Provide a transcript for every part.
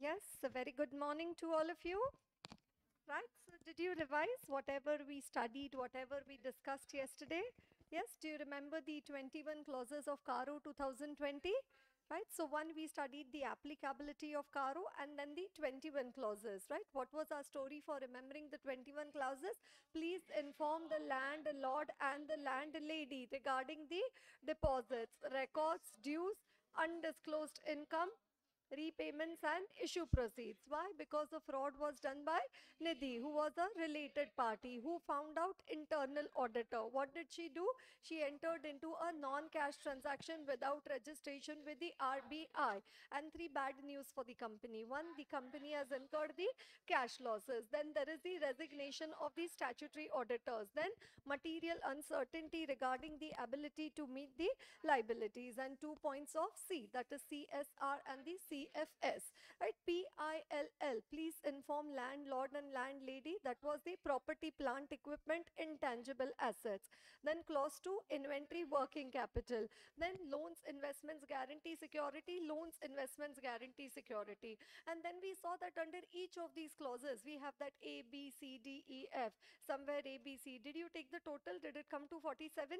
Yes, a very good morning to all of you. Right, so did you revise whatever we studied, whatever we discussed yesterday? Yes, do you remember the 21 clauses of Caro 2020? Right, so one we studied the applicability of Caro and then the 21 clauses, right? What was our story for remembering the 21 clauses? Please inform the landlord and the landlady regarding the deposits, records, dues, undisclosed income, repayments and issue proceeds. Why? Because the fraud was done by Nidhi, who was a related party, who found out internal auditor. What did she do? She entered into a non-cash transaction without registration with the RBI. And three bad news for the company. One, the company has incurred the cash losses. Then there is the resignation of the statutory auditors. Then material uncertainty regarding the ability to meet the liabilities, and 2 points of C, that is CSR and the CFS, right? PILL, please inform landlord and landlady, that was the property, plant, equipment, intangible assets. Then clause 2, inventory, working capital. Then loans, investments, guarantee security, loans, investments, guarantee security. And then we saw that under each of these clauses we have that A, B, C, D, E, F. Somewhere A, B, C. Did you take the total? Did it come to 47?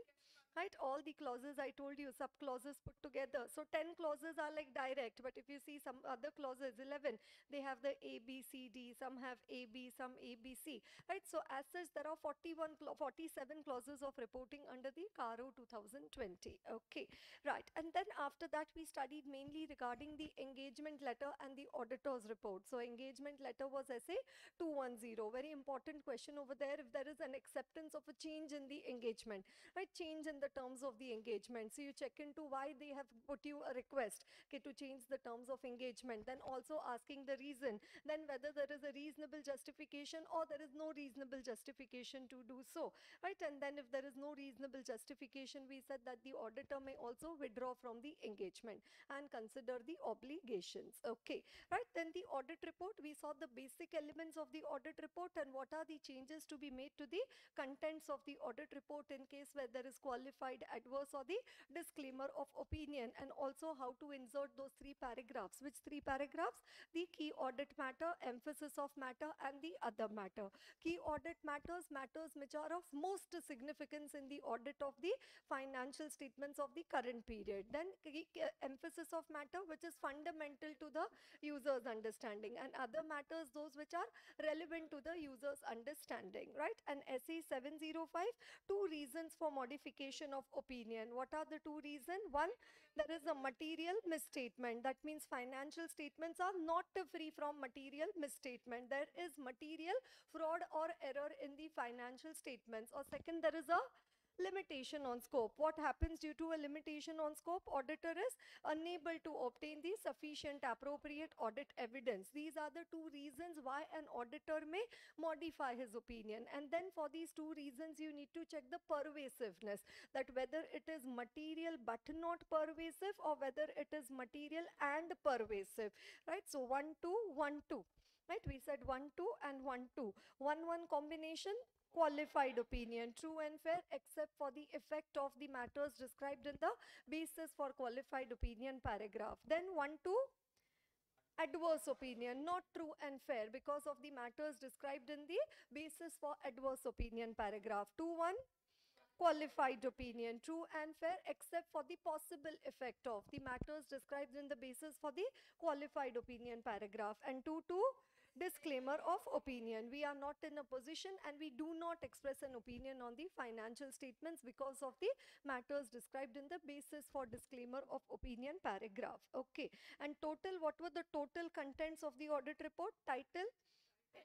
Right, all the clauses I told you, sub clauses put together. So 10 clauses are like direct, but if you see some other clauses, 11, they have the A, B, C, D, some have A, B, some A, B, C, right? So as such, there are 47 clauses of reporting under the Caro 2020. Okay, right. And then after that, we studied mainly regarding the engagement letter and the auditor's report. So engagement letter was SA 210. Very important question over there. If there is an acceptance of a change in the engagement, right, change in the terms of the engagement, so you check into why they have put you a request, okay, to change the terms of engagement, then also asking the reason, then whether there is a reasonable justification or there is no reasonable justification to do so, right? And then if there is no reasonable justification, we said that the auditor may also withdraw from the engagement and consider the obligations. Okay, right. Then the audit report, we saw the basic elements of the audit report and what are the changes to be made to the contents of the audit report in case where there is qualified adverse or the disclaimer of opinion, and also how to insert those three paragraphs. Which three paragraphs? The key audit matter, emphasis of matter, and the other matter. Key audit matters, matters which are of most significance in the audit of the financial statements of the current period. Then emphasis of matter, which is fundamental to the user's understanding, and other matters, those which are relevant to the user's understanding, right? And SE 705, two reasons for modification of opinion. What are the two reasons? One, there is a material misstatement. That means financial statements are not free from material misstatement. There is material fraud or error in the financial statements. Or second, there is a limitation on scope. What happens due to a limitation on scope? Auditor is unable to obtain the sufficient appropriate audit evidence. These are the two reasons why an auditor may modify his opinion. And then for these two reasons, you need to check the pervasiveness, that whether it is material but not pervasive or whether it is material and pervasive, right? So 1 2 1 2, right? We said 1 2 and 1 2, 1 1 combination, qualified opinion, true and fair except for the effect of the matters described in the basis for qualified opinion paragraph. Then 1 2, adverse opinion, not true and fair because of the matters described in the basis for adverse opinion paragraph. 2 1, qualified opinion, true and fair except for the possible effect of the matters described in the basis for the qualified opinion paragraph. And 2 2, disclaimer of opinion. We are not in a position and we do not express an opinion on the financial statements because of the matters described in the basis for disclaimer of opinion paragraph. Okay, and total, what were the total contents of the audit report? Title,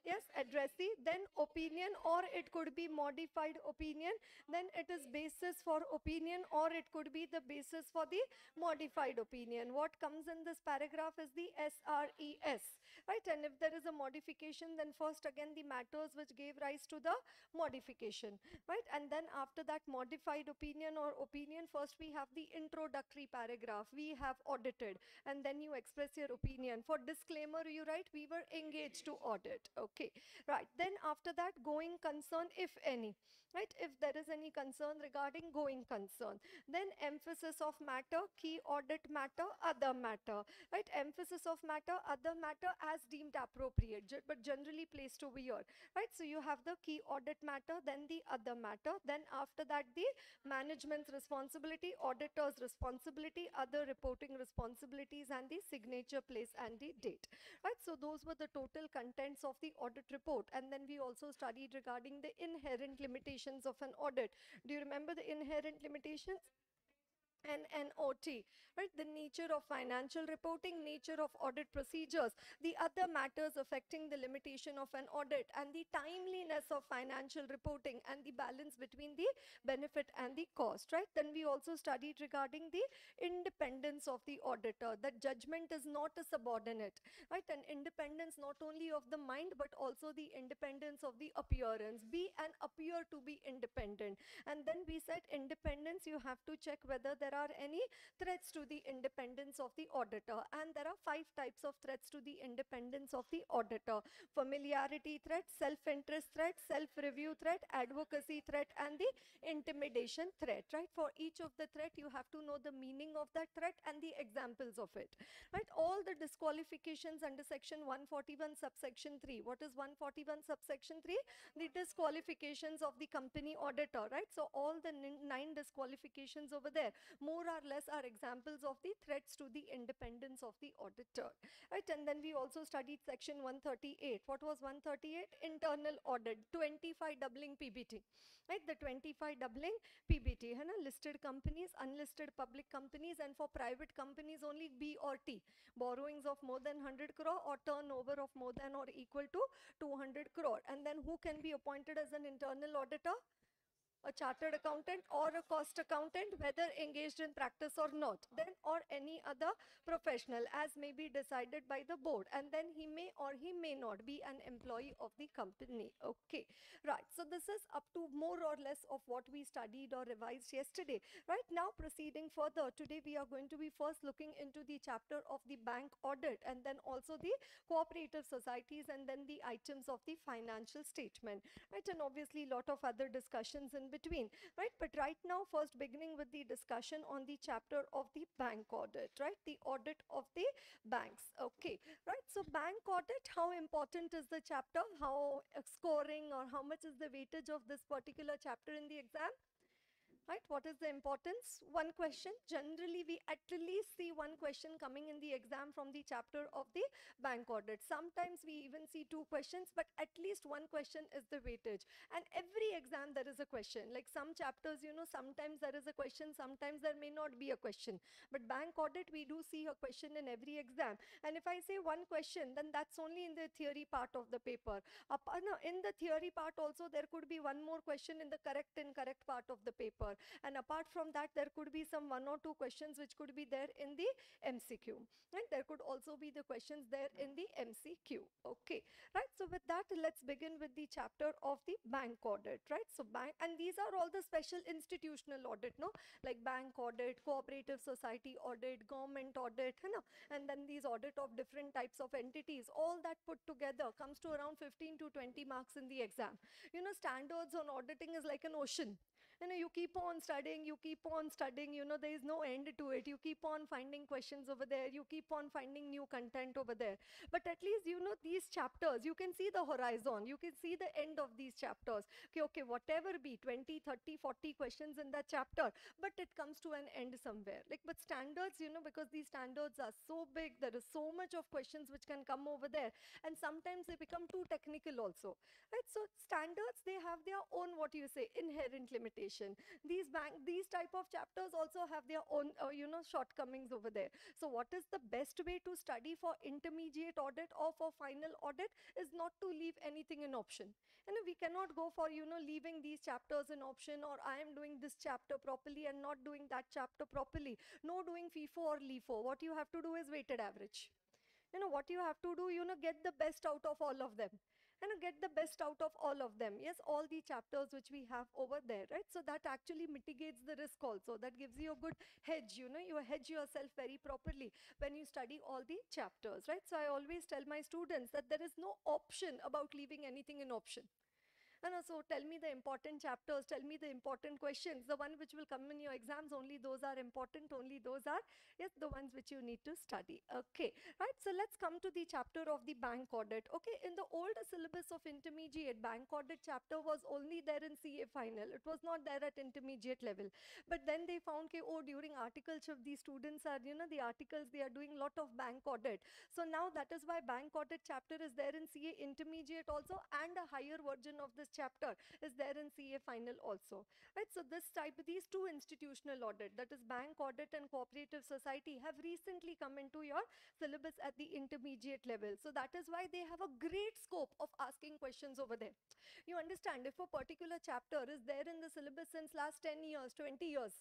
yes, addressee, then opinion, or it could be modified opinion, then it is basis for opinion, or it could be the basis for the modified opinion. What comes in this paragraph is the SRES, right? And if there is a modification, then first again the matters which gave rise to the modification, right? And then after that modified opinion or opinion, first we have the introductory paragraph, we have audited, and then you express your opinion. For disclaimer, you write we were engaged to audit. Okay, right. Then after that, going concern, if any, right? If there is any concern regarding going concern, then emphasis of matter, key audit matter, other matter, right? Emphasis of matter, other matter as deemed appropriate, but generally placed over here, right? So you have the key audit matter, then the other matter, then after that the management's responsibility, auditor's responsibility, other reporting responsibilities, and the signature place and the date, right? So those were the total contents of the audit report. And then we also studied regarding the inherent limitations of an audit. Do you remember the inherent limitations? And NOT, right? The nature of financial reporting, nature of audit procedures, the other matters affecting the limitation of an audit, and the timeliness of financial reporting, and the balance between the benefit and the cost, right? Then we also studied regarding the independence of the auditor, that judgment is not a subordinate, right? And independence not only of the mind, but also the independence of the appearance. Be and appear to be independent. And then we said independence, you have to check whether there are any threats to the independence of the auditor. And there are 5 types of threats to the independence of the auditor: familiarity threat, self-interest threat, self-review threat, advocacy threat, and the intimidation threat, right? For each of the threat, you have to know the meaning of that threat and the examples of it, right? All the disqualifications under section 141 subsection 3. What is 141 subsection 3? The disqualifications of the company auditor, right? So all the 9 disqualifications over there, more or less, are examples of the threats to the independence of the auditor, right? And then we also studied section 138. What was 138? Internal audit, 25 doubling PBT, right? The 25 doubling PBT, है ना? Listed companies, unlisted public companies, and for private companies only B or T. Borrowings of more than 100 crore or turnover of more than or equal to 200 crore. And then who can be appointed as an internal auditor? A chartered accountant or a cost accountant, whether engaged in practice or not, then or any other professional, as may be decided by the board. And then he may or he may not be an employee of the company. Okay, right. So this is up to more or less of what we studied or revised yesterday. Right now, proceeding further, today we are going to be first looking into the chapter of the bank audit, and then also the cooperative societies, and then the items of the financial statement, right? And obviously lot of other discussions in between, right? But right now, first beginning with the discussion on the chapter of the bank audit, right? The audit of the banks. Okay, right? So bank audit, how important is the chapter? How scoring, or how much is the weightage of this particular chapter in the exam? Right? What is the importance? One question. Generally, we at least see one question coming in the exam from the chapter of the bank audit. Sometimes we even see 2 questions, but at least one question is the weightage. And every exam there is a question. Like some chapters, you know, sometimes there is a question, sometimes there may not be a question. But bank audit, we do see a question in every exam. And if I say one question, then that's only in the theory part of the paper. No, in the theory part also, there could be one more question in the correct incorrect part of the paper. And apart from that, there could be some 1 or 2 questions which could be there in the MCQ. And there could also be the questions there in the MCQ. Okay, right? So with that, let's begin with the chapter of the bank audit, right? So bank, and these are all the special institutional audit, no? Like bank audit, cooperative society audit, government audit, you know? And then these audit of different types of entities, all that put together comes to around 15 to 20 marks in the exam. You know, standards on auditing is like an ocean. You know, you keep on studying, you know, there is no end to it. You keep on finding questions over there, you keep on finding new content over there. But at least, you know, these chapters, you can see the horizon, you can see the end of these chapters. Okay, whatever be 20, 30, 40 questions in that chapter, but it comes to an end somewhere. Like, but standards, you know, because these standards are so big, there is so much of questions which can come over there, and sometimes they become too technical also, right? So standards, they have their own, what you say, inherent limitation. These type of chapters also have their own, you know, shortcomings over there. So what is the best way to study for intermediate audit or for final audit is not to leave anything in option. And we cannot go for, you know, leaving these chapters in option, or I am doing this chapter properly and not doing that chapter properly. No doing FIFO or LIFO. What you have to do is weighted average. You know, what you have to do, you know, get the best out of all of them. and get the best out of all of them. Yes, all the chapters which we have over there, right? So that actually mitigates the risk also. That gives you a good hedge, you hedge yourself very properly when you study all the chapters, right? So I always tell my students that there is no option about leaving anything in option. And also tell me the important chapters, tell me the important questions, the one which will come in your exams, only those are important, only those are, yes, the ones which you need to study. Okay, right, so let's come to the chapter of the bank audit. Okay, in the old syllabus of intermediate, bank audit chapter was only there in CA final. It was not there at intermediate level. But then they found, okay, oh, during articles of these students are, the articles, they are doing lot of bank audit. So now that is why bank audit chapter is there in CA intermediate also, and a higher version of this chapter is there in CA final also, right? So these two institutional audit, that is bank audit and cooperative society, have recently come into your syllabus at the intermediate level. So that is why they have a great scope of asking questions over there. You understand, if a particular chapter is there in the syllabus since last 10 years, 20 years,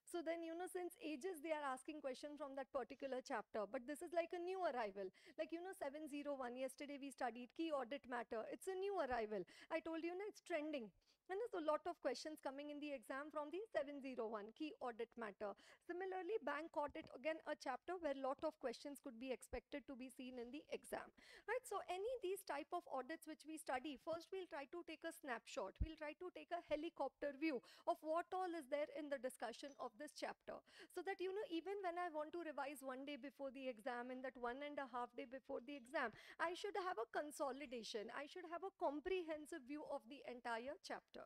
so then, since ages they are asking questions from that particular chapter. But this is like a new arrival. Like, 701, yesterday we studied key audit matter. It's a new arrival. I told you, it's trending. And there's a lot of questions coming in the exam from the 701, key audit matter. Similarly, bank audit, again, a chapter where a lot of questions could be expected to be seen in the exam. Right, so any these type of audits which we study, first we'll try to take a snapshot. We'll try to take a helicopter view of what all is there in the discussion of this chapter. So that, even when I want to revise one day before the exam, in that 1.5 day before the exam, I should have a consolidation. I should have a comprehensive view of the entire chapter.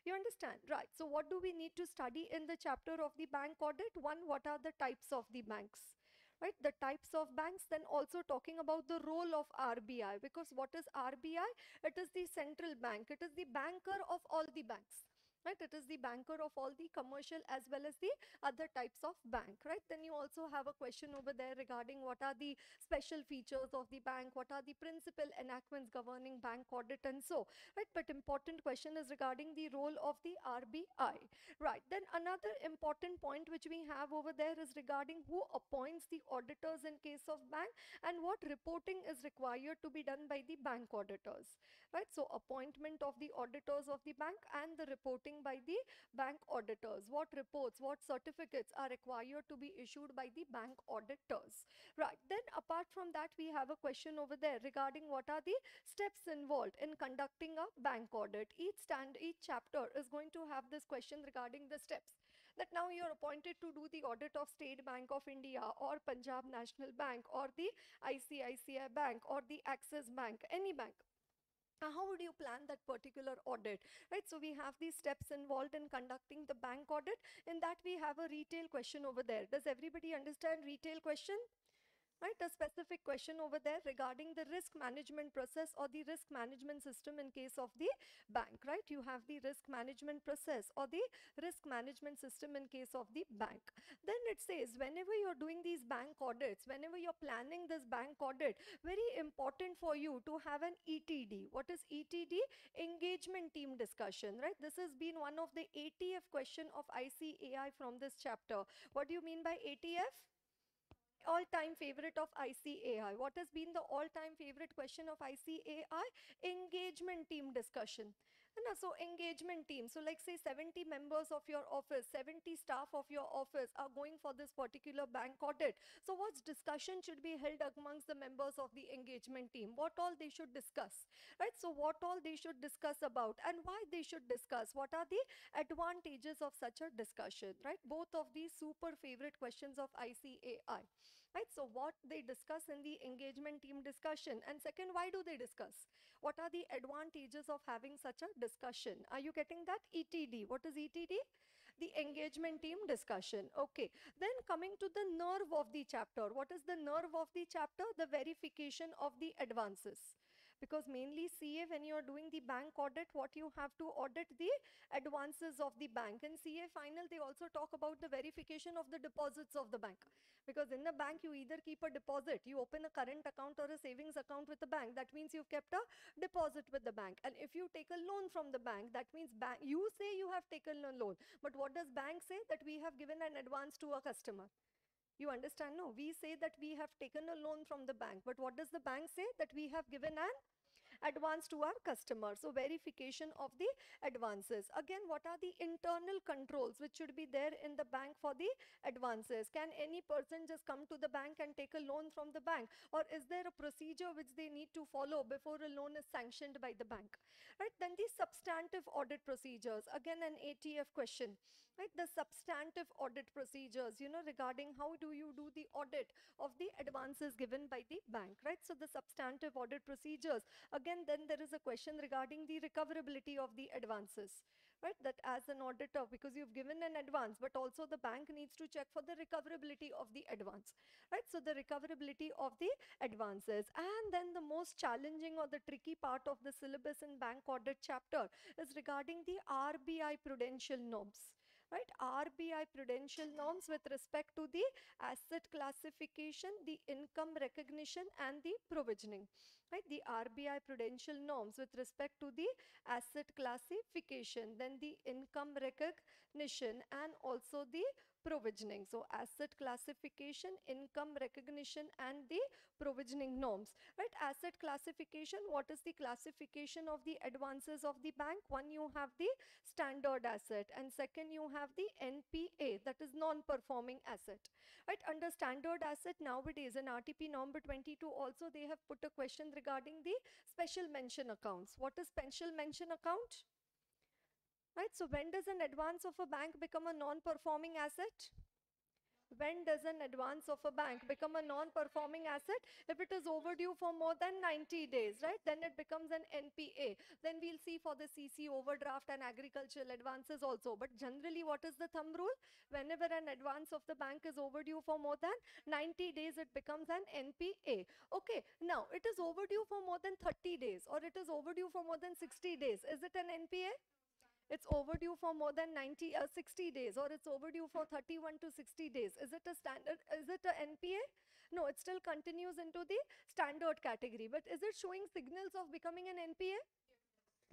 You understand? Right. So what do we need to study in the chapter of the bank audit? One, what are the types of the banks? Right, the types of banks, then also talking about the role of RBI, because what is RBI? It is the central bank, it is the banker of all the banks. Right, it is the banker of all the commercial as well as the other types of bank, right? Then you also have a question over there regarding what are the special features of the bank, what are the principal enactments governing bank audit and so, right? But important question is regarding the role of the RBI. Right, then another important point which we have over there is regarding who appoints the auditors in case of bank, and what reporting is required to be done by the bank auditors. Right, so appointment of the auditors of the bank and the reporting by the bank auditors. What reports, what certificates are required to be issued by the bank auditors. Right, then apart from that, we have a question over there regarding what are the steps involved in conducting a bank audit. Each chapter is going to have this question regarding the steps, that now you're appointed to do the audit of State Bank of India or Punjab National Bank or the ICICI Bank or the Axis Bank, any bank. How would you plan that particular audit, right? So we have these steps involved in conducting the bank audit. In that, we have a retail question over there. Does everybody understand retail question? Right, a specific question over there regarding the risk management process or the risk management system in case of the bank, right? You have the risk management process or the risk management system in case of the bank. Then it says, whenever you're doing these bank audits, whenever you're planning this bank audit, very important for you to have an ETD. What is ETD? Engagement team discussion, right? This has been one of the ATF question of ICAI from this chapter. What do you mean by ATF? All-time favorite of ICAI. What has been the all-time favorite question of ICAI? Engagement team discussion. And so engagement team. So like say 70 members of your office, 70 staff of your office are going for this particular bank audit. So what discussion should be held amongst the members of the engagement team? What all they should discuss, right? So what all they should discuss about and why they should discuss? What are the advantages of such a discussion, right? Both of these super favorite questions of ICAI. Right, so what they discuss in the engagement team discussion, and second, why do they discuss? What are the advantages of having such a discussion? Are you getting that? ETD. What is ETD? The engagement team discussion. Okay, then coming to the nerve of the chapter. What is the nerve of the chapter? The verification of the advances. Because mainly CA, when you are doing the bank audit, what you have to audit the advances of the bank. In CA final, they also talk about the verification of the deposits of the bank. Because in the bank, you either keep a deposit, you open a current account or a savings account with the bank. That means you've kept a deposit with the bank. And if you take a loan from the bank, that means you say you have taken a loan. But what does bank say? That we have given an advance to a customer. You understand? No, we say that we have taken a loan from the bank. But what does the bank say? That we have given an advance to our customer. So verification of the advances. Again, what are the internal controls which should be there in the bank for the advances? Can any person just come to the bank and take a loan from the bank, or is there a procedure which they need to follow before a loan is sanctioned by the bank? Right, then the substantive audit procedures, again an ATF question, right? The substantive audit procedures, regarding how do you do the audit of the advances given by the bank, right? So the substantive audit procedures, again then there is a question regarding the recoverability of the advances, right? That as an auditor, because you've given an advance, but also the bank needs to check for the recoverability of the advance, right? So the recoverability of the advances. And then the most challenging or the tricky part of the syllabus in bank audit chapter is regarding the RBI prudential norms, right? RBI prudential norms with respect to the asset classification, the income recognition and the provisioning, right? The RBI prudential norms with respect to the asset classification, then the income recognition and also the provisioning. So asset classification, income recognition and the provisioning norms, right? Asset classification, what is the classification of the advances of the bank? One, you have the standard asset, and second you have the NPA, that is non-performing asset, right? Under standard asset, nowadays in RTP number 22 also they have put a question regarding the special mention accounts. What is special mention account? Right, so when does an advance of a bank become a non-performing asset? When does an advance of a bank become a non-performing asset? If it is overdue for more than 90 days, right? Then it becomes an NPA. Then we'll see for the CC overdraft and agricultural advances also. But generally, what is the thumb rule? Whenever an advance of the bank is overdue for more than 90 days, it becomes an NPA. Okay, now it is overdue for more than 30 days or it is overdue for more than 60 days. Is it an NPA? It's overdue for more than 60 days, or it's overdue for 31 to 60 days. Is it a standard? Is it a NPA? No, it still continues into the standard category. But is it showing signals of becoming an NPA?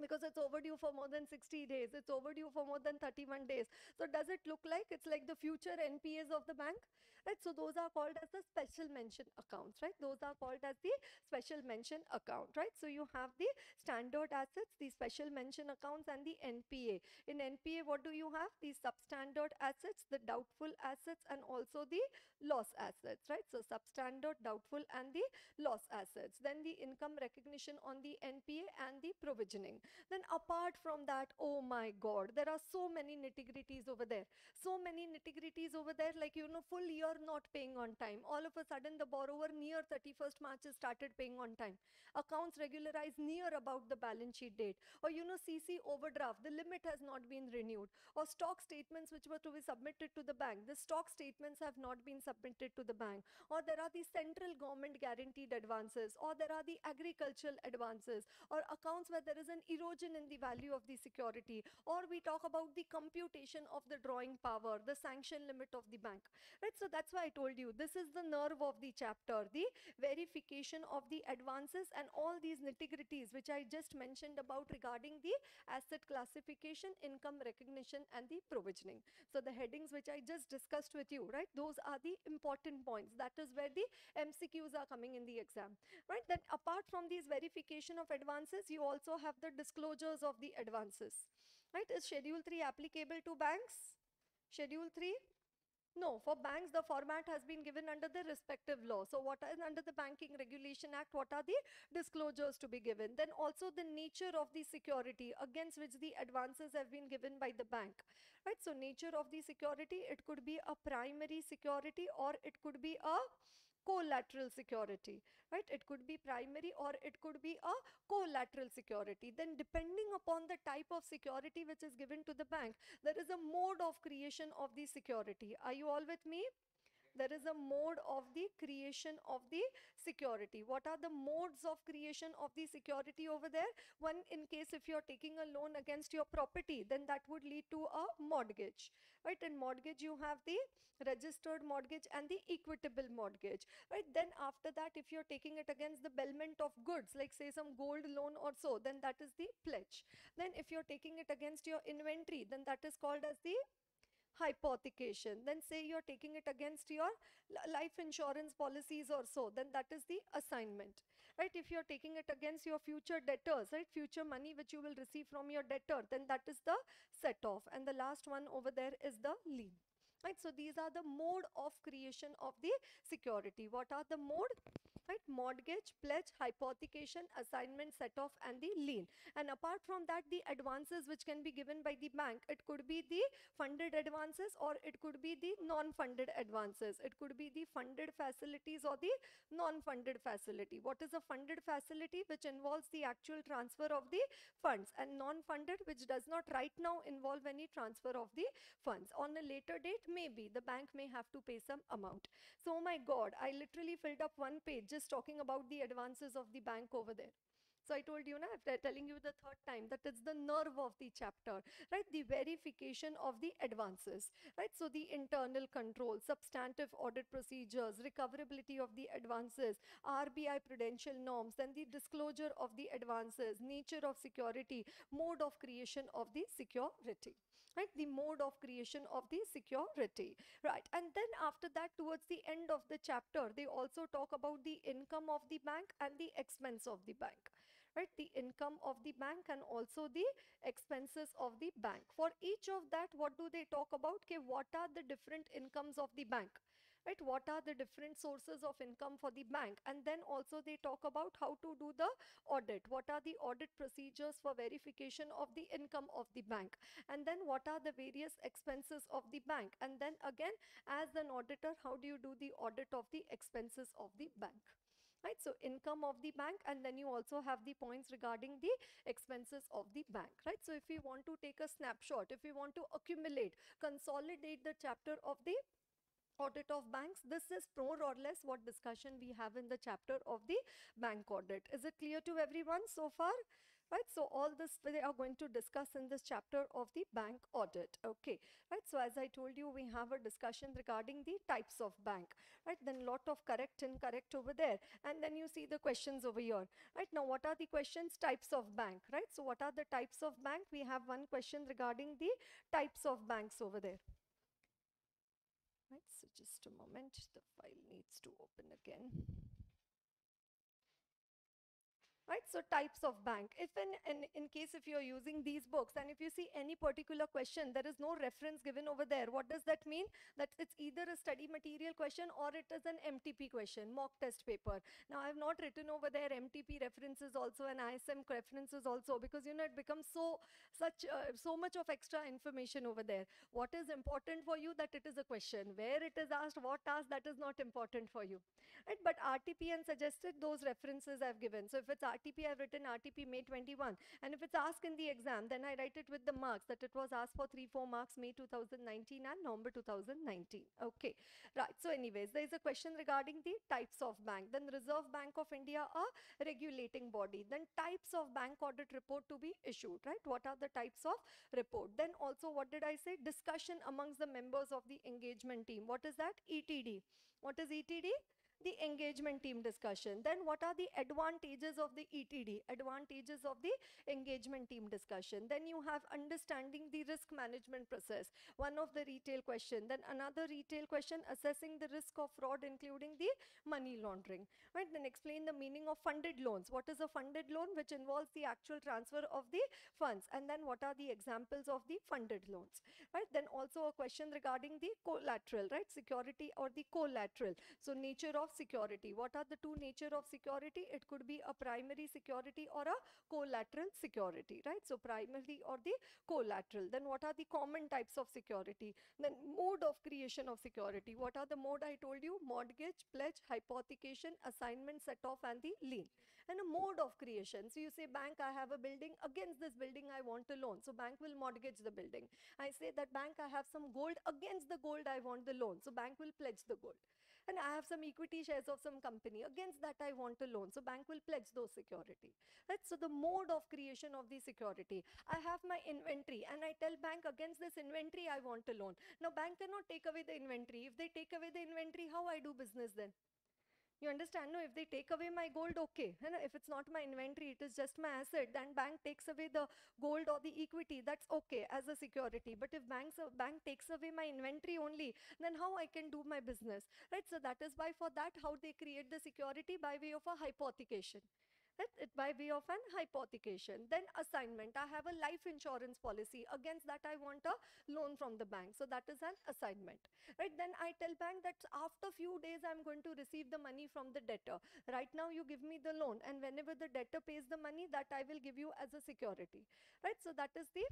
Because it's overdue for more than 60 days, it's overdue for more than 31 days. So does it look like it's like the future NPAs of the bank? Right, so those are called as the special mention accounts, right? Those are called as the special mention account, right? So you have the standard assets, the special mention accounts and the NPA. In NPA, what do you have? The substandard assets, the doubtful assets and also the loss assets, right? So substandard, doubtful and the loss assets. Then the income recognition on the NPA and the provisioning. Then apart from that, oh my God, there are so many nitty-gritties over there. So many nitty-gritties over there, like, full year not paying on time. All of a sudden, the borrower near 31st March has started paying on time. Accounts regularized near about the balance sheet date. Or, CC overdraft, the limit has not been renewed. Or stock statements which were to be submitted to the bank, the stock statements have not been submitted to the bank. Or there are the central government guaranteed advances. Or there are the agricultural advances. Or accounts where there is an erosion in the value of the security, or we talk about the computation of the drawing power, the sanction limit of the bank, right? So that's why I told you this is the nerve of the chapter, the verification of the advances and all these nitty-gritties which I just mentioned about regarding the asset classification, income recognition and the provisioning. So the headings which I just discussed with you, right, those are the important points. That is where the MCQs are coming in the exam, right? Then apart from these verification of advances, you also have the disclosures of the advances, right? Is Schedule 3 applicable to banks? Schedule 3? No, for banks, the format has been given under the respective law. So what is under the Banking Regulation Act, what are the disclosures to be given? Then also the nature of the security against which the advances have been given by the bank, right? So nature of the security, it could be a primary security or it could be a collateral security, right? It could be primary or it could be a collateral security. Then depending upon the type of security which is given to the bank, there is a mode of creation of the security. Are you all with me? There is a mode of the creation of the security. What are the modes of creation of the security over there? One, in case if you're taking a loan against your property, then that would lead to a mortgage, right? In mortgage, you have the registered mortgage and the equitable mortgage, right? Then after that, if you're taking it against the bailment of goods, like say some gold loan or so, then that is the pledge. Then if you're taking it against your inventory, then that is called as the hypothecation. Then say you're taking it against your life insurance policies or so, then that is the assignment, right? If you're taking it against your future debtors, right, future money which you will receive from your debtor, then that is the set off. And the last one over there is the lien. Right, so these are the mode of creation of the security. What are the mode? Right, mortgage, pledge, hypothecation, assignment, set off, and the lien. And apart from that, the advances which can be given by the bank, it could be the funded advances or it could be the non-funded advances. It could be the funded facilities or the non-funded facility. What is a funded facility? Which involves the actual transfer of the funds, and non-funded, which does not right now involve any transfer of the funds. On a later date, maybe the bank may have to pay some amount. So, oh my God, I literally filled up one page just talking about the advances of the bank over there. So I told you, na, after telling you the third time, that it's the nerve of the chapter, right? The verification of the advances, right? So the internal control, substantive audit procedures, recoverability of the advances, RBI prudential norms, then the disclosure of the advances, nature of security, mode of creation of the security, right? The mode of creation of the security, right? And then after that, towards the end of the chapter, they also talk about the income of the bank and the expense of the bank, right? The income of the bank and also the expenses of the bank. For each of that, what do they talk about? Okay, what are the different incomes of the bank? Right, what are the different sources of income for the bank? And then also they talk about how to do the audit. What are the audit procedures for verification of the income of the bank? And then what are the various expenses of the bank? And then again, as an auditor, how do you do the audit of the expenses of the bank? Right, so income of the bank, and then you also have the points regarding the expenses of the bank, right? So if we want to take a snapshot, if we want to accumulate, consolidate the chapter of the audit of banks, this is more or less what discussion we have in the chapter of the bank audit. Is it clear to everyone so far? Right, so all this they are going to discuss in this chapter of the bank audit. Okay, right, so as I told you, we have a discussion regarding the types of bank, right? Then lot of correct and incorrect over there, and then you see the questions over here. Right, now what are the questions? Types of bank, right? So what are the types of bank? We have one question regarding the types of banks over there. Right, so just a moment, the file needs to open again. Right, so types of bank. If in case if you're using these books and if you see any particular question, there is no reference given over there. What does that mean? That it's either a study material question or it is an MTP question, mock test paper. Now I have not written over there MTP references also and ISM references also, because you know it becomes so much of extra information over there. What is important for you? That it is a question. Where it is asked, what asked, that is not important for you. Right, but RTP and suggested those references I've given. So if it's RTP, I've written RTP May 21. And if it's asked in the exam, then I write it with the marks that it was asked for 3-4 marks May 2019 and November 2019. Okay, right. So anyways, there is a question regarding the types of bank. Then Reserve Bank of India, a regulating body. Then types of bank audit report to be issued, right? What are the types of report? Then also, what did I say? Discussion amongst the members of the engagement team. What is that? ETD. What is ETD? The engagement team discussion. Then what are the advantages of the ETD? Advantages of the engagement team discussion. Then you have understanding the risk management process, one of the retail question. Then another retail question, assessing the risk of fraud including the money laundering, right? Then explain the meaning of funded loans. What is a funded loan? Which involves the actual transfer of the funds. And then what are the examples of the funded loans, right? Then also a question regarding the collateral, right? Security or the collateral. So nature of security. What are the two nature of security? It could be a primary security or a collateral security, right? So primary or the collateral. Then what are the common types of security? Then mode of creation of security. What are the mode? I told you: mortgage, pledge, hypothecation, assignment, set off, and the lien. And a mode of creation. So you say, bank, I have a building. Against this building, I want a loan. So bank will mortgage the building. I say that, bank, I have some gold. Against the gold, I want the loan. So bank will pledge the gold. And I have some equity shares of some company. Against that, I want a loan. So bank will pledge those security. Right? So the mode of creation of the security. I have my inventory and I tell bank, against this inventory, I want a loan. Now bank cannot take away the inventory. If they take away the inventory, how I do business then? You understand? No, if they take away my gold, okay. You know, if it's not my inventory, it is just my asset, then bank takes away the gold or the equity, that's okay as a security. But if bank takes away my inventory only, then how I can do my business, right? So that is why for that, how they create the security by way of a hypothecation. Right? By way of an hypothecation. Then assignment. I have a life insurance policy. Against that, I want a loan from the bank. So that is an assignment. Right? Then I tell bank that after few days, I'm going to receive the money from the debtor. Right now, you give me the loan, and whenever the debtor pays the money, that I will give you as a security. Right? So that is the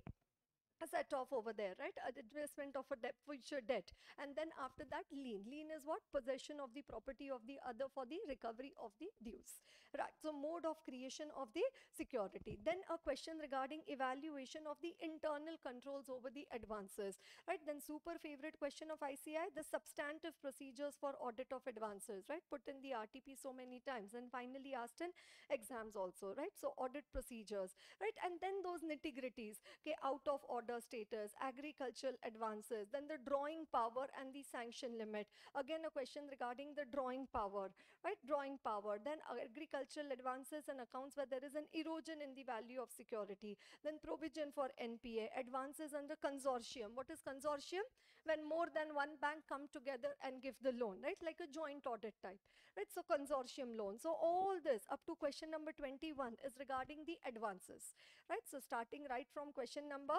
set off over there, right? Investment of a debt, future debt. And then after that, lien. Lien is what? Possession of the property of the other for the recovery of the dues, right? So mode of creation of the security. Then a question regarding evaluation of the internal controls over the advances, right? Then super favorite question of ICI, the substantive procedures for audit of advances, right? Put in the RTP so many times and finally asked in exams also, right? So audit procedures, right? And then those nitty gritties, okay, out of order status, agricultural advances, then the drawing power and the sanction limit. Again, a question regarding the drawing power, right? Drawing power. Then agricultural advances and accounts where there is an erosion in the value of security. Then provision for NPA, advances under consortium. What is consortium? When more than one bank come together and give the loan, right? Like a joint audit type, right? So consortium loan. So all this up to question number 21 is regarding the advances, right? So starting right from question number,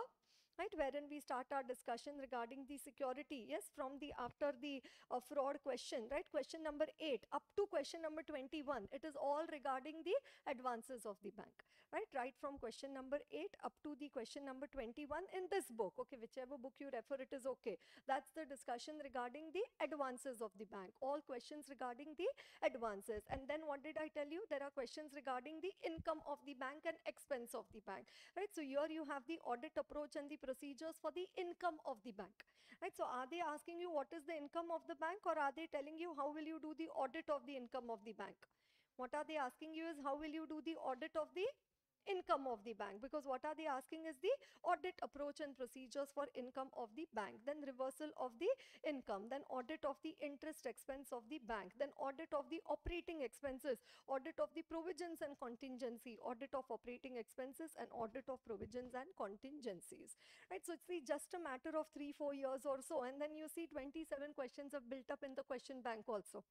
right, wherein we start our discussion regarding the security, yes, from the after the fraud question, right, question number 8 up to question number 21, it is all regarding the advances of the bank, right from question number 8 up to the question number 21 in this book, okay, whichever book you refer, it is okay. That's the discussion regarding the advances of the bank, all questions regarding the advances. And then what did I tell you? There are questions regarding the income of the bank and expense of the bank, right? So here you have the audit approach and the procedures for the income of the bank, right? So are they asking you what is the income of the bank, or are they telling you how will you do the audit of the income of the bank? What are they asking you is how will you do the audit of the income of the bank, because what are they asking is the audit approach and procedures for income of the bank. Then reversal of the income, then audit of the interest expense of the bank, then audit of the operating expenses, audit of the provisions and contingency, audit of operating expenses, and audit of provisions and contingencies, right? So it's just a matter of 3-4 years or so, and then you see 27 questions have built up in the question bank also,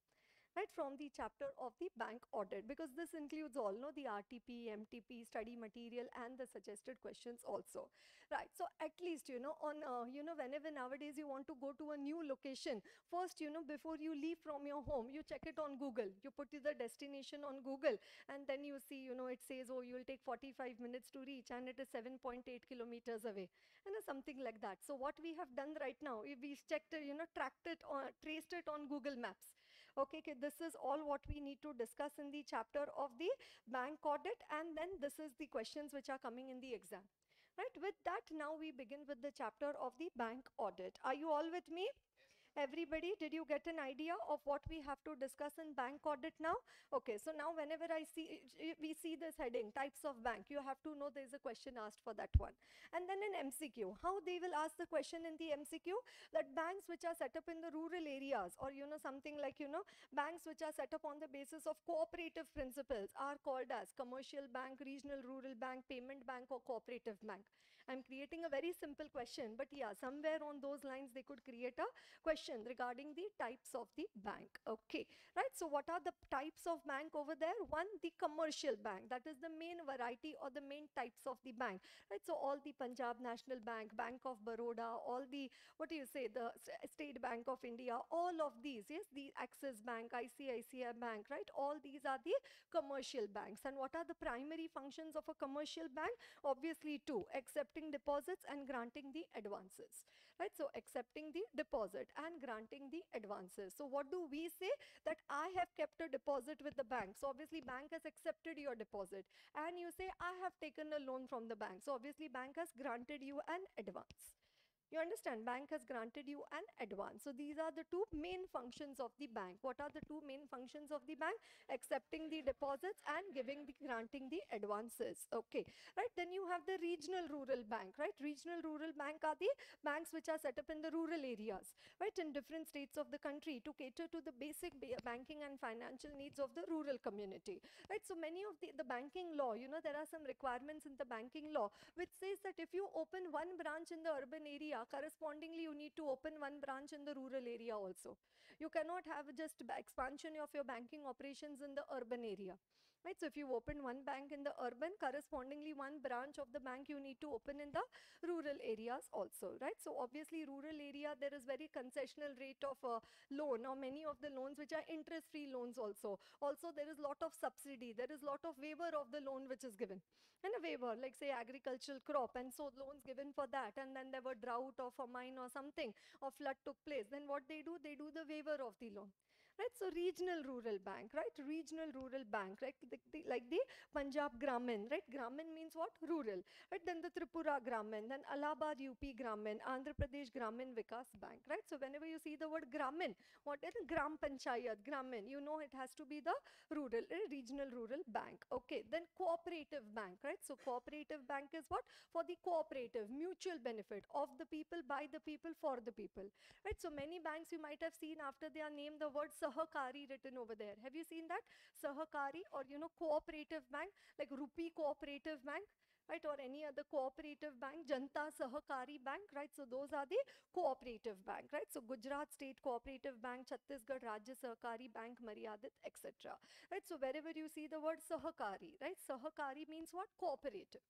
right, from the chapter of the bank audit, because this includes all, no, the RTP, MTP, study material, and the suggested questions also, right? So at least, on, whenever nowadays you want to go to a new location, first, before you leave from your home, you check it on Google, you put the destination on Google, and then you see, it says, oh, you'll take 45 minutes to reach, and it is 7.8 kilometers away, and something like that. So what we have done right now, we've checked, tracked it, or traced it on Google Maps. Okay, this is all what we need to discuss in the chapter of the bank audit, and then this is the questions which are coming in the exam. Right, with that, now we begin with the chapter of the bank audit. Are you all with me? Everybody, did you get an idea of what we have to discuss in bank audit now? Okay, so now whenever we see this heading, types of bank, you have to know there is a question asked for that one. And then in MCQ, how they will ask the question in the MCQ, that banks which are set up in the rural areas, or something like, banks which are set up on the basis of cooperative principles are called as commercial bank, regional rural bank, payment bank, or cooperative bank. I'm creating a very simple question, but yeah, somewhere on those lines they could create a question regarding the types of the bank. Okay, right? So what are the types of bank over there? One, the commercial bank. That is the main variety or the main types of the bank, right? So all the Punjab National Bank, Bank of Baroda, all the, what do you say, the State Bank of India, all of these, yes, the Axis Bank, ICICI Bank, right? All these are the commercial banks. And what are the primary functions of a commercial bank? Obviously two: accepting deposits and granting the advances, right? So accepting the deposit and granting the advances. So what do we say? That I have kept a deposit with the bank, so obviously bank has accepted your deposit. And you say I have taken a loan from the bank, so obviously bank has granted you an advance. You understand? Bank has granted you an advance. So these are the two main functions of the bank. What are the two main functions of the bank? Accepting the deposits and granting the advances. Okay, right? Then you have the regional rural bank, right? Regional rural bank are the banks which are set up in the rural areas, right? In different states of the country to cater to the basic banking and financial needs of the rural community, right? So many of the banking law, there are some requirements in the banking law which says that if you open one branch in the urban area, correspondingly you need to open one branch in the rural area also. You cannot have just expansion of your banking operations in the urban area, right? So if you open one bank in the urban, correspondingly one branch of the bank you need to open in the rural areas also, right? So obviously rural area, there is very concessional rate of loan, or many of the loans which are interest free loans also there is lot of subsidy, there is lot of waiver of the loan which is given, and a waiver, like say agricultural crop, and so loans given for that, and then there were drought or famine or something, or flood took place, then what they do the waiver of the loan, right? So regional rural bank, right? Regional rural bank, right? Like the Punjab Gramin, right? Gramin means what? Rural, right? Then the Tripura Gramin, then Allahabad UP Gramin, Andhra Pradesh Gramin Vikas Bank, right? So whenever you see the word Gramin, what is Gram Panchayat, Gramin, you know it has to be the rural, regional rural bank. Okay, then cooperative bank, right? So cooperative bank is what? For the cooperative, mutual benefit of the people, by the people, for the people, right? So many banks you might have seen after their name the word Sahakari written over there. Have you seen that? Sahakari, or cooperative bank, like Rupee Cooperative Bank, right? Or any other cooperative bank, Janta Sahakari Bank, right? So those are the cooperative bank, right? So Gujarat State Cooperative Bank, Chhattisgarh Rajya Sahakari Bank, Maryadit, etc. Right? So wherever you see the word Sahakari, right? Sahakari means what? Cooperative,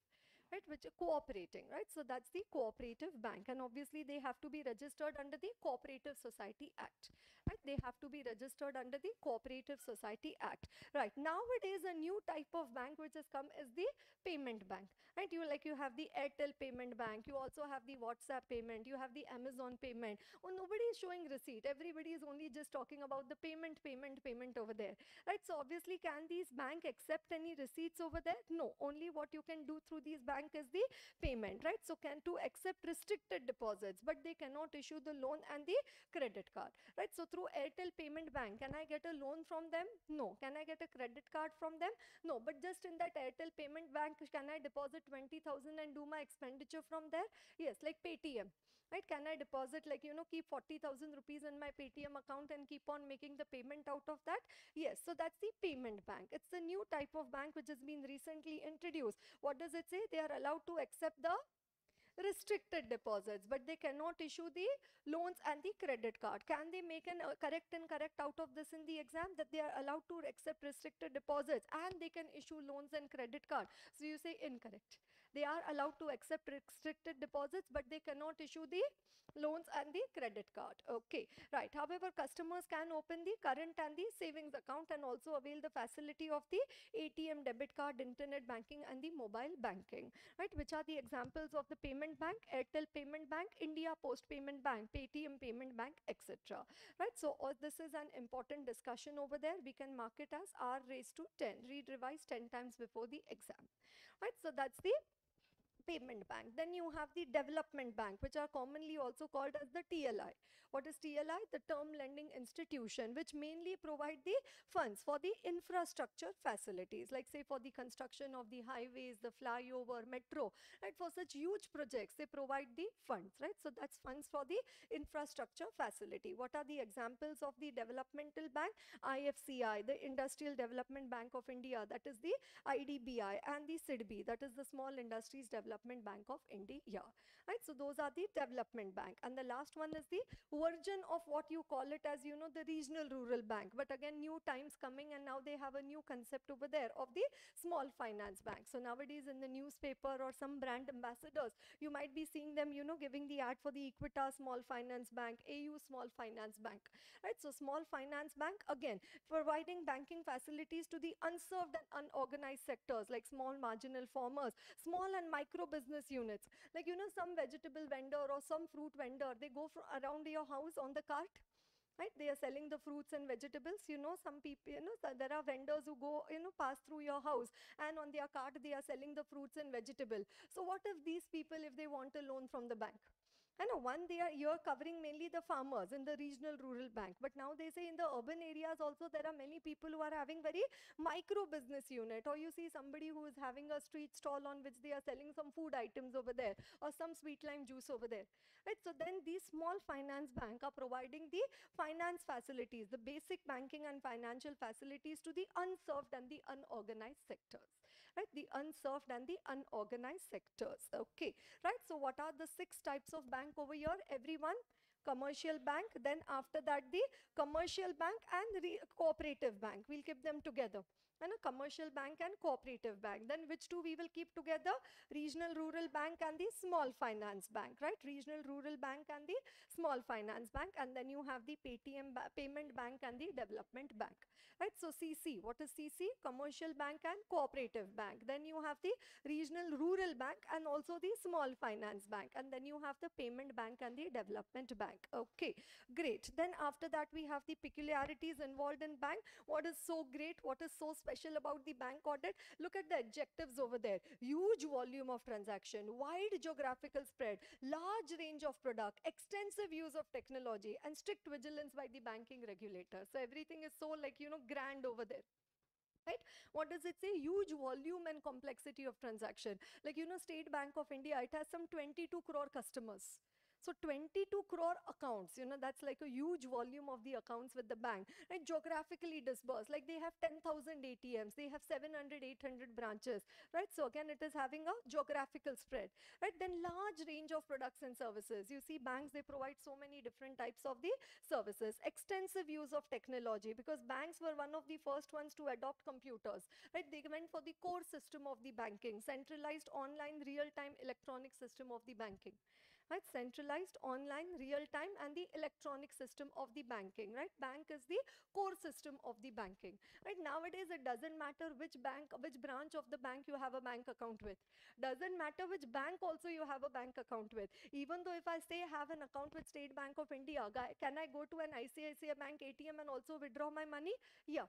right? Which are cooperating, right? So that's the cooperative bank, and obviously they have to be registered under the Cooperative Society Act, right? They have to be registered under the Cooperative Society Act, right? Nowadays a new type of bank which has come is the payment bank, right? You have the Airtel payment bank, you also have the WhatsApp payment, you have the Amazon payment. Oh, nobody is showing receipt, everybody is only just talking about the payment over there, right? So obviously, can these bank accept any receipts over there? No, only what you can do through these bank is the payment, right? So can to accept restricted deposits, but they cannot issue the loan and the credit card, right? So through Airtel payment bank, can I get a loan from them? No. Can I get a credit card from them? No. But just in that Airtel payment bank, can I deposit 20,000 and do my expenditure from there? Yes, like Paytm, right? Can I deposit, like keep 40,000 rupees in my Paytm account and keep on making the payment out of that? Yes, so that's the payment bank. It's the new type of bank which has been recently introduced. What does it say? They are allowed to accept the restricted deposits, but they cannot issue the loans and the credit card. Can they make an correct and correct out of this in the exam, that they are allowed to accept restricted deposits and they can issue loans and credit card? So you say incorrect. They are allowed to accept restricted deposits, but they cannot issue the loans and the credit card. Okay, right. However, customers can open the current and the savings account and also avail the facility of the ATM, debit card, internet banking and the mobile banking, right? Which are the examples of the payment bank? Airtel payment bank, India Post payment bank, Paytm payment bank, etc. Right? So this is an important discussion over there. We can mark it as R raised to 10. Read, revise 10 times before the exam, right? So that's the payment bank. Then you have the development bank, which are commonly also called as the TLI. What is TLI? The term lending institution, which mainly provide the funds for the infrastructure facilities, like say for the construction of the highways, the flyover, metro, right? For such huge projects, they provide the funds, right? So that's funds for the infrastructure facility. What are the examples of the developmental bank? IFCI, the Industrial Development Bank of India, that is the IDBI, and the SIDBI, that is the Small Industries Development Bank of India, right? So those are the development bank. And the last one is the version of what you call it as, the regional rural bank. But again, new times coming, and now they have a new concept over there of the small finance bank. So nowadays in the newspaper or some brand ambassadors, you might be seeing them, giving the ad for the Equita Small Finance Bank, AU Small Finance Bank, right? So small finance bank, again, providing banking facilities to the unserved and unorganized sectors like small marginal farmers, small and micro business units. Like, some vegetable vendor or some fruit vendor, they go around your house on the cart, right? They are selling the fruits and vegetables. Some people, there are vendors who go, pass through your house, and on their cart, they are selling the fruits and vegetable. So what if these people, if they want a loan from the bank? I know you're covering mainly the farmers in the regional rural bank, but now they say in the urban areas also there are many people who are having very micro business unit, or you see somebody who is having a street stall on which they are selling some food items over there or some sweet lime juice over there, right? So then these small finance bank are providing the finance facilities, the basic banking and financial facilities to the unserved and the unorganized sectors, right? The unserved and the unorganized sectors. Okay, right? So what are the 6 types of bank over here, everyone? Commercial bank, then after that the commercial bank and the cooperative bank, we'll keep them together. And a commercial bank and cooperative bank, then which two we will keep together? Regional rural bank and the small finance bank, right? Regional rural bank and the small finance bank, and then you have the payment bank and the development bank, right? So CC, what is CC? Commercial bank and cooperative bank. Then you have the regional rural bank and also the small finance bank, and then you have the payment bank and the development bank. Okay, great. Then after that we have the peculiarities involved in bank. What is so great, what is so special about the bank audit? Look at the adjectives over there: huge volume of transaction, wide geographical spread, large range of product, extensive use of technology, and strict vigilance by the banking regulator. So everything is so, like, grand over there, right? What does it say? Huge volume and complexity of transaction. Like, State Bank of India, it has some 22 crore customers. So 22 crore accounts, that's like a huge volume of the accounts with the bank, right? Geographically dispersed, like they have 10,000 ATMs, they have 700, 800 branches, right? So again, it is having a geographical spread, right? Then large range of products and services. You see, banks, they provide so many different types of the services. Extensive use of technology, because banks were one of the first ones to adopt computers, right? They went for the core system of the banking, centralized online real-time electronic system of the banking, right? Centralized online real time and the electronic system of the banking, right? Bank is the core system of the banking, right? Nowadays it doesn't matter which bank, which branch of the bank you have a bank account with, doesn't matter which bank also you have a bank account with. Even though if I say have an account with State Bank of India, can I go to an ICICI bank ATM and also withdraw my money? Yeah,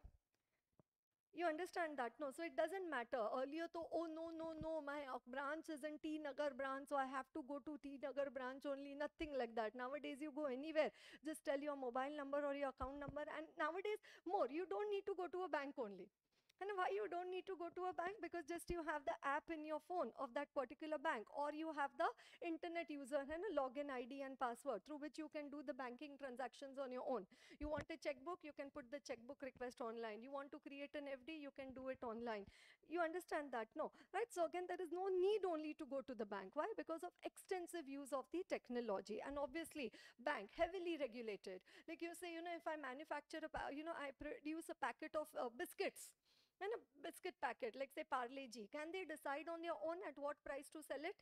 you understand that? No, so it doesn't matter. Earlier, to, oh no, no, no, my branch is in T Nagar branch, so I have to go to T Nagar branch only. Nothing like that. Nowadays, you go anywhere, just tell your mobile number or your account number, and nowadays, more, you don't need to go to a bank only. And why you don't need to go to a bank? Because just you have the app in your phone of that particular bank, or you have the internet user and a login ID and password through which you can do the banking transactions on your own. You want a checkbook, you can put the checkbook request online. You want to create an FD, you can do it online. You understand that? No, right? So again, there is no need only to go to the bank. Why? Because of extensive use of the technology, and obviously bank heavily regulated. Like you say, if I manufacture I produce a packet of biscuits, and a biscuit packet, like say Parle G, can they decide on their own at what price to sell it?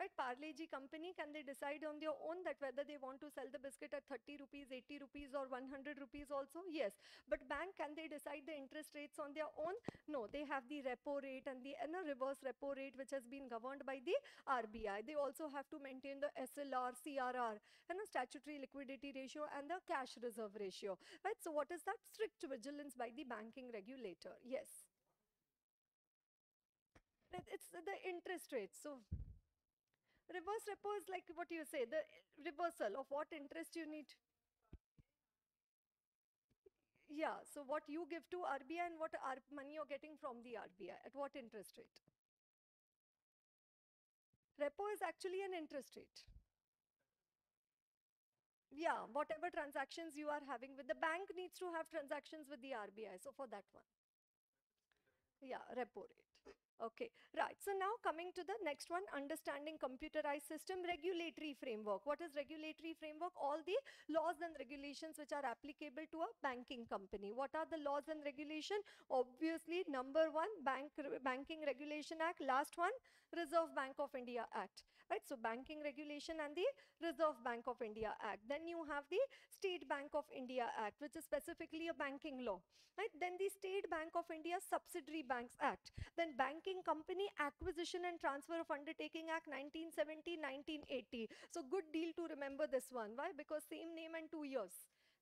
Right? Parle G company, can they decide on their own that whether they want to sell the biscuit at 30 rupees, 80 rupees, or 100 rupees also? Yes. But bank, can they decide the interest rates on their own? No. They have the repo rate and the reverse repo rate, which has been governed by the RBI. They also have to maintain the SLR, CRR, and a statutory liquidity ratio and the cash reserve ratio. Right? So what is that? Strict vigilance by the banking regulator. Yes. It's the interest rate. So reverse repo is like what you say, the reversal of what interest you need. Yeah, so what you give to RBI and what money you're getting from the RBI, at what interest rate? Repo is actually an interest rate. Yeah, whatever transactions you are having with the bank needs to have transactions with the RBI. So for that one. Yeah, repo rate. Okay, right. So now coming to the next one, understanding computerized system regulatory framework. What is regulatory framework? All the laws and regulations which are applicable to a banking company. What are the laws and regulation? Obviously, number one, Banking Regulation Act. Last one, Reserve Bank of India Act. Right, so Banking Regulation and the Reserve Bank of India Act. Then you have the State Bank of India Act, which is specifically a banking law. Right, then the State Bank of India Subsidiary Banks Act. Then Banking Company Acquisition and Transfer of Undertaking Act 1970, 1980. So good deal to remember this one. Why? Because same name and 2 years.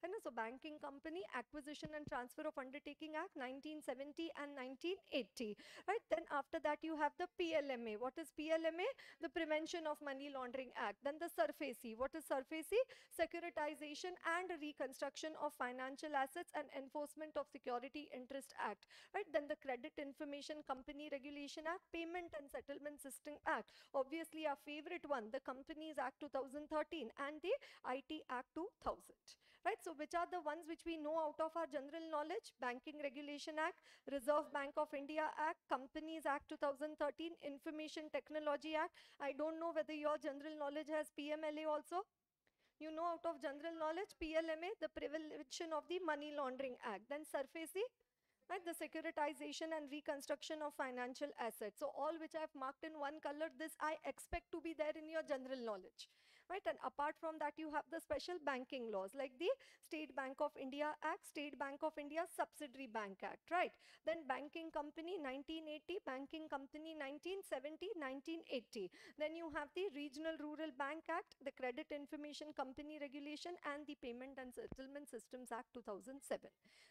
है ना. So Banking Company Acquisition and Transfer of Undertaking Act 1970 and 1980, right? Then after that you have the PLMA. What is PLMA? The Prevention of Money Laundering Act. Then the SURFACE. What is SURFACE? Securitization and Reconstruction of Financial Assets and Enforcement of Security Interest Act, right? Then the Credit Information Company Regulation Act, Payment and Settlement System Act, obviously our favorite one, the Companies Act 2013 and the IT Act 2000, right? So which are the ones which we know out of our general knowledge? Banking Regulation Act, Reserve Bank of India Act, Companies Act 2013, Information Technology Act. I don't know whether your general knowledge has PMLA also. You know out of general knowledge, PLMA, the Prevention of the Money Laundering Act. Then SURFACE, right, the Securitization and Reconstruction of Financial Assets. So all which I have marked in one color, this I expect to be there in your general knowledge, right? And apart from that, you have the special banking laws like the State Bank of India Act, State Bank of India Subsidiary Bank Act, right? Then Banking Company 1980, Banking Company 1970, 1980. Then you have the Regional Rural Bank Act, the Credit Information Company Regulation, and the Payment and Settlement Systems Act 2007.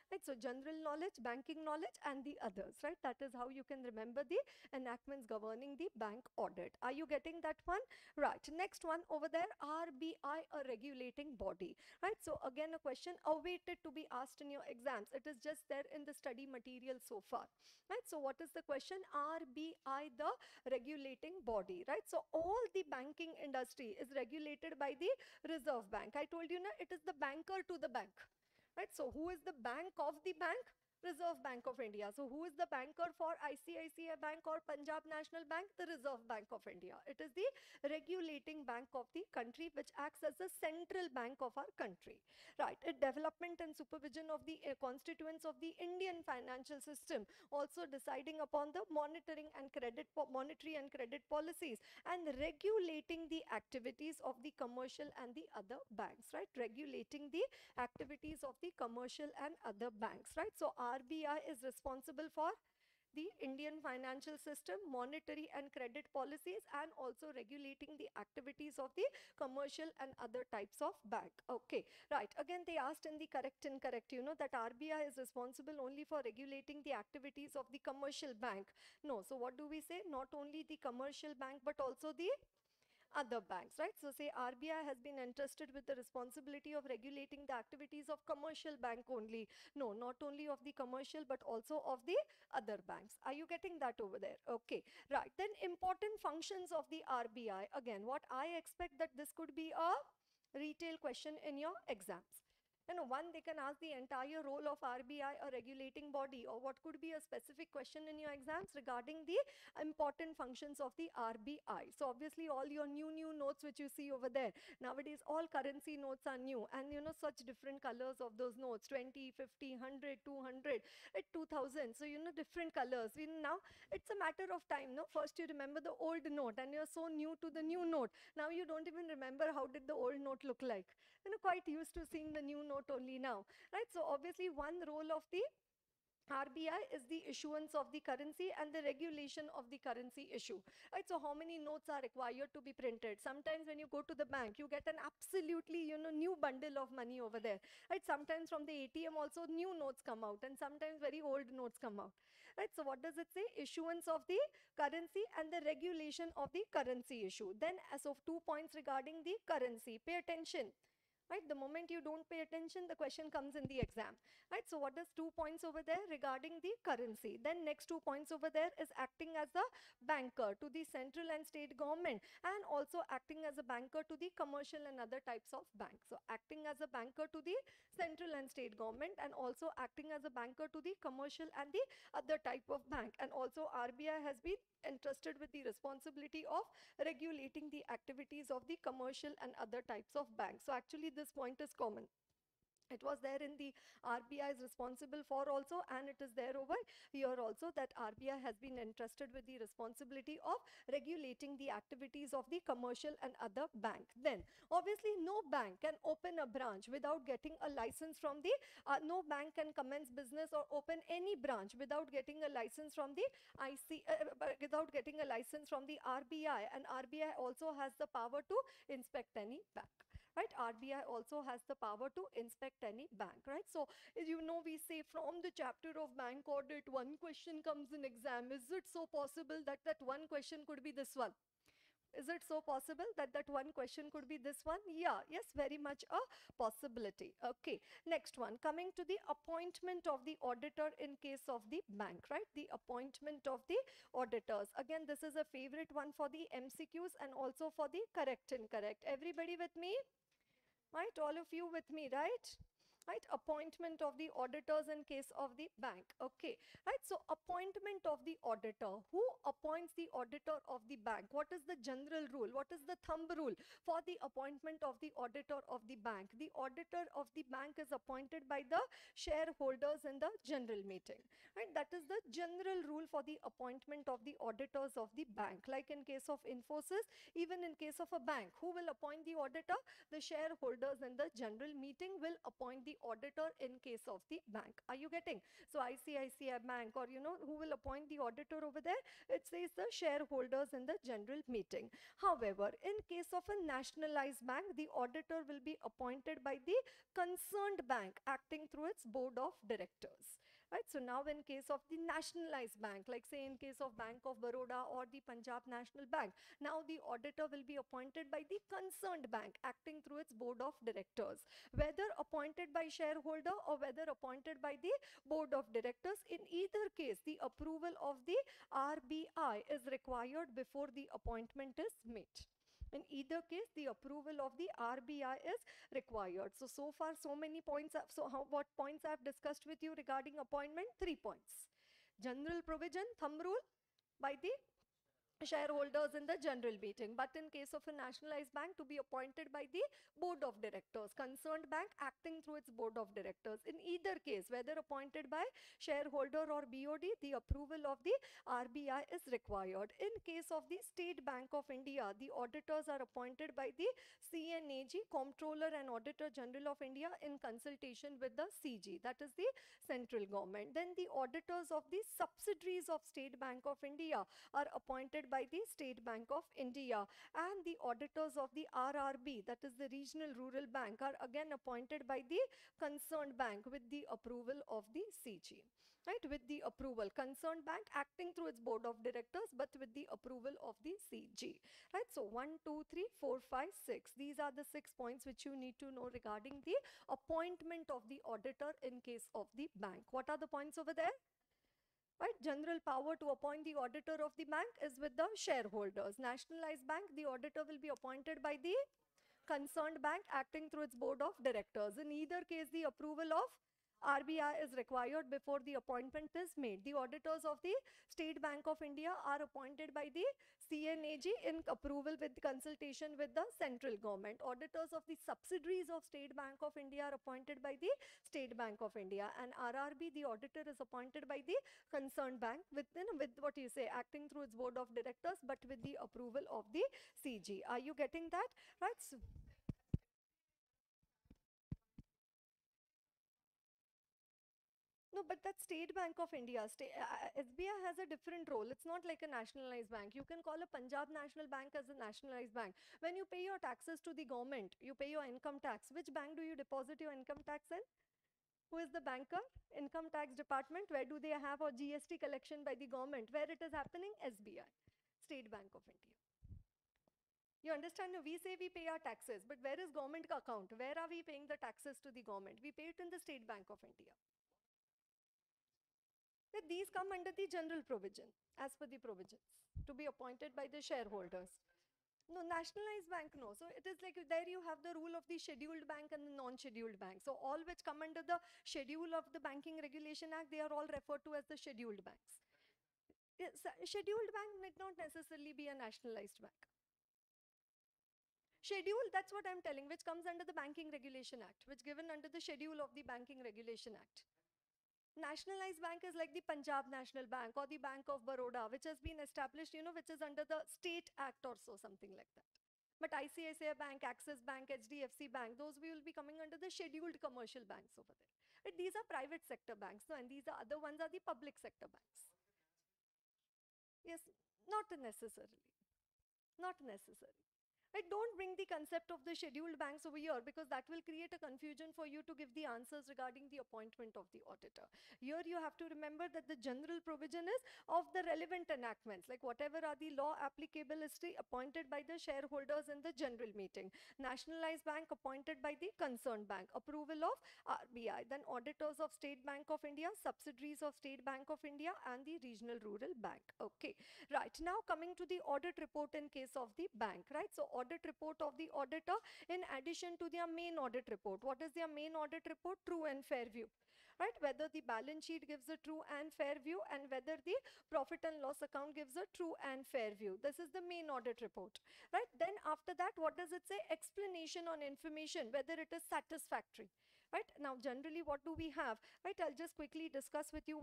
Right, so general knowledge, banking knowledge, and the others, right? That is how you can remember the enactments governing the bank audit. Are you getting that one? Right, next one over there, RBI, a regulating body, right? So again, a question awaited to be asked in your exams. It is just there in the study material so far, right? So what is the question? RBI, the regulating body, right? So all the banking industry is regulated by the Reserve Bank. I told you, na, it is the banker to the bank, right? So who is the bank of the bank? Reserve Bank of India. So who is the banker for ICICI Bank or Punjab National Bank? The Reserve Bank of India. It is the regulating bank of the country which acts as the central bank of our country, right? It development and supervision of the constituents of the Indian financial system, also deciding upon the monitoring and monetary and credit policies, and regulating the activities of the commercial and the other banks, right? Regulating the activities of the commercial and other banks, right? So RBI is responsible for the Indian financial system, monetary and credit policies, and also regulating the activities of the commercial and other types of bank. Okay, right. Again, they asked in the correct incorrect, you know, that RBI is responsible only for regulating the activities of the commercial bank. No, so what do we say? Not only the commercial bank, but also the other banks, right? So say RBI has been entrusted with the responsibility of regulating the activities of commercial bank only. No, not only of the commercial, but also of the other banks. Are you getting that over there? Okay, right. Then important functions of the RBI. Again, what I expect that this could be a retail question in your exams. You know, one, they can ask the entire role of RBI, a regulating body, or what could be a specific question in your exams regarding the important functions of the RBI. So obviously all your new notes which you see over there, nowadays all currency notes are new, and you know, such different colors of those notes, 20, 50, 100, 200, at 2000. So you know, different colors. Now it's a matter of time, no? First you remember the old note and you're so new to the new note. Now you don't even remember how did the old note look like. You know, quite used to seeing the new note only now, right? So obviously one role of the RBI is the issuance of the currency and the regulation of the currency issue, right? So how many notes are required to be printed? Sometimes when you go to the bank, you get an absolutely, you know, new bundle of money over there, right? Sometimes from the ATM also new notes come out, and sometimes very old notes come out, right? So what does it say? Issuance of the currency and the regulation of the currency issue. Then as of 2 points regarding the currency, pay attention, right? The moment you don't pay attention, the question comes in the exam, right? So what is 2 points over there regarding the currency? Then next 2 points over there is acting as a banker to the central and state government, and also acting as a banker to the commercial and other types of banks. So acting as a banker to the central and state government, and also acting as a banker to the commercial and the other type of bank. And also RBI has been entrusted with the responsibility of regulating the activities of the commercial and other types of banks. So actually this point is common. It was there in the RBI is responsible for also, and it is there over here also, that RBI has been entrusted with the responsibility of regulating the activities of the commercial and other bank. Then obviously no bank can open a branch without getting a license from the no bank can commence business or open any branch without getting a license from the without getting a license from the RBI, and RBI also has the power to inspect any bank. right? RBI also has the power to inspect any bank, right? So, you know, we say from the chapter of bank audit, one question comes in exam. Is it so possible that that one question could be this one? Is it so possible that that one question could be this one? Yeah, yes, very much a possibility. Okay, next one, coming to the appointment of the auditor in case of the bank, right? The appointment of the auditors. Again, this is a favorite one for the MCQs and also for the correct incorrect. Everybody with me? Right, all of you with me, right? Right, appointment of the auditors in case of the bank. Okay, right, so appointment of the auditor. Who appoints the auditor of the bank? What is the general rule? What is the thumb rule for the appointment of the auditor of the bank? The auditor of the bank is appointed by the shareholders in the general meeting, right? That is the general rule for the appointment of the auditors of the bank. Like in case of Infosys, even in case of a bank, who will appoint the auditor? The shareholders in the general meeting will appoint the auditor in case of the bank. Are you getting? So ICICI Bank, or you know, who will appoint the auditor over there? It says the shareholders in the general meeting. However, in case of a nationalized bank, the auditor will be appointed by the concerned bank acting through its board of directors. Right, so now in case of the nationalized bank, like say in case of Bank of Baroda or the Punjab National Bank, now the auditor will be appointed by the concerned bank acting through its board of directors, whether appointed by shareholder or whether appointed by the board of directors. In either case, the approval of the RBI is required before the appointment is made. In either case, the approval of the RBI is required. So, so far, so many points. What points I've discussed with you regarding appointment? 3 points. General provision, thumb rule by the shareholders in the general meeting, but in case of a nationalized bank, to be appointed by the board of directors, concerned bank acting through its board of directors. In either case, whether appointed by shareholder or BOD, the approval of the RBI is required. In case of the State Bank of India, the auditors are appointed by the CNAG, Comptroller and Auditor General of India, in consultation with the CG, that is the central government. Then the auditors of the subsidiaries of State Bank of India are appointed by the State Bank of India, and the auditors of the RRB, that is the Regional Rural Bank, are again appointed by the concerned bank with the approval of the CG. Right, with the approval, concerned bank acting through its board of directors, but with the approval of the CG. Right, so 1, 2, 3, 4, 5, 6. These are the 6 points which you need to know regarding the appointment of the auditor in case of the bank. What are the points over there? Right, general power to appoint the auditor of the bank is with the shareholders. Nationalized bank, the auditor will be appointed by the concerned bank acting through its board of directors. In either case, the approval of RBI is required before the appointment is made. The auditors of the State Bank of India are appointed by the CNAG in approval with consultation with the central government. Auditors of the subsidiaries of State Bank of India are appointed by the State Bank of India, and RRB, the auditor, is appointed by the concerned bank with what you say, acting through its board of directors, but with the approval of the CG. Are you getting that? Right. So, no, but that's State Bank of India. SBI has a different role. It's not like a nationalized bank. You can call a Punjab National Bank as a nationalized bank. When you pay your taxes to the government, you pay your income tax. Which bank do you deposit your income tax in? Who is the banker? Income tax department. Where do they have a GST collection by the government? Where it is happening? SBI, State Bank of India. You understand? We say we pay our taxes, but where is government account? Where are we paying the taxes to the government? We pay it in the State Bank of India. That these come under the general provision, as per the provisions, to be appointed by the shareholders. No, nationalized bank, no. So it is like there you have the rule of the scheduled bank and the non-scheduled bank. So all which come under the schedule of the Banking Regulation Act, they are all referred to as the scheduled banks. Yes, scheduled bank need not necessarily be a nationalized bank. Schedule, that's what I'm telling, which comes under the Banking Regulation Act, which given under the schedule of the Banking Regulation Act. Nationalized bank is like the Punjab National Bank or the Bank of Baroda, which has been established, you know, which is under the State Act or so, something like that. But ICICI Bank, Axis Bank, HDFC Bank, those will be coming under the scheduled commercial banks over there. But these are private sector banks, no, and these are other ones are the public sector banks. Yes, not necessarily. Not necessary. Right? Don't bring the concept of the scheduled banks over here, because that will create a confusion for you to give the answers regarding the appointment of the auditor. Here you have to remember that the general provision is of the relevant enactments, like whatever are the law applicable is appointed by the shareholders in the general meeting. Nationalized bank appointed by the concerned bank. Approval of RBI. Then auditors of State Bank of India, subsidiaries of State Bank of India, and the regional rural bank. Okay. Right, now coming to the audit report in case of the bank, right? So audit report of the auditor in addition to their main audit report. What is their main audit report? True and fair view, right? Whether the balance sheet gives a true and fair view, and whether the profit and loss account gives a true and fair view. This is the main audit report, right? Then after that, what does it say? Explanation on information, whether it is satisfactory. Right, now generally what do we have? Right, I'll just quickly discuss with you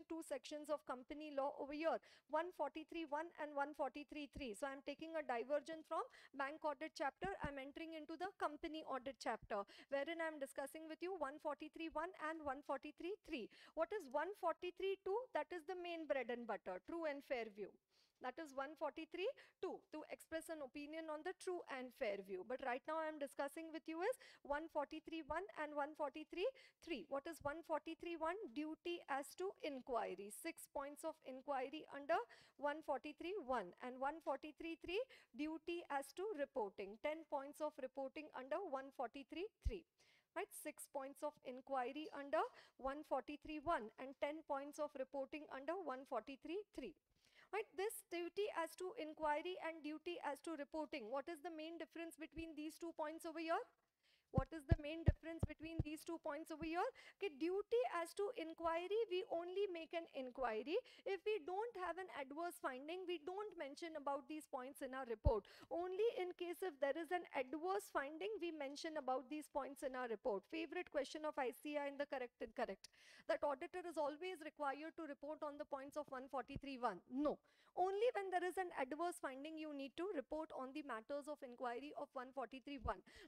two sections of company law over here, 143.1 and 143.3. So I'm taking a diversion from bank audit chapter, I'm entering into the company audit chapter, wherein I'm discussing with you 143.1 and 143.3. What is 143.2? That is the main bread and butter, true and fair view. That is 143.2, to express an opinion on the true and fair view. But right now I am discussing with you is 143.1 and 143.3. What is 143.1? Duty as to inquiry. 6 points of inquiry under 143.1, and 143.3, duty as to reporting. 10 points of reporting under 143.3. Right, 6 points of inquiry under 143.1 and 10 points of reporting under 143.3. Right, this duty as to inquiry and duty as to reporting, what is the main difference between these 2 points over here? What is the main difference between these 2 points over here? Okay, duty as to inquiry, we only make an inquiry. If we don't have an adverse finding, we don't mention about these points in our report. Only in case if there is an adverse finding, we mention about these points in our report. Favorite question of ICI in the correct and correct. That auditor is always required to report on the points of 143.1. No. Only when there is an adverse finding, you need to report on the matters of inquiry of 143.1.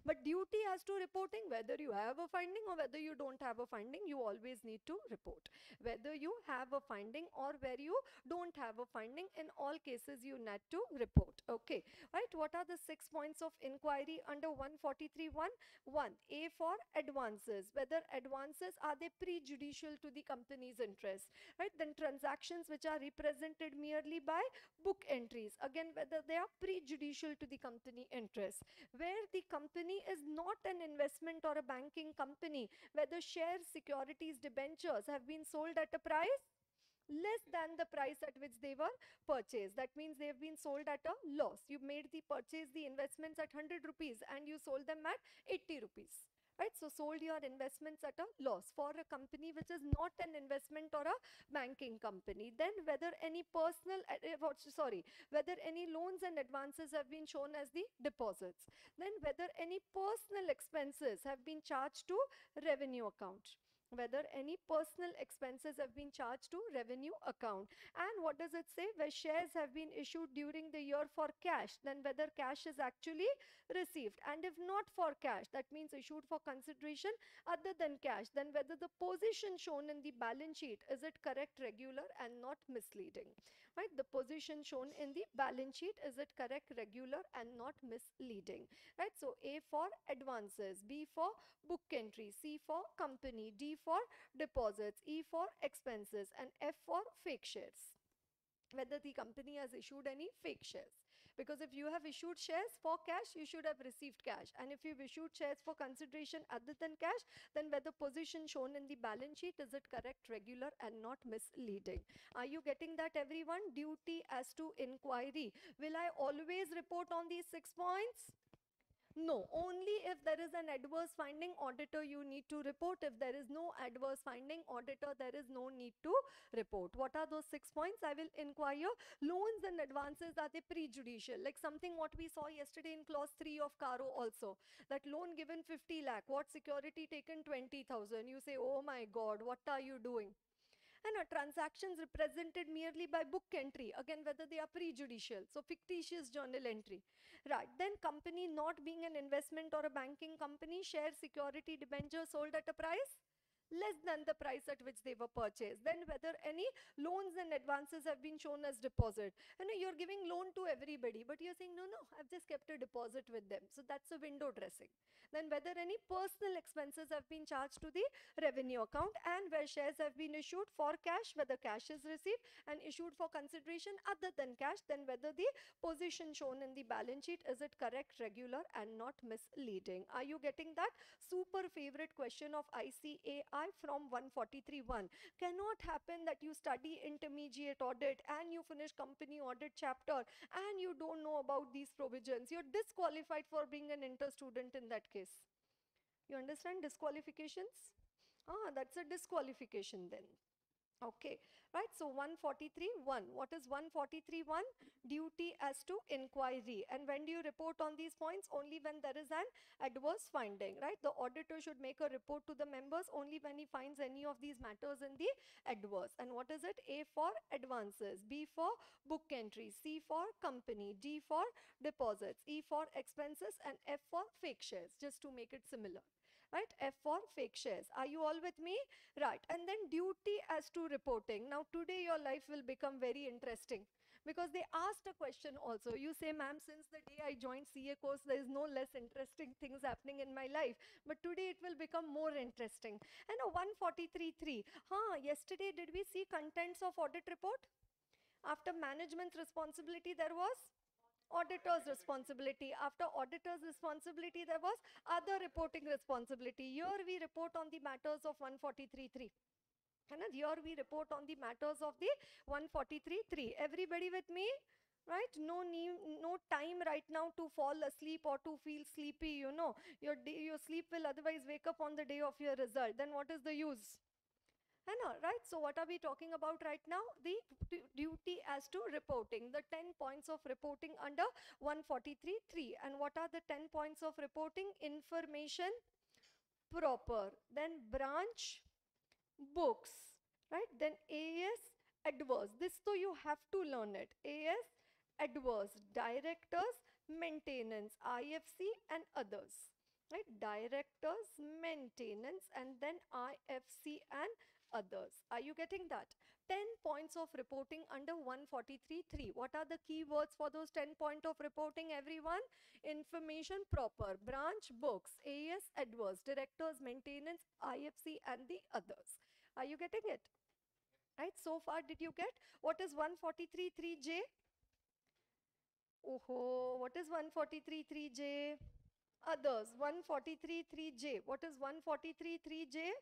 But duty as to reporting, whether you have a finding or whether you don't have a finding, you always need to report. Whether you have a finding or where you don't have a finding, in all cases you need to report. Okay, right? What are the 6 points of inquiry under 143.1? 1. A for advances. Whether advances are they prejudicial to the company's interest, right? Then transactions which are represented merely by book entries, again whether they are prejudicial to the company interest. Where the company is not an investment or a banking company, whether shares, securities, debentures have been sold at a price less than the price at which they were purchased. That means they have been sold at a loss. You made the purchase, the investments at 100 rupees, and you sold them at 80 rupees. Right, so sold your investments at a loss for a company which is not an investment or a banking company. Then whether any whether any loans and advances have been shown as the deposits. Then whether any personal expenses have been charged to revenue account. Whether any personal expenses have been charged to revenue account. And what does it say? Where shares have been issued during the year for cash, then whether cash is actually received. And if not for cash, that means issued for consideration other than cash, then whether the position shown in the balance sheet, is it correct, regular, and not misleading. Right, the position shown in the balance sheet, is it correct, regular, and not misleading. Right, so A for advances, B for book entry, C for company, D for deposits, E for expenses, and F for fake shares. Whether the company has issued any fake shares. Because if you have issued shares for cash, you should have received cash. And if you've issued shares for consideration other than cash, then whether position shown in the balance sheet, is it correct, regular, and not misleading. Are you getting that, everyone? Duty as to inquiry. Will I always report on these 6 points? No, only if there is an adverse finding, auditor, you need to report. If there is no adverse finding, auditor, there is no need to report. What are those 6 points? I will inquire. Loans and advances, are they prejudicial? Like something what we saw yesterday in clause 3 of Caro also. That loan given 50 lakh, what security taken 20,000. You say, oh my God, what are you doing? And transactions represented merely by book entry, again whether they are prejudicial, so fictitious journal entry. Right, then company not being an investment or a banking company, share, security, debenture sold at a price less than the price at which they were purchased. Then whether any loans and advances have been shown as deposit. You know, you're giving loan to everybody, but you're saying, no, no, I've just kept a deposit with them. So that's a window dressing. Then whether any personal expenses have been charged to the revenue account, and where shares have been issued for cash, whether cash is received and issued for consideration other than cash, then whether the position shown in the balance sheet, is it correct, regular and not misleading. Are you getting that? Super favorite question of ICAI from 143.1. Cannot happen that you study intermediate audit and you finish company audit chapter and you don't know about these provisions. You're disqualified for being an inter student in that case. You understand disqualifications? Ah, that's a disqualification then. Okay, right. So 143.1. What is 143.1? Duty as to inquiry. And when do you report on these points? Only when there is an adverse finding, right? The auditor should make a report to the members only when he finds any of these matters in the adverse. And what is it? A for advances, B for book entry, C for company, D for deposits, E for expenses, and F for fake shares, just to make it similar. Right, F for fake shares. Are you all with me? Right, and then duty as to reporting. Now today your life will become very interesting because they asked a question also. You say, ma'am, since the day I joined CA course, there is no less interesting things happening in my life. But today it will become more interesting. And a 143.3. Yesterday did we see contents of audit report? After management's responsibility, there was auditor's responsibility. After auditor's responsibility, there was other reporting responsibility. Here we report on the matters of 143.3. And here we report on the matters of the 143.3. Everybody with me? Right? No need, no time right now to fall asleep or to feel sleepy, you know. Your sleep will otherwise wake up on the day of your result. Then what is the use? Right? So what are we talking about right now? The duty as to reporting, the 10 points of reporting under 143.3. And what are the 10 points of reporting? Information proper, then branch books, right? Then AS adverse. This though you have to learn it. AS adverse, directors, maintenance, IFC and others. Right? Directors, maintenance, and then IFC and others. Are you getting that? 10 points of reporting under 143.3. What are the key words for those 10 point of reporting, everyone? Information proper, branch books, AS adverse, directors, maintenance, IFC and the others. Are you getting it? Right, so far did you get? What is 143.3J? Oh, what is 143.3J? Others. 143.3J. What is 143.3J?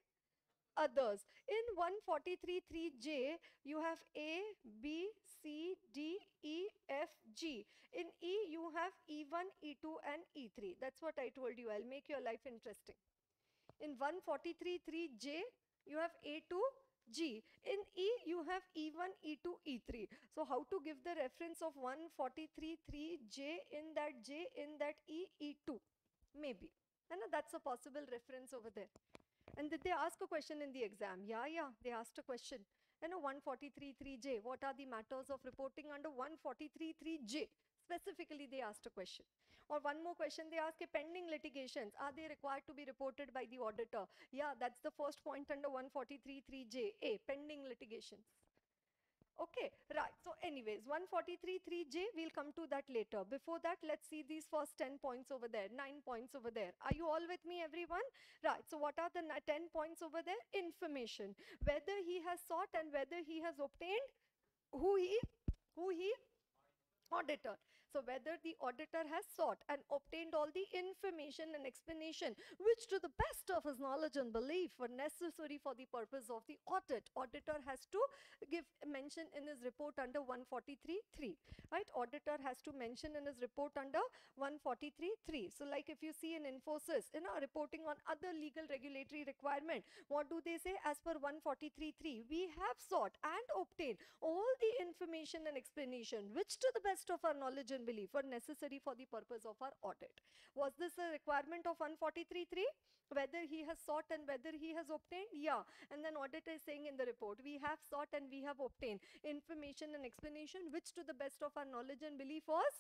Others. In 143.3J, you have A, B, C, D, E, F, G. In E, you have E1, E2 and E3. That's what I told you. I'll make your life interesting. In 143.3J, you have A to G. In E, you have E1, E2, E3. So how to give the reference of 143.3J in that J, in that E, E2? Maybe. And that's a possible reference over there. And did they ask a question in the exam? Yeah, they asked a question. 143.3J, what are the matters of reporting under 143.3J? Specifically, they asked a question. Or one more question, they ask, pending litigations, are they required to be reported by the auditor? Yeah, that's the first point under 143.3J, A, pending litigations. Okay, right. So anyways, 143.3J, we'll come to that later. Before that, let's see these first 10 points over there, 9 points over there. Are you all with me, everyone? Right. So what are the 10 points over there? Information. Whether he has sought and whether he has obtained, who he? Auditor. So whether the auditor has sought and obtained all the information and explanation which to the best of his knowledge and belief were necessary for the purpose of the audit. Auditor has to give mention in his report under 143.3. Right? Auditor has to mention in his report under 143.3. So like if you see in Infosys, reporting on other legal regulatory requirement, what do they say? As per 143.3, we have sought and obtained all the information and explanation which to the best of our knowledge and belief were necessary for the purpose of our audit. Was this a requirement of 143.3? Whether he has sought and whether he has obtained? Yeah. And then auditor is saying in the report, we have sought and we have obtained information and explanation which to the best of our knowledge and belief was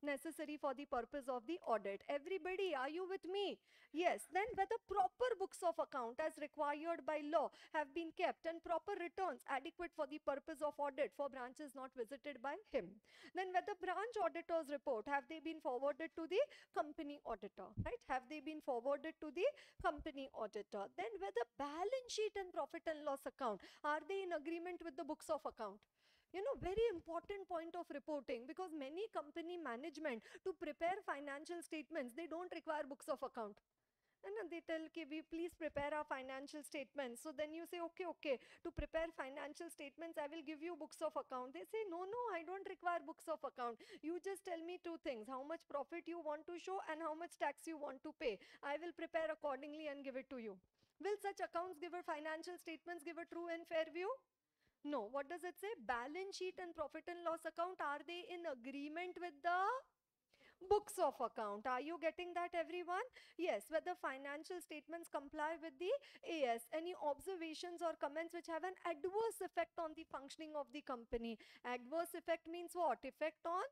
necessary for the purpose of the audit. Everybody, are you with me? Yes. Then whether proper books of account as required by law have been kept and proper returns adequate for the purpose of audit for branches not visited by him. Then whether branch auditors report have they been forwarded to the company auditor, right? Have they been forwarded to the company auditor? Then whether balance sheet and profit and loss account, are they in agreement with the books of account? Very important point of reporting, because many company management to prepare financial statements, they don't require books of account. And they tell, okay, we please prepare our financial statements. So then you say, okay, to prepare financial statements, I will give you books of account. They say, no, I don't require books of account. You just tell me two things, how much profit you want to show and how much tax you want to pay. I will prepare accordingly and give it to you. Will such accounts give a financial statements give a true and fair view? No. What does it say? Balance sheet and profit and loss account, are they in agreement with the books of account? Are you getting that, everyone? Yes. Whether financial statements comply with the AS. Any observations or comments which have an adverse effect on the functioning of the company? Adverse effect means what? Effect on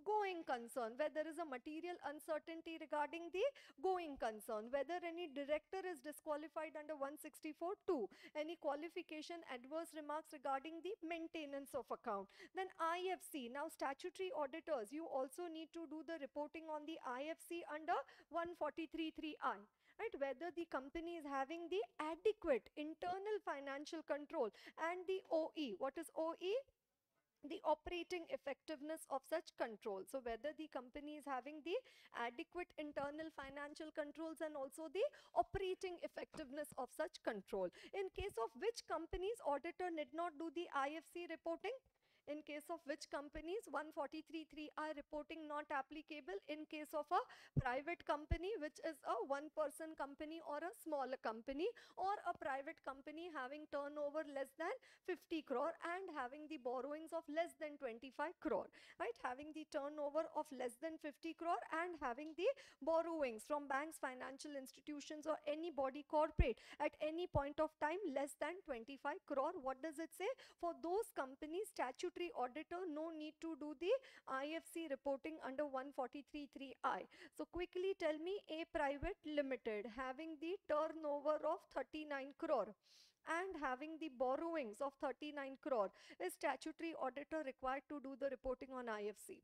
going concern, where there is a material uncertainty regarding the going concern, whether any director is disqualified under 164(2), any qualification adverse remarks regarding the maintenance of account. Then IFC, now statutory auditors, you also need to do the reporting on the IFC under 143(3)(I). Right, whether the company is having the adequate internal financial control and the OE. What is OE? The operating effectiveness of such control. So whether the company is having the adequate internal financial controls and also the operating effectiveness of such control. In case of which companies auditor need not do the IFC reporting? In case of which companies 143(3)(I) reporting not applicable? In case of a private company, which is a one-person company or a smaller company, or a private company having turnover less than 50 crore and having the borrowings of less than 25 crore, right? Having the turnover of less than 50 crore and having the borrowings from banks, financial institutions or any body corporate at any point of time less than 25 crore. What does it say? For those companies, statutory auditor no need to do the IFC reporting under 143(3)(I). So quickly tell me, A Private Limited having the turnover of 39 crore and having the borrowings of 39 crore, is statutory auditor required to do the reporting on IFC?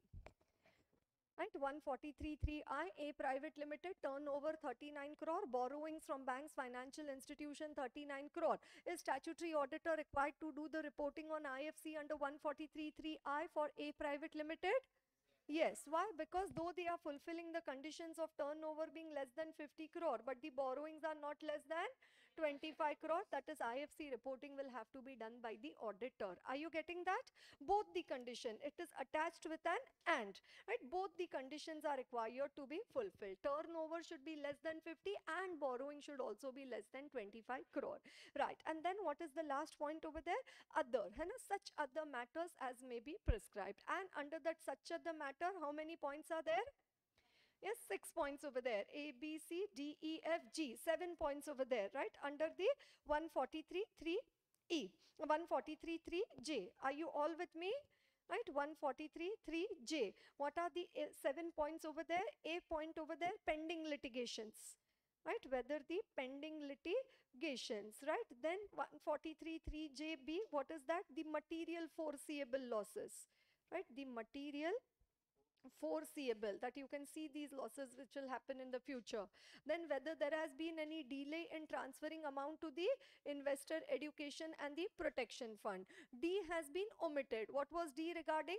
Right, 143(3)(I), A Private Limited, turnover 39 crore, borrowings from banks, financial institution 39 crore. Is statutory auditor required to do the reporting on IFC under 143(3)(I) for A Private Limited? Yes. Why? Because though they are fulfilling the conditions of turnover being less than 50 crore, but the borrowings are not less than 25 crore, that is IFC reporting will have to be done by the auditor. Are you getting that? Both the condition, it is attached with an and, right? Both the conditions are required to be fulfilled. Turnover should be less than 50 and borrowing should also be less than 25 crore. Right. And then what is the last point over there? Other, such other matters as may be prescribed. And under that such other matter, how many points are there? Yes, 6 points over there. A, B, C, D, E, F, G. 7 points over there, right? Under the 143(3)(E). 143(3)(J). Are you all with me? Right, 143(3)(J). What are the 7 points over there? A point over there, pending litigations. Right, whether the pending litigations, right? Then 143(3)(J)(B). What is that? The material foreseeable losses. Right, the material foreseeable, that you can see these losses which will happen in the future. Then whether there has been any delay in transferring amount to the investor education and the protection fund. D has been omitted. What was D regarding?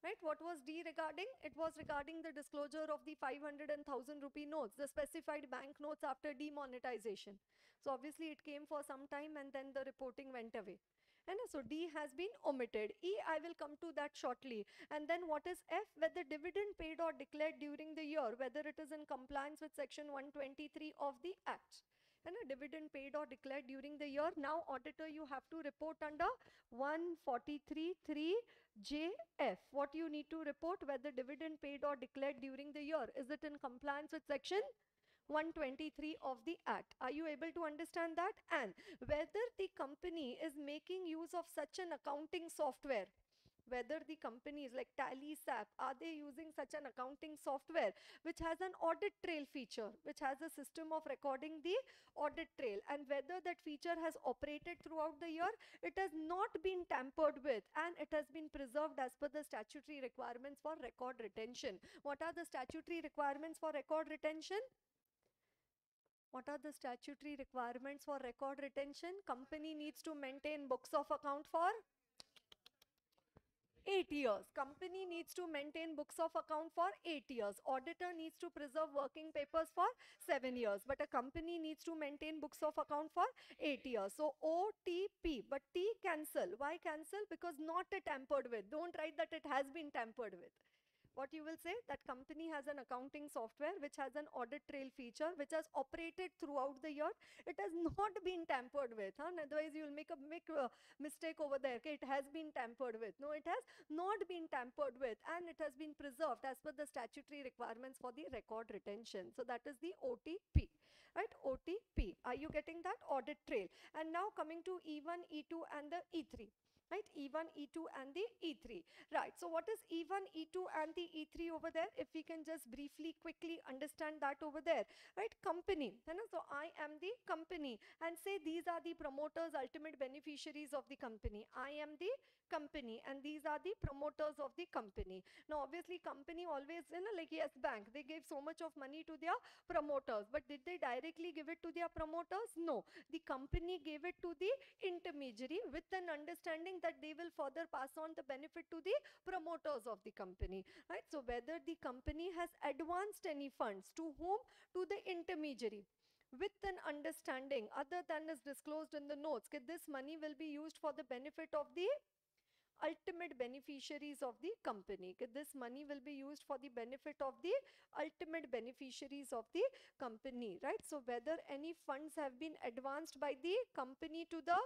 Right, what was D regarding? It was regarding the disclosure of the 500 and 1000 rupee notes, the specified bank notes after demonetization. So obviously it came for some time and then the reporting went away. And so D has been omitted. E, I will come to that shortly. And then what is F? Whether dividend paid or declared during the year, whether it is in compliance with section 123 of the Act. And a dividend paid or declared during the year. Now auditor, you have to report under 143(3)(J)(F). What you need to report? Whether dividend paid or declared during the year. Is it in compliance with section 123 of the Act? Are you able to understand that? And whether the company is making use of such an accounting software. Whether the companies like Tally, SAP, are they using such an accounting software which has an audit trail feature, which has a system of recording the audit trail, and whether that feature has operated throughout the year, it has not been tampered with, and it has been preserved as per the statutory requirements for record retention. What are the statutory requirements for record retention? What are the statutory requirements for record retention? Company needs to maintain books of account for 8 years. Company needs to maintain books of account for 8 years. Auditor needs to preserve working papers for 7 years. But a company needs to maintain books of account for 8 years. So OTP. But T cancel. Why cancel? Because not tampered with. Don't write that it has been tampered with. What you will say, that company has an accounting software which has an audit trail feature which has operated throughout the year. It has not been tampered with. Otherwise you will make a mistake over there. Okay, it has been tampered with. No, it has not been tampered with, and it has been preserved as per the statutory requirements for the record retention. So that is the OTP, right? OTP. Are you getting that? Audit trail. And now coming to E1, E2 and the E3. Right, E1, E2 and the E3. Right, so what is E1, E2 and the E3 over there? If we can just briefly, quickly understand that over there. Right, company. So I am the company, and say these are the promoters, ultimate beneficiaries of the company. I am the company, and these are the promoters of the company. Now obviously company always, like Yes Bank, they gave so much of money to their promoters, but did they directly give it to their promoters? No, the company gave it to the intermediary with an understanding that they will further pass on the benefit to the promoters of the company, right? So whether the company has advanced any funds to whom? To the intermediary, with an understanding other than is disclosed in the notes, that this money will be used for the benefit of the ultimate beneficiaries of the company. This money will be used for the benefit of the ultimate beneficiaries of the company, right? So whether any funds have been advanced by the company to the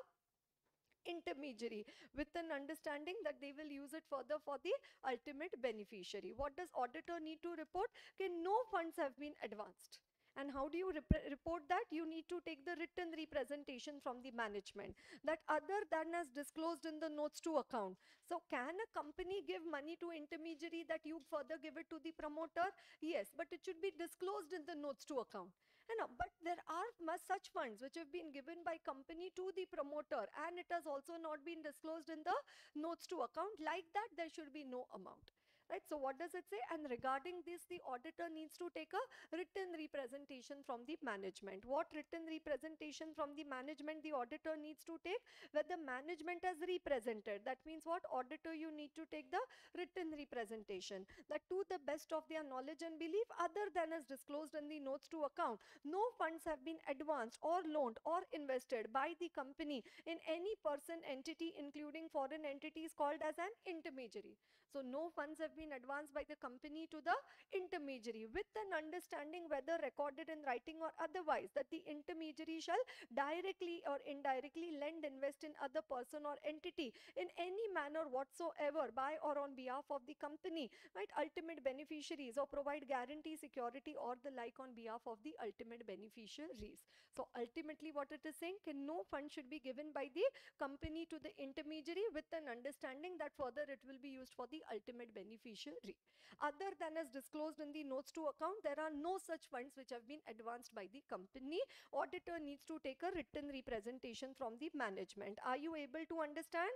intermediary with an understanding that they will use it further for the ultimate beneficiary. What does auditor need to report? Okay, no funds have been advanced. And how do you report that? You need to take the written representation from the management that other than as disclosed in the notes to account. So can a company give money to intermediary that you further give it to the promoter? Yes, but it should be disclosed in the notes to account. But there are such funds which have been given by company to the promoter, and it has also not been disclosed in the notes to account. Like that, there should be no amount. Right, so what does it say? And regarding this, the auditor needs to take a written representation from the management. What written representation from the management the auditor needs to take? Where the management has represented. That means what? Auditor, you need to take the written representation that to the best of their knowledge and belief, other than as disclosed in the notes to account, no funds have been advanced or loaned or invested by the company in any person, entity, including foreign entities, called as an intermediary. So no funds have been advanced by the company to the intermediary with an understanding, whether recorded in writing or otherwise, that the intermediary shall directly or indirectly lend, invest in other person or entity in any manner whatsoever by or on behalf of the company, right? Ultimate beneficiaries, or provide guarantee, security or the like on behalf of the ultimate beneficiaries. So ultimately what it is saying, no fund should be given by the company to the intermediary with an understanding that further it will be used for the ultimate beneficiary. Other than as disclosed in the notes to account, there are no such funds which have been advanced by the company. Auditor needs to take a written representation from the management. Are you able to understand?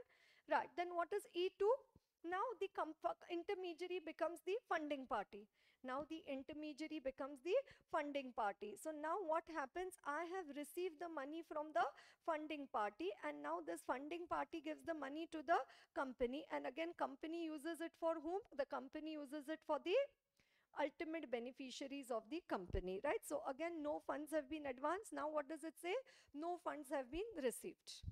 Right, then what is E2? Now the intermediary becomes the funding party. Now the intermediary becomes the funding party. So now what happens? I have received the money from the funding party, and now this funding party gives the money to the company, and again company uses it for whom? The company uses it for the ultimate beneficiaries of the company, right? So again, no funds have been advanced. Now what does it say? No funds have been received.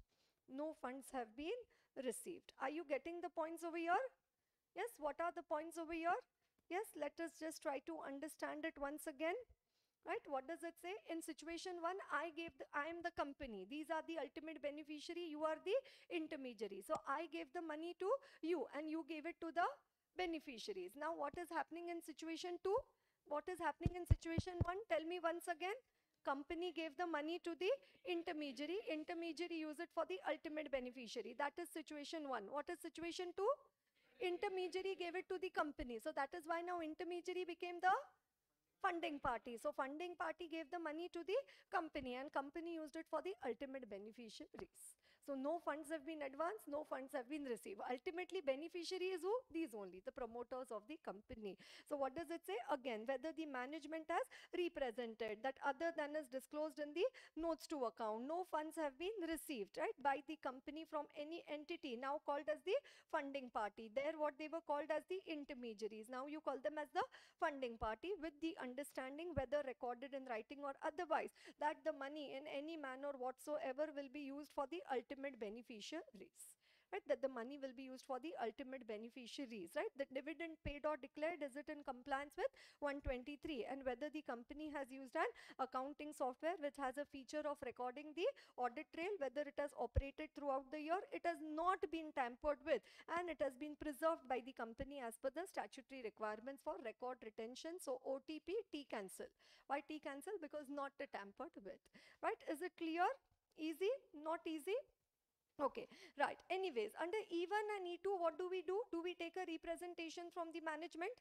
No funds have been received. Are you getting the points over here? Yes, what are the points over here? Yes, let us just try to understand it once again. Right, what does it say? In situation 1, I am the company, these are the ultimate beneficiary, you are the intermediary. So I gave the money to you and you gave it to the beneficiaries. Now what is happening in situation 2? What is happening in situation 1? Tell me once again. Company gave the money to the intermediary, intermediary use it for the ultimate beneficiary. That is situation 1. What is situation 2? Intermediary gave it to the company. So that is why now intermediary became the funding party. So funding party gave the money to the company and company used it for the ultimate beneficiaries. So no funds have been advanced, no funds have been received. Ultimately beneficiary is who? These only, the promoters of the company. So what does it say? Again, whether the management has represented that other than is disclosed in the notes to account, no funds have been received, right, by the company from any entity now called as the funding party. There what they were called as the intermediaries. Now you call them as the funding party with the understanding, whether recorded in writing or otherwise, that the money in any manner whatsoever will be used for the ultimate beneficiaries. Right, that the money will be used for the ultimate beneficiaries, right? The dividend paid or declared, is it in compliance with 123, and whether the company has used an accounting software which has a feature of recording the audit trail, whether it has operated throughout the year, it has not been tampered with, and it has been preserved by the company as per the statutory requirements for record retention. So OTP, T cancel. Why T cancel? Because not tampered with, right? Is it clear? Easy? Not easy? Okay, right. Anyways, under E1 and E2, what do? Do we take a representation from the management?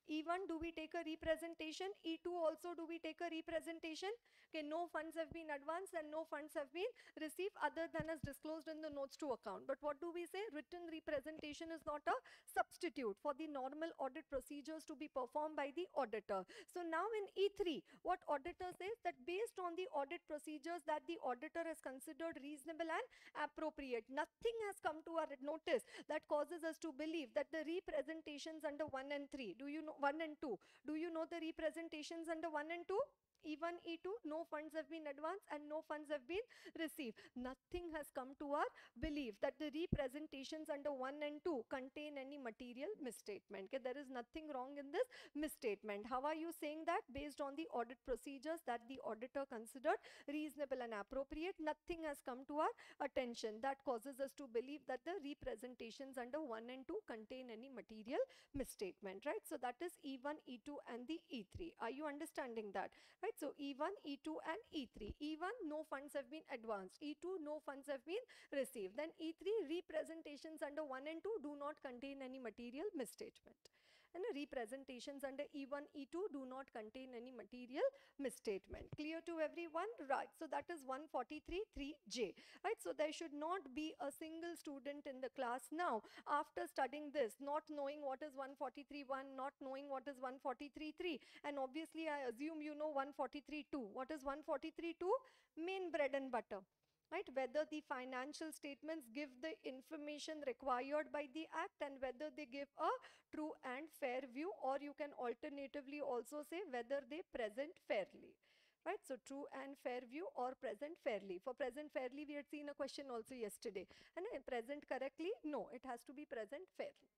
E1, do we take a representation? E2 also, do we take a representation? Okay, no funds have been advanced and no funds have been received other than as disclosed in the notes to account. But what do we say? Written representation is not a substitute for the normal audit procedures to be performed by the auditor. So now in E3, what auditor says that based on the audit procedures that the auditor has considered reasonable and appropriate, nothing has come to our notice that causes us to believe that the representations under 1 and 3, do you know 1 and 2, do you know the representations under 1 and 2? E1, E2, no funds have been advanced and no funds have been received. Nothing has come to our belief that the representations under 1 and 2 contain any material misstatement. Okay, there is nothing wrong in this misstatement. How are you saying that? Based on the audit procedures that the auditor considered reasonable and appropriate, nothing has come to our attention that causes us to believe that the representations under 1 and 2 contain any material misstatement, right? So that is E1, E2 and the E3. Are you understanding that? Right, so E1, E2 and E3. E1, no funds have been advanced. E2, no funds have been received. Then E3, representations under 1 and 2 do not contain any material misstatement. And representations under E1, E2 do not contain any material misstatement. Clear to everyone? Right. So that is 143.3J. Right. So there should not be a single student in the class now after studying this, not knowing what is 143.1, not knowing what is 143.3, and obviously I assume you know 143.2. What is 143.2? Main bread and butter. Right, whether the financial statements give the information required by the act and whether they give a true and fair view, or you can alternatively also say whether they present fairly. Right, so true and fair view or present fairly. For present fairly, we had seen a question also yesterday. And present correctly? No, it has to be present fairly.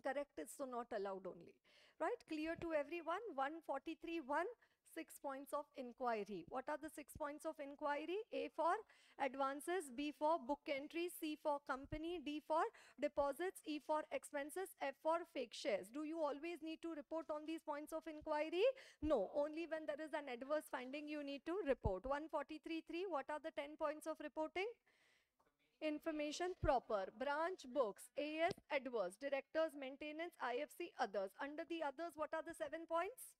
Correct is so not allowed only. Right, clear to everyone? 143.1. 6 points of inquiry. What are the 6 points of inquiry? A for advances, B for book entry, C for company, D for deposits, E for expenses, F for fake shares. Do you always need to report on these points of inquiry? No, only when there is an adverse finding you need to report. 143.3, what are the 10 points of reporting? Information proper, branch books, AS adverse, directors maintenance, IFC others. Under the others, what are the 7 points?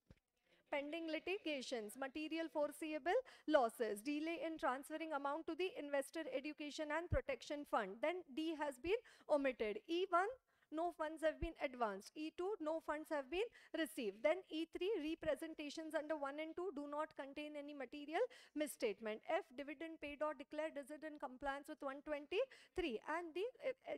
Pending litigations, material foreseeable losses, delay in transferring amount to the investor education and protection fund. Then D has been omitted. E1, no funds have been advanced. E2, no funds have been received. Then E3, representations under 1 and 2 do not contain any material misstatement. F, dividend paid or declared, is it in compliance with 123? And the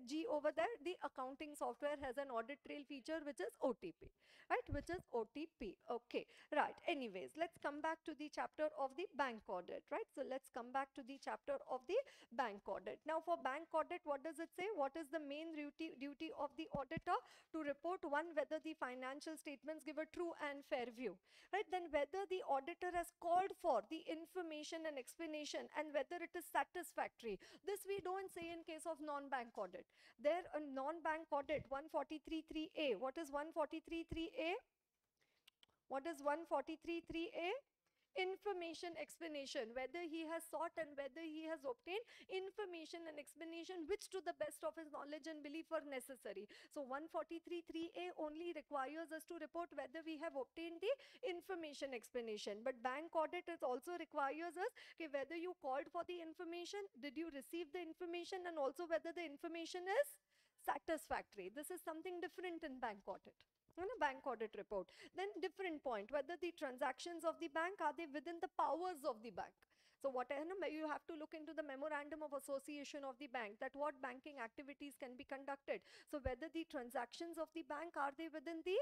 G over there, the accounting software has an audit trail feature which is OTP, right? Which is OTP. Okay, right. Anyways, let's come back to the chapter of the bank audit, right? So let's come back to the chapter of the bank audit. Now for bank audit, what does it say? What is the main duty of the auditor? To report, one, whether the financial statements give a true and fair view, right? Then whether the auditor has called for the information and explanation and whether it is satisfactory. This we don't say in case of non-bank audit. There a non-bank audit, 143.3A. What is 143.3A? What is 143.3A? Information explanation, whether he has sought and whether he has obtained information and explanation which to the best of his knowledge and belief are necessary. So 143.3a only requires us to report whether we have obtained the information explanation. But bank audit is also requires us whether you called for the information, did you receive the information, and also whether the information is satisfactory. This is something different in bank audit. In a bank audit report. Then different point, whether the transactions of the bank, are they within the powers of the bank? So whatever, you have to look into the memorandum of association of the bank, that what banking activities can be conducted. So whether the transactions of the bank, are they within the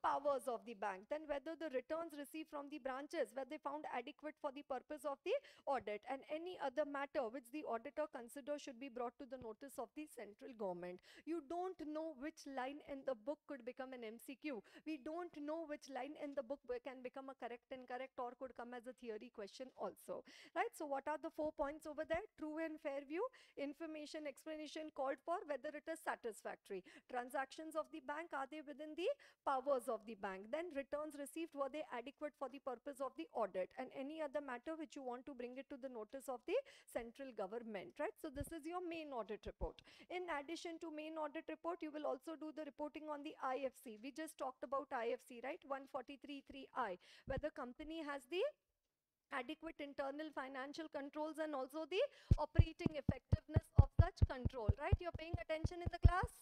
powers of the bank? Then whether the returns received from the branches were they found adequate for the purpose of the audit, and any other matter which the auditor considers should be brought to the notice of the central government. You don't know which line in the book could become an MCQ. We don't know which line in the book can become a correct, incorrect, or could come as a theory question also, right? So what are the 4 points over there? True and fair view, information explanation called for, whether it is satisfactory. Transactions of the bank, are they within the powers of the bank? Then returns received, were they adequate for the purpose of the audit? And any other matter which you want to bring it to the notice of the central government, right? So this is your main audit report. In addition to main audit report, you will also do the reporting on the IFC. We just talked about IFC, right? 143.3I, whether company has the adequate internal financial controls and also the operating effectiveness of such control, right? You're paying attention in the class?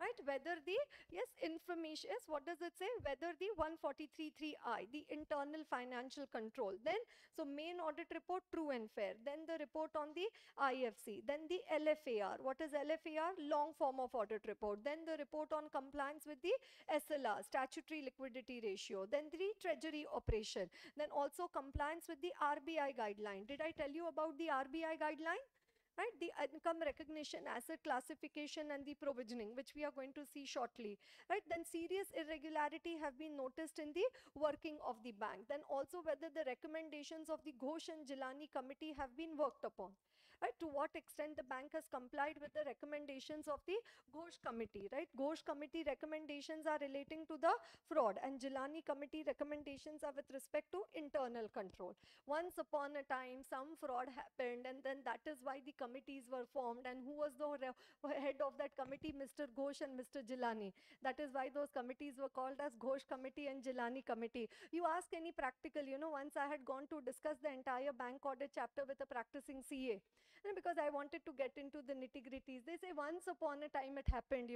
Right, whether the, yes, information, yes, what does it say? Whether the 143.3I, the internal financial control. Then, so main audit report, true and fair. Then the report on the IFC. Then the LFAR. What is LFAR? Long form of audit report. Then the report on compliance with the SLR, statutory liquidity ratio. Then the treasury operation. Then also compliance with the RBI guideline. Did I tell you about the RBI guideline? Right, the income recognition, asset classification, and the provisioning, which we are going to see shortly, right? Then serious irregularity have been noticed in the working of the bank. Then also whether the recommendations of the Ghosh and Jilani committee have been worked upon, right? To what extent the bank has complied with the recommendations of the Ghosh committee, right? Ghosh committee recommendations are relating to the fraud, and Jilani committee recommendations are with respect to internal control. Once upon a time, some fraud happened, and then that is why the committees were formed. And who was the head of that committee? Mr. Ghosh and Mr. Jilani. That is why those committees were called as Ghosh committee and Jilani committee. You ask any practical, once I had gone to discuss the entire bank audit chapter with a practicing CA, and because I wanted to get into the nitty-gritties. They say once upon a time it happened,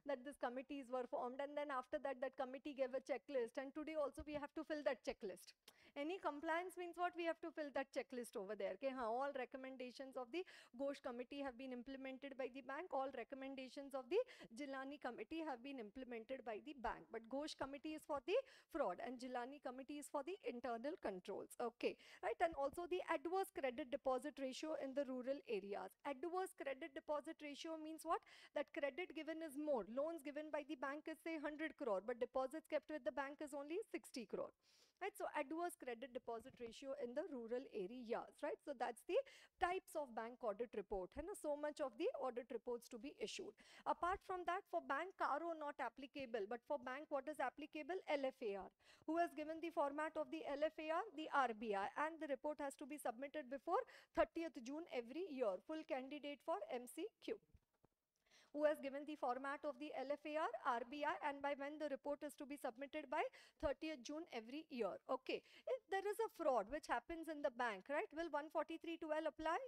that these committees were formed, and then after that, that committee gave a checklist, and today also we have to fill that checklist. Any compliance means what? We have to fill that checklist over there. Okay, all recommendations of the Ghosh committee have been implemented by the bank. All recommendations of the Jilani committee have been implemented by the bank. But Ghosh committee is for the fraud and Jilani committee is for the internal controls. Okay, right? And also the adverse credit deposit ratio in the rural areas. Adverse credit deposit ratio means what? That credit given is more. Loans given by the bank is say 100 crore, but deposits kept with the bank is only 60 crore. Right, so adverse credit deposit ratio in the rural areas, right? So that's the types of bank audit report, and so much of the audit reports to be issued. Apart from that, for bank CARO not applicable, but for bank what is applicable? LFAR. Who has given the format of the LFAR? The RBI, and the report has to be submitted before 30th June every year. Full candidate for MCQ. Who has given the format of the LFAR, RBI, and by when the report is to be submitted? By 30th June every year. Okay, if there is a fraud which happens in the bank, right, will 143.12 apply?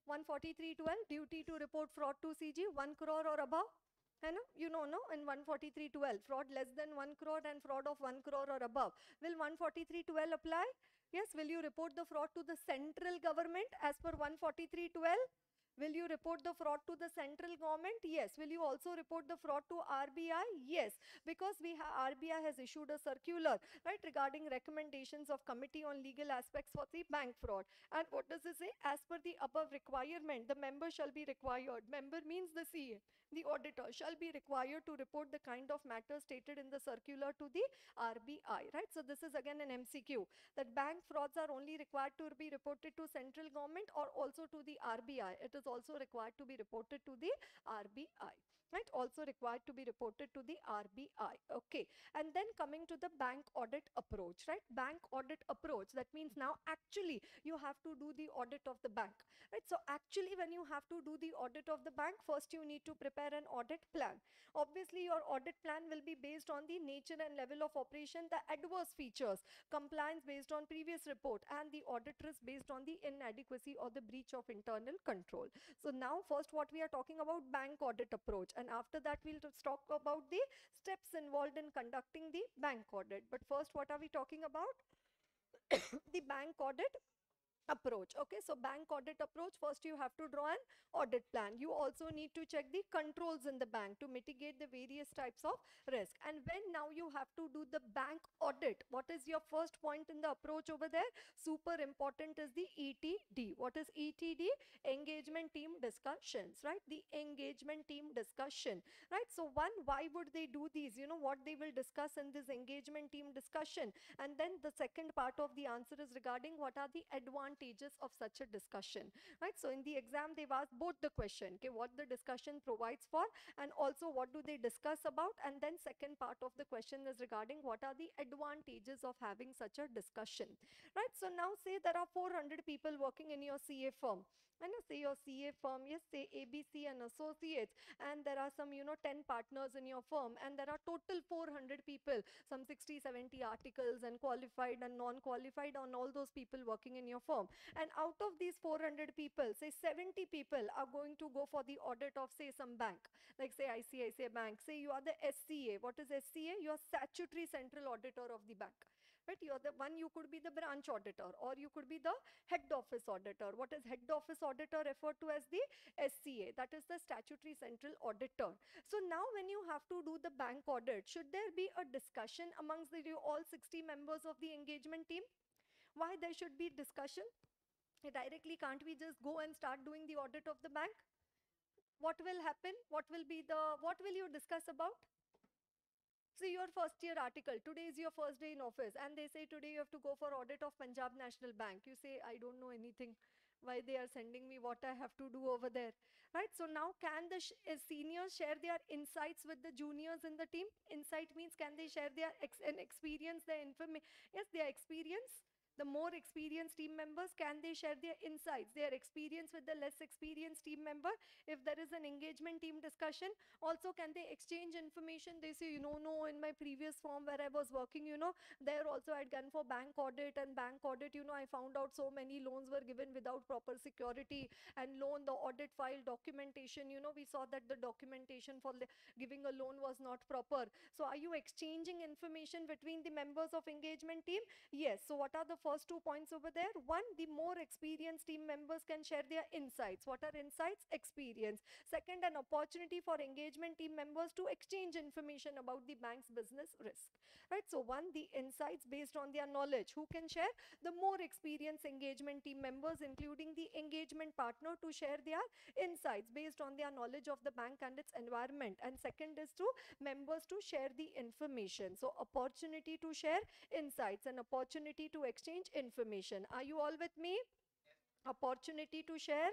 143.12, duty to report fraud to CG, 1 crore or above. No, no, in 143.12, fraud less than 1 crore and fraud of 1 crore or above. Will 143.12 apply? Yes. Will you report the fraud to the central government as per 143.12? Will you report the fraud to the central government? Yes. Will you also report the fraud to RBI? Yes. Because RBI has issued a circular, right, regarding recommendations of Committee on Legal Aspects for the bank fraud. And what does it say? As per the above requirement, the member shall be required. Member means the CA. The auditor shall be required to report the kind of matters stated in the circular to the RBI, right? So this is again an MCQ, that bank frauds are only required to be reported to central government or also to the RBI. It is also required to be reported to the RBI. Right, also required to be reported to the RBI. Okay, and then coming to the bank audit approach, right? Bank audit approach, that means now actually you have to do the audit of the bank, right? So actually when you have to do the audit of the bank, first you need to prepare an audit plan. Obviously your audit plan will be based on the nature and level of operation, the adverse features, compliance based on previous report, and the audit risk based on the inadequacy or the breach of internal control. So now first what we are talking about, bank audit approach, and after that we'll talk about the steps involved in conducting the bank audit. But first what are we talking about? The bank audit approach. Okay, so bank audit approach, first you have to draw an audit plan. You also need to check the controls in the bank to mitigate the various types of risk. And when now you have to do the bank audit, what is your first point in the approach over there? Super important is the ETD. What is ETD? Engagement team discussions, right? The engagement team discussion, right? So one, why would they do these? You know what they will discuss in this engagement team discussion? And then the second part of the answer is regarding what are the advantages of such a discussion, right? So in the exam they've asked both the question, okay, what the discussion provides for, and also what do they discuss about, and then second part of the question is regarding what are the advantages of having such a discussion, right? So now say there are 400 people working in your CA firm, and say your CA firm, yes, say ABC and associates, and there are some 10 partners in your firm, and there are total 400 people, some 60-70 articles, and qualified and non-qualified, on all those people working in your firm. And out of these 400 people, say 70 people are going to go for the audit of say some bank, like say ICICI Bank. Say you are the SCA. What is SCA? You are statutory central auditor of the bank, right? You are the one, you could be the branch auditor, or you could be the head office auditor. What is head office auditor referred to as? The SCA, that is the statutory central auditor. So now when you have to do the bank audit, should there be a discussion amongst the all 60 members of the engagement team? Why there should be discussion? Directly can't we just go and start doing the audit of the bank? What will happen? What will be the, what will you discuss about? So your first year article, today is your first day in office, and they say today you have to go for audit of Punjab National Bank. You say, I don't know anything. Why they are sending me, what I have to do over there, right? So now can the seniors share their insights with the juniors in the team? Insight means can they share their experience, their information? Yes, their experience. The more experienced team members, can they share their insights, their experience with the less experienced team member? If there is an engagement team discussion, also can they exchange information? They say, no, in my previous firm where I was working, there also I'd gone for bank audit, and bank audit, I found out so many loans were given without proper security, and loan, the audit file documentation, we saw that the documentation for giving a loan was not proper. So are you exchanging information between the members of engagement team? Yes. So what are the first 2 points over there? One, the more experienced team members can share their insights. What are insights? Experience. Second, an opportunity for engagement team members to exchange information about the bank's business risk, right? So one, the insights based on their knowledge. Who can share? The more experienced engagement team members, including the engagement partner, to share their insights based on their knowledge of the bank and its environment. And second is to members to share the information. So opportunity to share insights and opportunity to exchange information. Are you all with me? Opportunity to share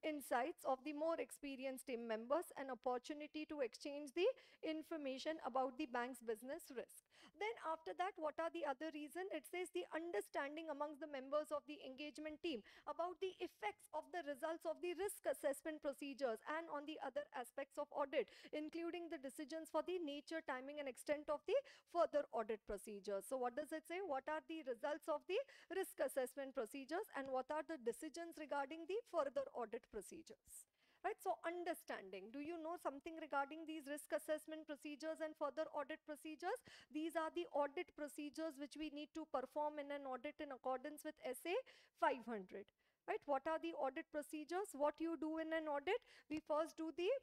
insights of the more experienced team members, and opportunity to exchange the information about the bank's business risk. Then after that, what are the other reasons? It says the understanding amongst the members of the engagement team about the effects of the results of the risk assessment procedures, and on the other aspects of audit, including the decisions for the nature, timing, and extent of the further audit procedures. So what does it say? What are the results of the risk assessment procedures, and what are the decisions regarding the further audit procedures? Right, so understanding. Do you know something regarding these risk assessment procedures and further audit procedures? These are the audit procedures which we need to perform in an audit in accordance with SA 500. Right, what are the audit procedures? What you do in an audit? We first do the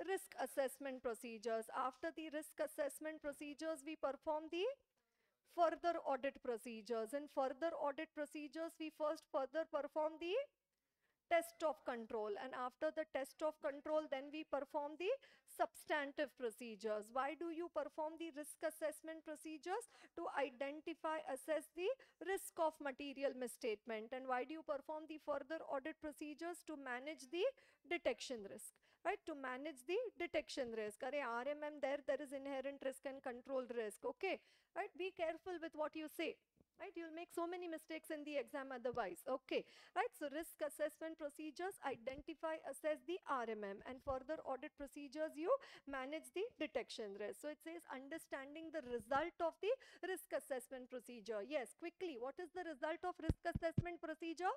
risk assessment procedures. After the risk assessment procedures, we perform the further audit procedures. In further audit procedures, we first further perform the test of control, and after the test of control, then we perform the substantive procedures. Why do you perform the risk assessment procedures? To identify, assess the risk of material misstatement. And why do you perform the further audit procedures? To manage the detection risk, right? To manage the detection risk. RMM, there is inherent risk and control risk, okay? Right? Be careful with what you say. Right, you'll make so many mistakes in the exam otherwise, okay? Right, so risk assessment procedures, identify, assess the RMM, and further audit procedures, you manage the detection risk. So it says understanding the result of the risk assessment procedure. Yes, quickly, what is the result of risk assessment procedure?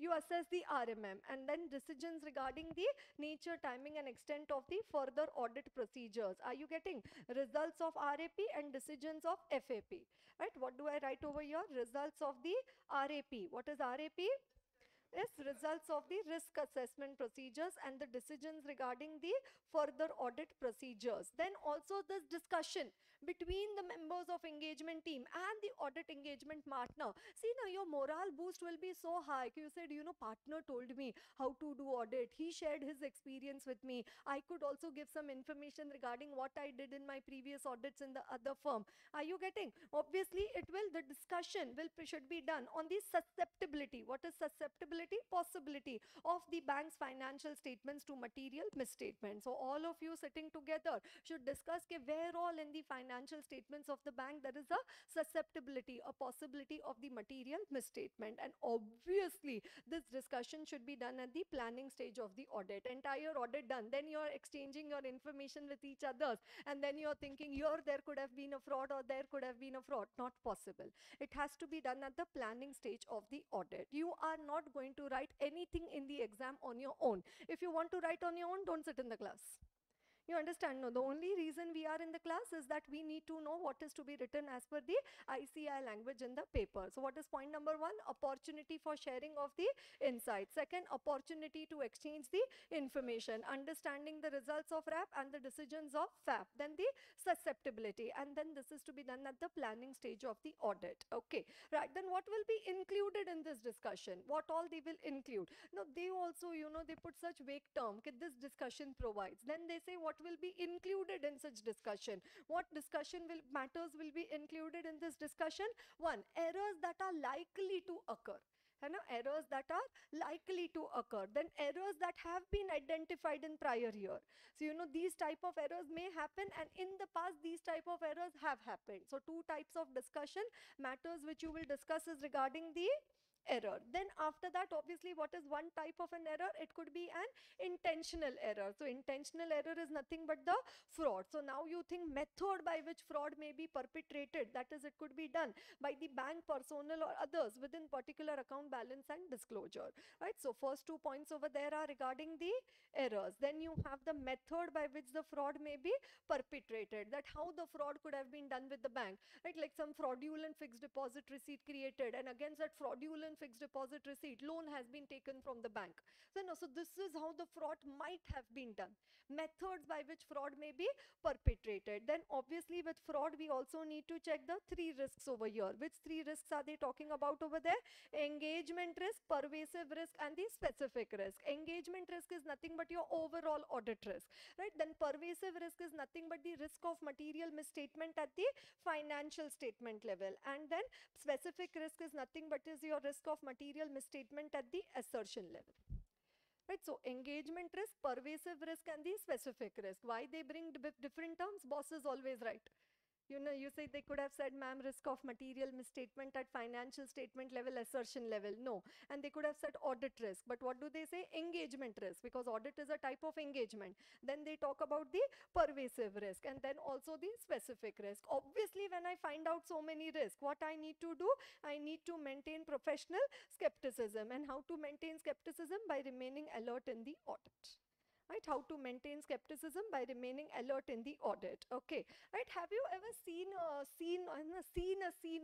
You assess the RMM and then decisions regarding the nature, timing and extent of the further audit procedures. Are you getting? Results of RAP and decisions of FAP. Right? What do I write over here? Results of the RAP. What is RAP? Is results of the risk assessment procedures and the decisions regarding the further audit procedures. Then also this discussion between the members of engagement team and the audit engagement partner. See, now your morale boost will be so high. You said, you know, partner told me how to do audit. He shared his experience with me. I could also give some information regarding what I did in my previous audits in the other firm. Are you getting? Obviously, the discussion should be done on the susceptibility. What is susceptibility? Possibility of the bank's financial statements to material misstatement. So all of you sitting together should discuss where all in the financial statements of the bank there is a susceptibility, a possibility of the material misstatement. And obviously, this discussion should be done at the planning stage of the audit. Entire audit done, then you're exchanging your information with each other, and then you're thinking here there could have been a fraud or there could have been a fraud. Not possible. It has to be done at the planning stage of the audit. You are not going to write anything in the exam on your own. If you want to write on your own, don't sit in the class. You understand? No, the only reason we are in the class is that we need to know what is to be written as per the ICI language in the paper. So what is point number 1? Opportunity for sharing of the insights. Second, opportunity to exchange the information, understanding the results of RAP and the decisions of FAP. Then the susceptibility, and then this is to be done at the planning stage of the audit. Okay, right. Then what will be included in this discussion? What all they will include? No, they also, you know, they put such vague term that this discussion provides. Then they say what will be included in such discussion. What matters will be included in this discussion? 1, errors that are likely to occur. Errors that are likely to occur. Then errors that have been identified in prior year. So you know these type of errors may happen, and in the past these type of errors have happened. So 2 types of discussion matters which you will discuss is regarding the error. Then after that, obviously, what is one type of an error? It could be an intentional error. So intentional error is nothing but the fraud. So now you think method by which fraud may be perpetrated, that is, it could be done by the bank personnel or others within particular account balance and disclosure, right? So first 2 points over there are regarding the errors. Then you have the method by which the fraud may be perpetrated, that how the fraud could have been done with the bank, right? Like some fraudulent fixed deposit receipt created, and against that fraudulent fixed deposit receipt, loan has been taken from the bank. So no, so this is how the fraud might have been done. Methods by which fraud may be perpetrated. Then obviously with fraud, we also need to check the 3 risks over here. Which 3 risks are they talking about over there? Engagement risk, pervasive risk, and the specific risk. Engagement risk is nothing but your overall audit risk, right? Then pervasive risk is nothing but the risk of material misstatement at the financial statement level. And then specific risk is nothing but is your risk of material misstatement at the assertion level. Right, so engagement risk, pervasive risk, and the specific risk. Why they bring different terms? Boss is always right. You know, you say they could have said, ma'am, risk of material misstatement at financial statement level, assertion level. No. And they could have said audit risk. But what do they say? Engagement risk, because audit is a type of engagement. Then they talk about the pervasive risk and then also the specific risk. Obviously, when I find out so many risks, what I need to do? I need to maintain professional skepticism. And how to maintain skepticism? By remaining alert in the audit. Right, how to maintain skepticism? By remaining alert in the audit. Okay, right. Have you ever seen a scene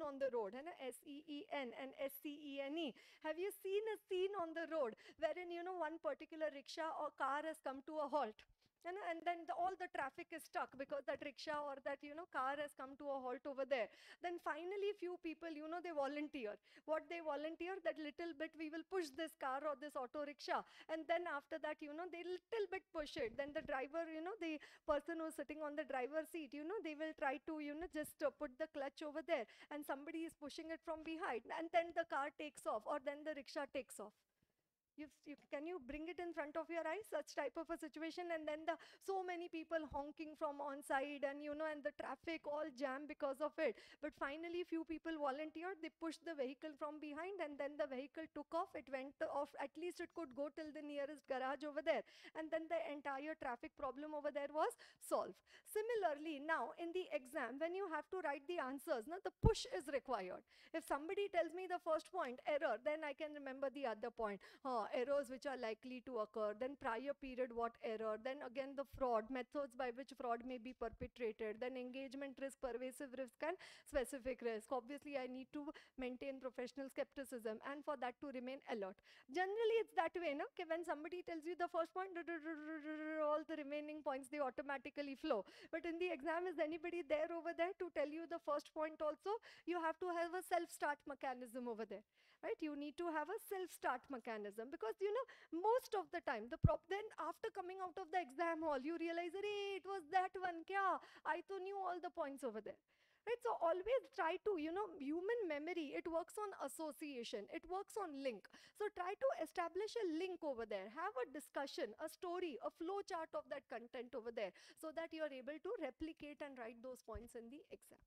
on the road? SEEN and SCENE. Have you seen a scene on the road wherein, you know, one particular rickshaw or car has come to a halt? And then all the traffic is stuck because that rickshaw or that, car has come to a halt over there. Then finally, few people, they volunteer. What they volunteer, that little bit we will push this car or this auto rickshaw. And then after that, they little bit push it. Then the driver, the person who's sitting on the driver's seat, they will try to, just put the clutch over there. And somebody is pushing it from behind. And then the car takes off, or then the rickshaw takes off. Can you bring it in front of your eyes, such type of a situation? And then so many people honking from on side, and and the traffic all jam because of it. But finally few people volunteered, they pushed the vehicle from behind, and then the vehicle took off. It went off, at least it could go till the nearest garage over there, and then the entire traffic problem over there was solved. Similarly, now in the exam, when you have to write the answers, now the push is required. If somebody tells me the first point error, then I can remember the other point. Errors which are likely to occur, then prior period what error, then again the fraud, methods by which fraud may be perpetrated, then engagement risk, pervasive risk, and specific risk. Obviously I need to maintain professional skepticism, and for that to remain alert. Generally it's that way, no? When somebody tells you the first point, all the remaining points, they automatically flow. But in the exam, is anybody there over there to tell you the first point also? You have to have a self-start mechanism over there, right? You need to have a self-start mechanism, because most of the time then after coming out of the exam hall, you realize, it was that one kya, I to knew all the points over there, right? So always try to, human memory, it works on association, it works on link. So try to establish a link over there, have a discussion, a story, a flow chart of that content over there, so that you are able to replicate and write those points in the exam.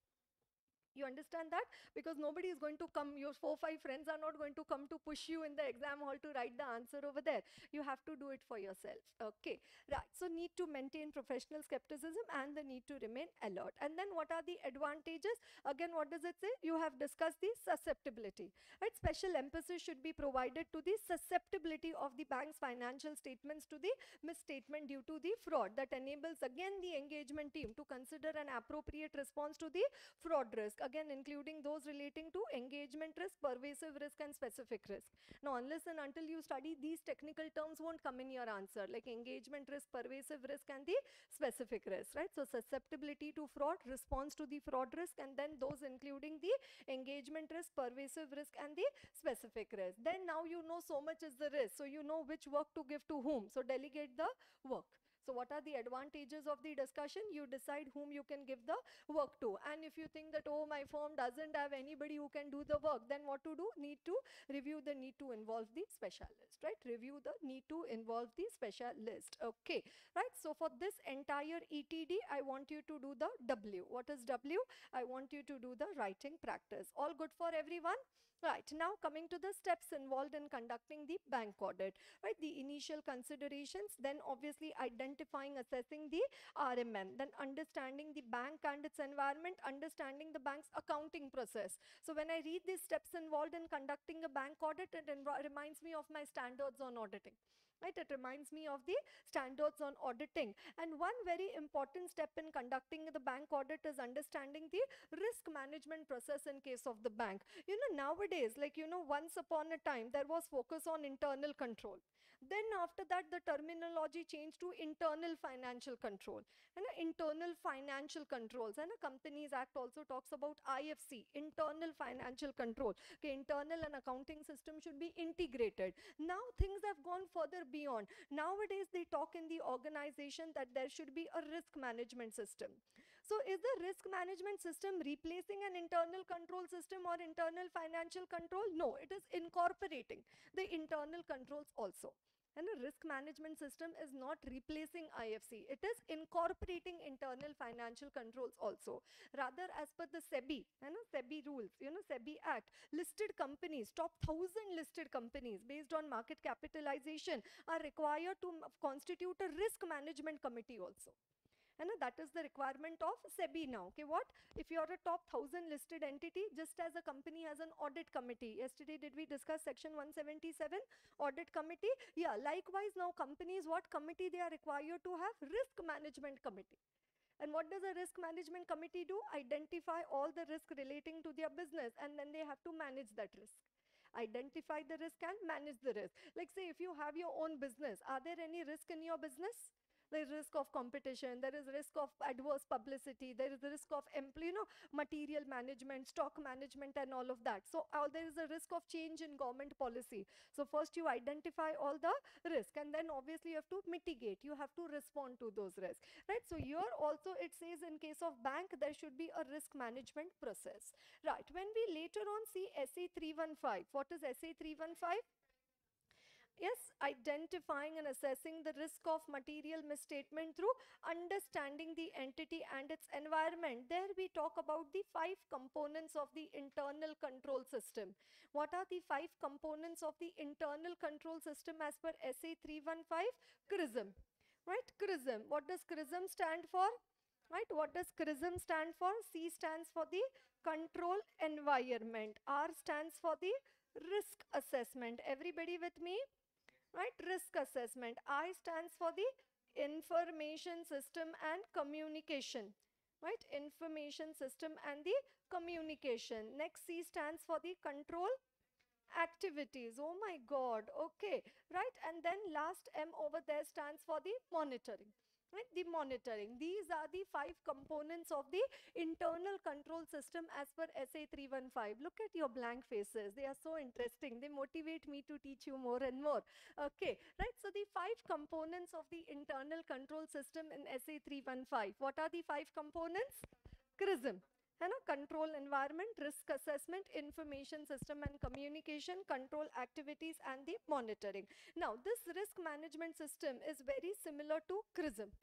You understand that? Because nobody is going to come, your 4-5 friends are not going to come to push you in the exam hall to write the answer over there. You have to do it for yourself. Okay, right. So need to maintain professional skepticism and the need to remain alert. And then what are the advantages? Again, what does it say? You have discussed the susceptibility, right? Special emphasis should be provided to the susceptibility of the bank's financial statements to the misstatement due to the fraud. That enables again the engagement team to consider an appropriate response to the fraud risk, again including those relating to engagement risk, pervasive risk, and specific risk. Now unless and until you study, these technical terms won't come in your answer, like engagement risk, pervasive risk, and the specific risk, right? So susceptibility to fraud, response to the fraud risk, and then those including the engagement risk, pervasive risk, and the specific risk. Then now you know so much is the risk, so you know which work to give to whom, so delegate the work. So what are the advantages of the discussion? You decide whom you can give the work to. And if you think that, oh, my firm doesn't have anybody who can do the work, then what to do? Need to review the need to involve the specialist, right? Review the need to involve the specialist. Okay, right? So for this entire ETD, I want you to do the W. What is W? I want you to do the writing practice. All good for everyone? Right, now coming to the steps involved in conducting the bank audit, right? The initial considerations, then obviously identifying, assessing the RMM, then understanding the bank and its environment, understanding the bank's accounting process. So when I read these steps involved in conducting a bank audit, it reminds me of my standards on auditing. Right, it reminds me of the standards on auditing. And one very important step in conducting the bank audit is understanding the risk management process in case of the bank. Nowadays, once upon a time, there was focus on internal control. Then after that, the terminology changed to internal financial control. And internal financial controls. And the Companies Act also talks about IFC, internal financial control. Okay, internal and accounting system should be integrated. Now things have gone further beyond. Nowadays, they talk in the organization that there should be a risk management system. So is the risk management system replacing an internal control system or internal financial control? No, it is incorporating the internal controls also. And a risk management system is not replacing IFC. It is incorporating internal financial controls also. Rather, as per the SEBI, SEBI rules, SEBI Act, listed companies, top 1,000 listed companies based on market capitalization are required to constitute a risk management committee also. And that is the requirement of SEBI now. Okay, what? If you are a top 1,000 listed entity, just as a company has an audit committee. Yesterday, did we discuss section 177, audit committee? Yeah, likewise now companies, what committee they are required to have? Risk management committee. And what does a risk management committee do? Identify all the risk relating to their business, and then they have to manage that risk. Identify the risk and manage the risk. Like say, if you have your own business, are there any risk in your business? There is risk of competition, there is risk of adverse publicity, there is the risk of material management, stock management, and all of that. So there is a risk of change in government policy. So first you identify all the risk, and then obviously you have to mitigate, you have to respond to those risks, right? So here also it says in case of bank there should be a risk management process, right? When we later on see SA 315, what is SA 315? Yes, identifying and assessing the risk of material misstatement through understanding the entity and its environment. There we talk about the 5 components of the internal control system. What are the 5 components of the internal control system as per SA 315? CRISM, right? CRISM. What does CRISM stand for? Right? What does CRISM stand for? C stands for the control environment. R stands for the risk assessment. Everybody with me? Right? Risk assessment. I stands for the information system and communication, right? Information system and the communication. Next, C stands for the control activities. Oh my god. Okay, right? And then last M over there stands for the monitoring, right? The monitoring. These are the 5 components of the internal control system as per SA 315. Look at your blank faces, they are so interesting, they motivate me to teach you more and more. Okay, right? So the 5 components of the internal control system in SA 315, what are the 5 components? CRISM, है ना? Control environment, risk assessment, information system and communication, control activities, and the monitoring. Now this risk management system is very similar to CRISM.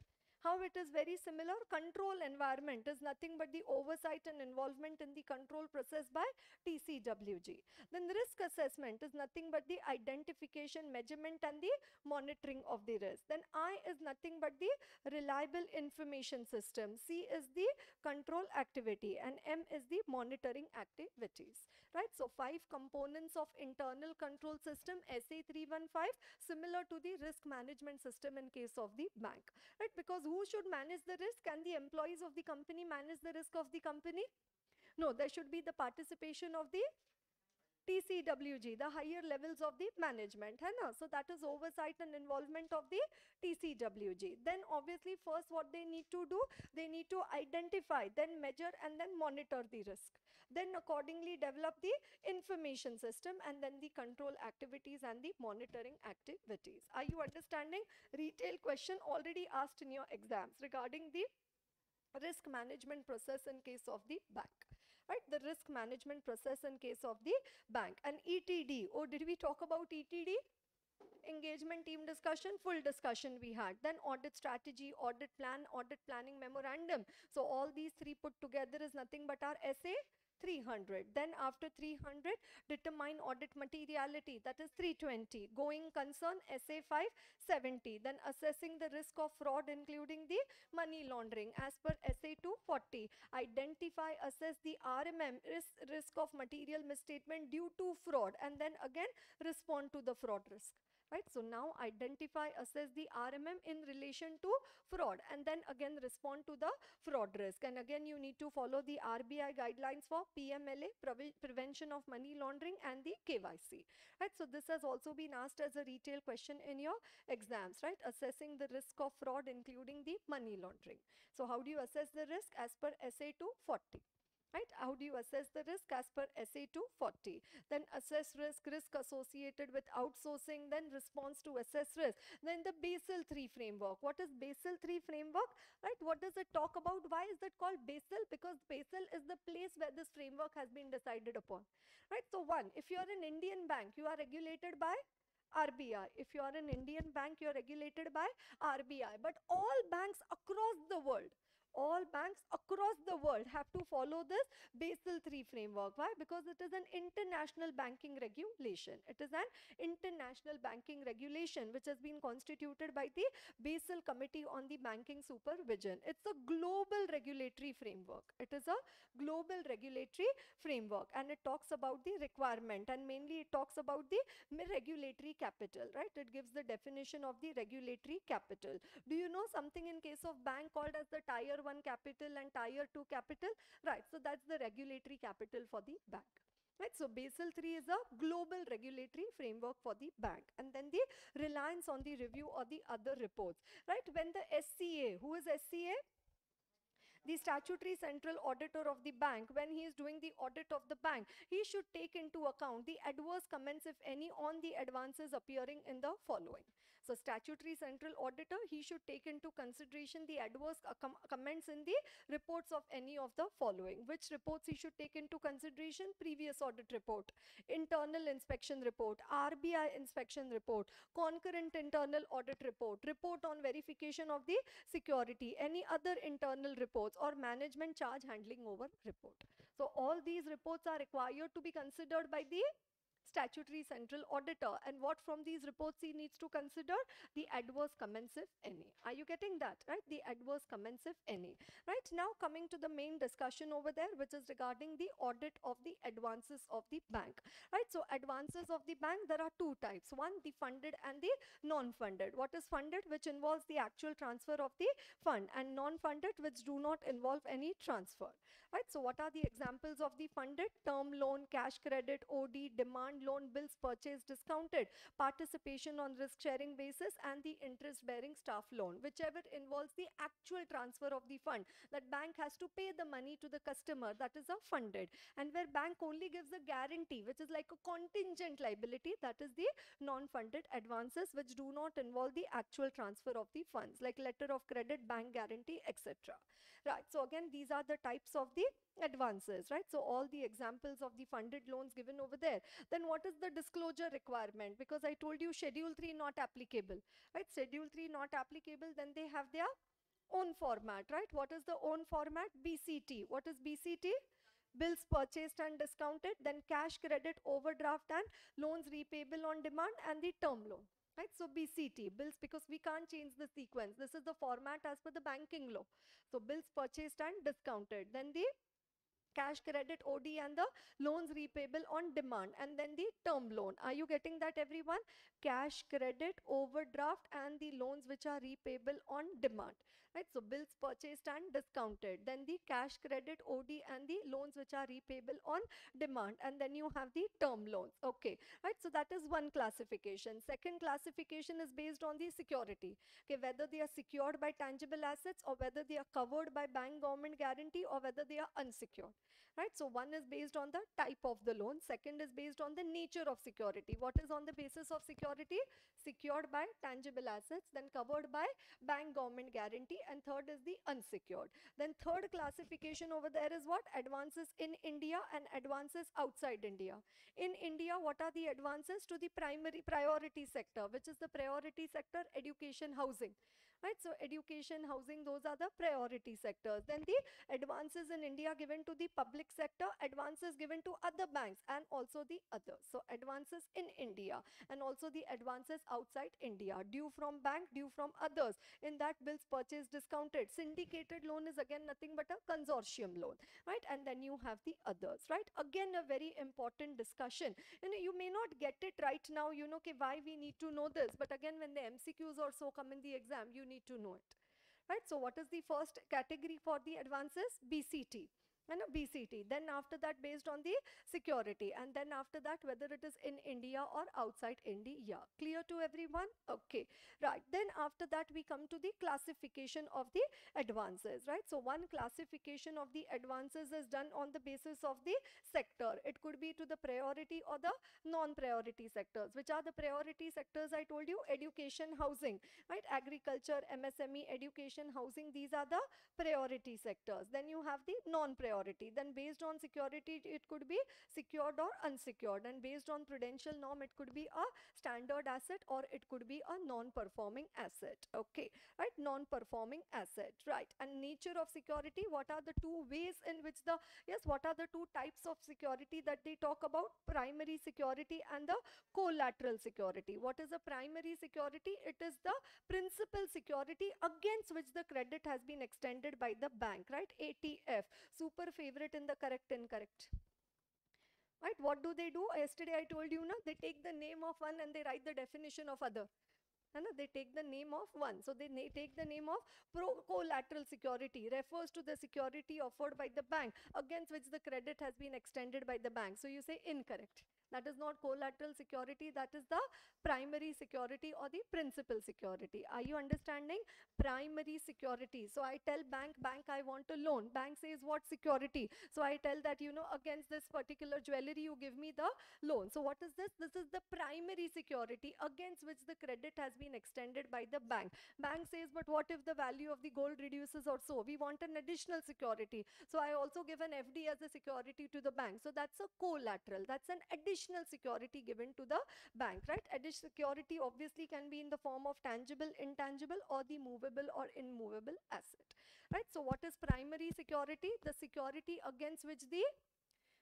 How it is very similar? Control environment is nothing but the oversight and involvement in the control process by TCWG. Then the risk assessment is nothing but the identification, measurement, and the monitoring of the risk. Then I is nothing but the reliable information system. C is the control activity, and M is the monitoring activities, right? So 5 components of internal control system SA 315, similar to the risk management system in case of the bank, right? Because who should manage the risk? Can the employees of the company manage the risk of the company? No, there should be the participation of the TCWG, the higher levels of the management, hai na? So that is oversight and involvement of the TCWG. Then obviously first what they need to do, they need to identify, then measure, and then monitor the risk. Then accordingly develop the information system, and then the control activities and the monitoring activities. Are you understanding? Retail question already asked in your exams regarding the risk management process in case of the bank, right? The risk management process in case of the bank. And ETD, oh, did we talk about ETD? Engagement team discussion, full discussion we had. Then audit strategy, audit plan, audit planning memorandum. So all these three put together is nothing but our SA 300. Then after 300, determine audit materiality, that is 320. Going concern, SA 570. Then assessing the risk of fraud including the money laundering as per SA 240. Identify, assess the RMM, risk of material misstatement due to fraud, and then again respond to the fraud risk. Right? So now identify, assess the RMM in relation to fraud, and then again respond to the fraud risk. And again you need to follow the RBI guidelines for PMLA, prevention of money laundering, and the KYC. Right? So this has also been asked as a retail question in your exams, right? Assessing the risk of fraud including the money laundering. So how do you assess the risk as per SA 240? Right? How do you assess the risk as per SA 240? Then assess risk, risk associated with outsourcing, then response to assess risk. Then the Basel III framework. What is Basel III framework? Right? What does it talk about? Why is that called Basel? Because Basel is the place where this framework has been decided upon. Right? So one, if you are an Indian bank, you are regulated by RBI. If you are an Indian bank, you are regulated by RBI. But all banks across the world, have to follow this Basel III framework. Why? Because it is an international banking regulation. It is an international banking regulation which has been constituted by the Basel Committee on the Banking Supervision. It's a global regulatory framework. It is a global regulatory framework, and it talks about the requirement, and mainly it talks about the regulatory capital, right? It gives the definition of the regulatory capital. Do you know something in case of bank called as the Tier 1 capital and Tier 2 capital? Right, so that's the regulatory capital for the bank. Right, so Basel III is a global regulatory framework for the bank, and then the reliance on the review or the other reports. Right, when the SCA, who is SCA? The statutory central auditor of the bank, when he is doing the audit of the bank, he should take into account the adverse comments, if any, on the advances appearing in the following. So statutory central auditor, he should take into consideration the adverse comments in the reports of any of the following. Which reports he should take into consideration? Previous audit report, internal inspection report, RBI inspection report, concurrent internal audit report, report on verification of the security, any other internal reports, or management charge handling over report. So all these reports are required to be considered by the statutory central auditor. And what from these reports he needs to consider? The adverse comments, if any. Are you getting that? Right, the adverse comments, if any. Right, now coming to the main discussion over there, which is regarding the audit of the advances of the bank. Right, so advances of the bank, there are two types. One, the funded and the non-funded. What is funded? Which involves the actual transfer of the fund, and non-funded, which do not involve any transfer. Right, so what are the examples of the funded? Term loan, cash credit, OD, demand loan, bills purchased discounted, participation on risk sharing basis, and the interest bearing staff loan, whichever involves the actual transfer of the fund, that bank has to pay the money to the customer, that is a funded. And where bank only gives a guarantee, which is like a contingent liability, that is the non-funded advances, which do not involve the actual transfer of the funds, like letter of credit, bank guarantee, etc. Right, so again, these are the types of the advances. Right, so all the examples of the funded loans given over there. Then what is the disclosure requirement? Because I told you schedule 3 not applicable. Right, schedule 3 not applicable, then they have their own format. Right, what is the own format? BCT. What is BCT? Bills purchased and discounted, then cash credit, overdraft, and loans repayable on demand, and the term loan. Right, so BCT, bills, because we can't change the sequence, this is the format as per the banking law. So bills purchased and discounted, then the cash credit, OD, and the loans repayable on demand, and then the term loan. Are you getting that, everyone? Cash credit, overdraft, and the loans which are repayable on demand. Right, so bills purchased and discounted, then the cash credit, OD, and the loans which are repayable on demand, and then you have the term loans. Okay, right, so that is one classification. Second classification is based on the security. Okay, whether they are secured by tangible assets, or whether they are covered by bank government guarantee, or whether they are unsecured. Right, so one is based on the type of the loan, second is based on the nature of security. What is on the basis of security? Secured by tangible assets, then covered by bank government guarantee, and third is the unsecured. Then third classification over there is what? Advances in India and advances outside India. In India, what are the advances? To the primary priority sector. Which is the priority sector? Education, housing. Right, so education, housing, those are the priority sectors. Then the advances in India given to the public sector, advances given to other banks, and also the others. So advances in India, and also the advances outside India, due from bank, due from others. In that, bills purchase discounted. Syndicated loan is again nothing but a consortium loan. Right, and then you have the others. Right, again a very important discussion. You may not get it right now, okay, why we need to know this, but again, when the MCQs also come in the exam, you need to know it. Right, so what is the first category for the advances? BCT. And a BCT. Then after that, based on the security, and then after that, whether it is in India or outside India. Clear to everyone? Okay, right. Then after that, we come to the classification of the advances. Right, so one classification of the advances is done on the basis of the sector. It could be to the priority or the non-priority sectors. Which are the priority sectors? I told you: education, housing. Right, agriculture, MSME, education, housing, these are the priority sectors. Then you have the non-priority. Then based on security, it could be secured or unsecured, and based on prudential norm, it could be a standard asset, or it could be a non-performing asset. Okay, right, non-performing asset. Right, and nature of security, what are the two ways in which the, yes, what are the two types of security that they talk about? Primary security and the collateral security. What is a primary security? It is the principal security against which the credit has been extended by the bank. Right, ATF, super favorite in the correct incorrect. Right, what do? Yesterday I told you, na, they take the name of one and they write the definition of other. They take the name of one. So they take the name of collateral security, refers to the security offered by the bank against which the credit has been extended by the bank. So you say incorrect. That is not collateral security, that is the primary security or the principal security. Are you understanding? Primary security. So I tell bank, I want a loan. Bank says what security? So I tell that, against this particular jewelry, you give me the loan. So what is this? This is the primary security against which the credit has been extended by the bank. Bank says, but what if the value of the gold reduces or so? We want an additional security. So I also give an FD as a security to the bank. So that's a collateral. That's an additional security given to the bank, right? Additional security obviously can be in the form of tangible, intangible, or the movable or immovable asset, right? So what is primary security? The security against which the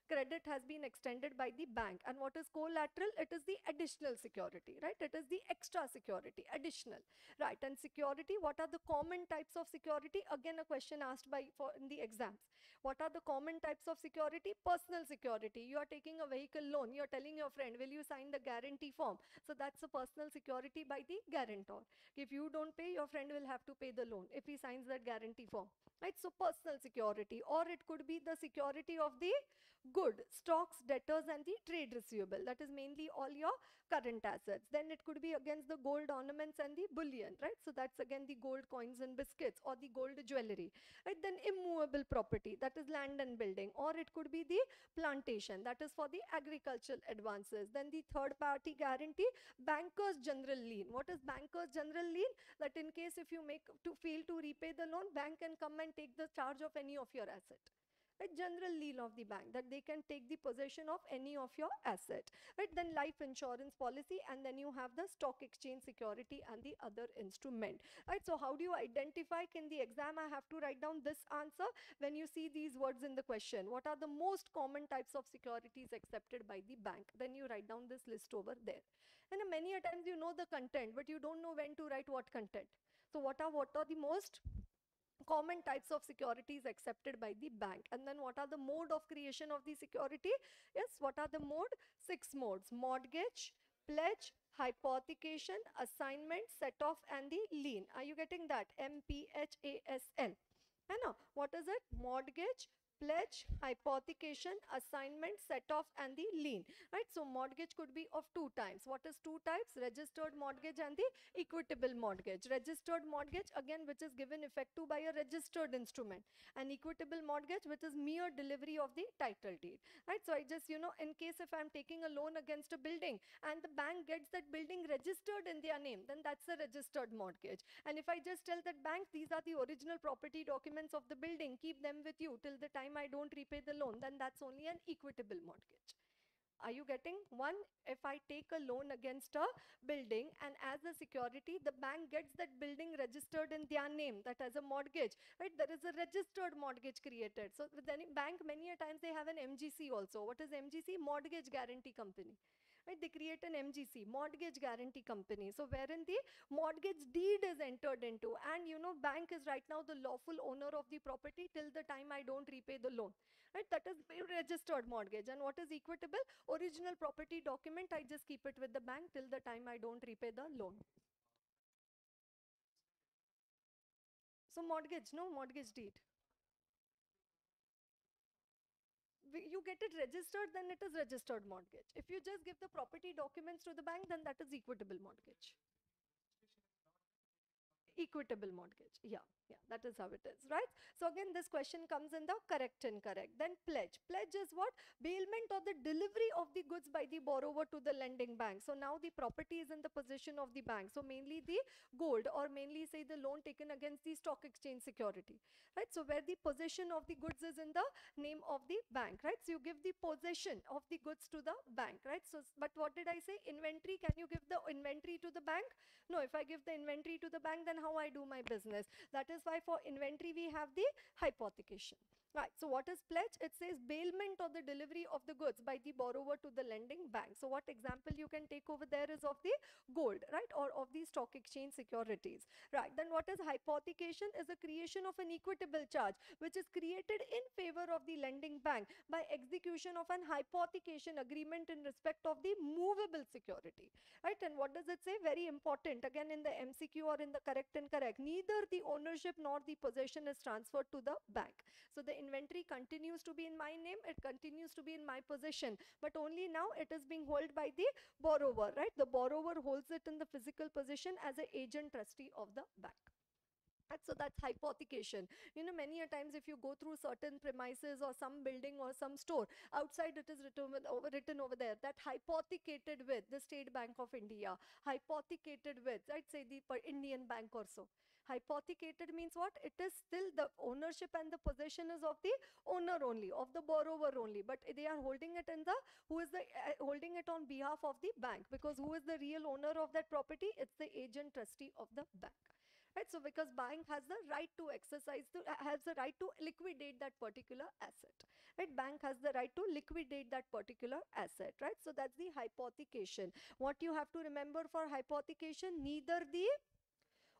credit has been extended by the bank. And what is collateral? It is the additional security, right? It is the extra security, additional, right? And security, what are the common types of security? Again, a question asked in the exams. What are the common types of security? Personal security. You are taking a vehicle loan. You are telling your friend, will you sign the guarantee form? So that's a personal security by the guarantor. If you don't pay, your friend will have to pay the loan if he signs that guarantee form, right? So personal security. Or it could be the security of the good, stocks, debtors, and the trade receivable. That is mainly all your current assets. Then it could be against the gold ornaments and the bullion, right? So that's again the gold coins and biscuits or the gold jewelry, right? Then immovable property, that is land and building, or it could be the plantation, that is for the agricultural advances. Then the third party guarantee, bankers general lien. What is bankers general lien? That in case if you fail to repay the loan, bank can come and take the charge of any of your asset. A general lien of the bank, that they can take the possession of any of your asset, right? Then life insurance policy, and then you have the stock exchange security and the other instrument, right? So how do you identify? In the exam I have to write down this answer when you see these words in the question. What are the most common types of securities accepted by the bank? Then you write down this list over there. And many a times you know the content, but you don't know when to write what content. So what are the most common types of securities accepted by the bank? And then what are the mode of creation of the security? Yes, what are the mode? 6 modes: mortgage, pledge, hypothecation, assignment, set off, and the lien. Are you getting that? MPHASN. है ना? What is it? Mortgage, pledge, hypothecation, assignment, set off, and the lien, right? So mortgage could be of two types. What is two types? Registered mortgage and the equitable mortgage. Registered mortgage, again, which is given effect to by a registered instrument, and equitable mortgage, which is mere delivery of the title deed, right? So I just, in case if I'm taking a loan against a building and the bank gets that building registered in their name, then that's a registered mortgage. And if I just tell that bank, these are the original property documents of the building, keep them with you till the time I don't repay the loan, then that's only an equitable mortgage. Are you getting? One, if I take a loan against a building and as a security, the bank gets that building registered in their name, that as a mortgage, right? There is a registered mortgage created. So with any bank, many a times they have an MGC also. What is MGC? Mortgage Guarantee Company. Right? They create an MGC, Mortgage Guarantee Company. So wherein the mortgage deed is entered into, and bank is right now the lawful owner of the property till the time I don't repay the loan. Right? That is registered mortgage. And what is equitable? Original property document, I just keep it with the bank till the time I don't repay the loan. So mortgage, no mortgage deed. You get it registered, then it is registered mortgage. If you just give the property documents to the bank, then that is equitable mortgage. Equitable mortgage. Yeah, that is how it is, right? So again, this question comes in the correct, incorrect. Then pledge. Pledge is what? Bailment or the delivery of the goods by the borrower to the lending bank. So now the property is in the possession of the bank. So mainly the gold, or mainly say the loan taken against the stock exchange security, right? So where the possession of the goods is in the name of the bank, right? So you give the possession of the goods to the bank, right? So, but what did I say? Inventory. Can you give the inventory to the bank? No, if I give the inventory to the bank, then how I do my business? That is why for inventory we have the hypothecation. Right. So what is pledge? It says bailment or the delivery of the goods by the borrower to the lending bank. So what example you can take over there is of the gold, right? Or of the stock exchange securities. Right. Then what is hypothecation? Is the creation of an equitable charge which is created in favor of the lending bank by execution of an hypothecation agreement in respect of the movable security. Right. And what does it say? Very important. Again, in the MCQ or in the correct and correct, neither the ownership nor the possession is transferred to the bank. So the inventory continues to be in my name, it continues to be in my possession, but only now it is being held by the borrower, right? The borrower holds it in the physical possession as an agent trustee of the bank. Right, so that's hypothecation. Many a times if you go through certain premises or some building or some store, outside it is written over there that hypothecated with the State Bank of India, hypothecated with, I'd say the Indian Bank or so. Hypothecated means what? It is still the ownership and the possession is of the owner only, of the borrower only, but they are holding it in the, who is the holding it on behalf of the bank, because who is the real owner of that property? It's the agent trustee of the bank. Right, so because bank has the right to exercise has the right to liquidate that particular asset, right? Bank has the right to liquidate that particular asset, right? So that's the hypothecation. What you have to remember for hypothecation, neither the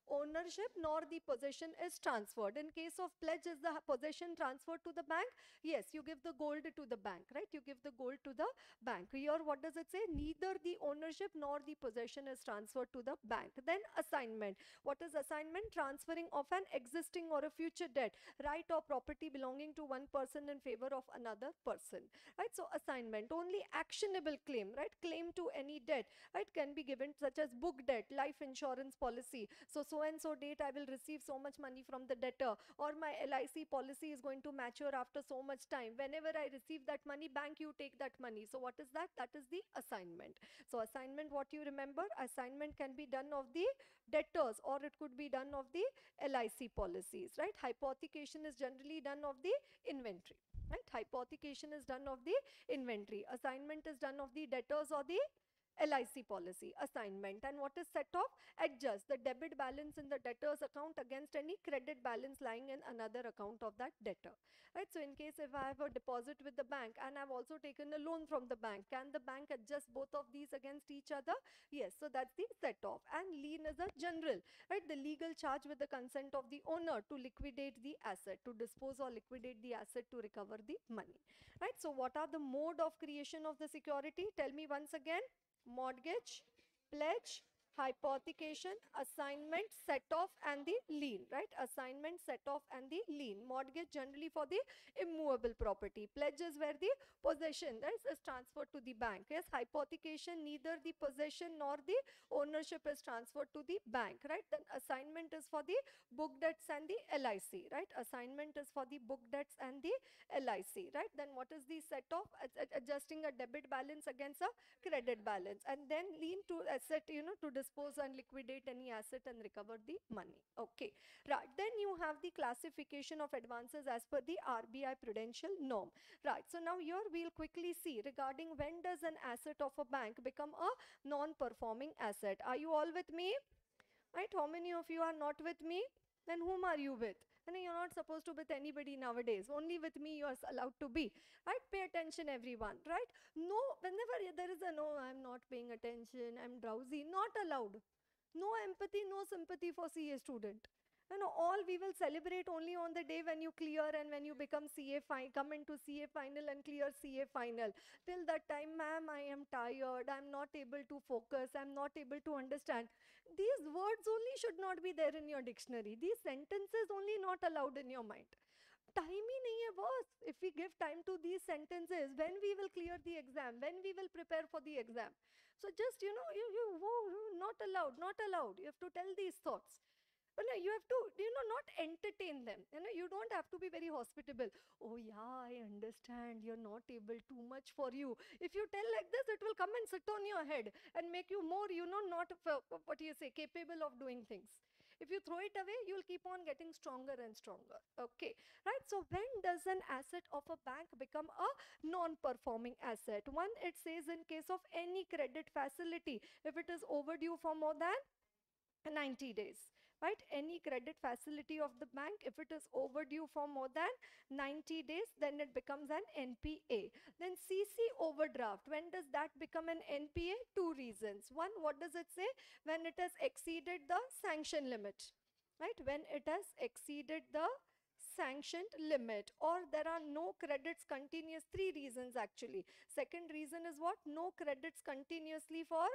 ownership nor the possession is transferred. In case of pledge, is the possession transferred to the bank? Yes, you give the gold to the bank, right? You give the gold to the bank. Here what does it say? Neither the ownership nor the possession is transferred to the bank. Then assignment. What is assignment? Transferring of an existing or a future debt, right, or property belonging to one person in favor of another person, right? So assignment, only actionable claim, right? Claim to any debt, right, can be given, such as book debt, life insurance policy. So and so date I will receive so much money from the debtor, or my LIC policy is going to mature after so much time. Whenever I receive that money, bank, you take that money. So what is that? That is the assignment. So assignment, what you remember? Assignment can be done of the debtors, or it could be done of the LIC policies, right? Hypothecation is generally done of the inventory, right? Hypothecation is done of the inventory. Assignment is done of the debtors or the LIC policy. Assignment. And what is set off? Adjust the debit balance in the debtor's account against any credit balance lying in another account of that debtor, right? So in case if I have a deposit with the bank and I've also taken a loan from the bank, can the bank adjust both of these against each other? Yes. So that's the set off. And lien is a general, right? The legal charge with the consent of the owner to liquidate the asset, to dispose or liquidate the asset to recover the money, right? So what are the mode of creation of the security? Tell me once again. Mortgage, pledge, hypothecation, assignment, set off, and the lien, right? Assignment, set off, and the lien. Mortgage generally for the immovable property. Pledges where the possession, right, is transferred to the bank. Yes, hypothecation, neither the possession nor the ownership is transferred to the bank, right? Then assignment is for the book debts and the LIC, right? Assignment is for the book debts and the LIC, right? Then what is the set off? Adjusting a debit balance against a credit balance. And then lien to asset, to dispose and liquidate any asset and recover the money. Okay, right. Then you have the classification of advances as per the RBI prudential norm, right? So now here we'll quickly see regarding when does an asset of a bank become a non-performing asset. Are you all with me? Right? How many of you are not with me? Then whom are you with? And you're not supposed to be with anybody nowadays. Only with me you are allowed to be. Right? Pay attention, everyone. Right? No, whenever there is a no, I'm not paying attention, I'm drowsy. Not allowed. No empathy, no sympathy for CA student. All we will celebrate only on the day when you clear and when you become come into CA final and clear CA final. Till that time, ma'am, I am tired, I'm not able to focus, I'm not able to understand. These words only should not be there in your dictionary. These sentences only not allowed in your mind. Time ही नहीं है boss. If we give time to these sentences, when we will clear the exam, when we will prepare for the exam. So just, you not allowed, not allowed. You have to tell these thoughts. But no, you have to, not entertain them. You don't have to be very hospitable. Oh yeah, I understand. You're not able, too much for you. If you tell like this, it will come and sit on your head and make you more, not, what do you say, capable of doing things. If you throw it away, you'll keep on getting stronger and stronger. Okay, right? So when does an asset of a bank become a non-performing asset? One, it says in case of any credit facility, if it is overdue for more than 90 days. right? Any credit facility of the bank, if it is overdue for more than 90 days, then it becomes an NPA. Then CC overdraft, when does that become an NPA? Two reasons. One, what does it say? When it has exceeded the sanction limit, right? When it has exceeded the sanctioned limit, or there are no credits continuous. Three reasons actually. Second reason is what? No credits continuously for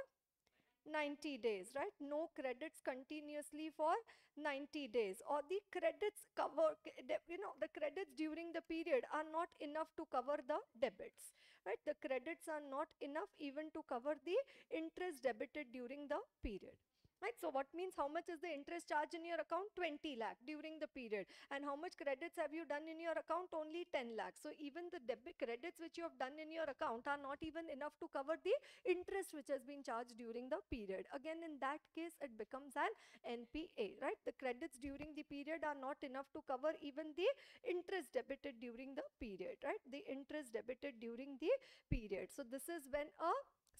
90 days, right? No credits continuously for 90 days, or the credits cover, the credits during the period are not enough to cover the debits, right? The credits are not enough even to cover the interest debited during the period. Right, so what means, how much is the interest charge in your account? 20 lakh during the period. And how much credits have you done in your account? Only 10 lakhs. So even the debit credits which you have done in your account are not even enough to cover the interest which has been charged during the period. Again, in that case, it becomes an NPA, right? The credits during the period are not enough to cover even the interest debited during the period, right? The interest debited during the period. So this is when a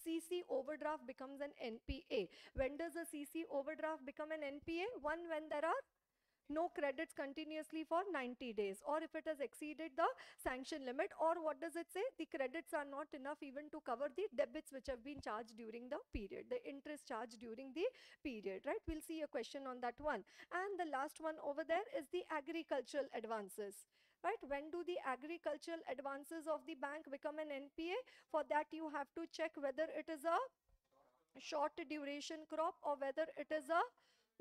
CC overdraft becomes an NPA. When does a CC overdraft become an NPA? One, when there are no credits continuously for 90 days, or if it has exceeded the sanction limit, or what does it say? The credits are not enough even to cover the debits which have been charged during the period, the interest charged during the period, right? We'll see a question on that one. And the last one over there is the agricultural advances, right? When do the agricultural advances of the bank become an NPA? For that, you have to check whether it is a short duration crop or whether it is a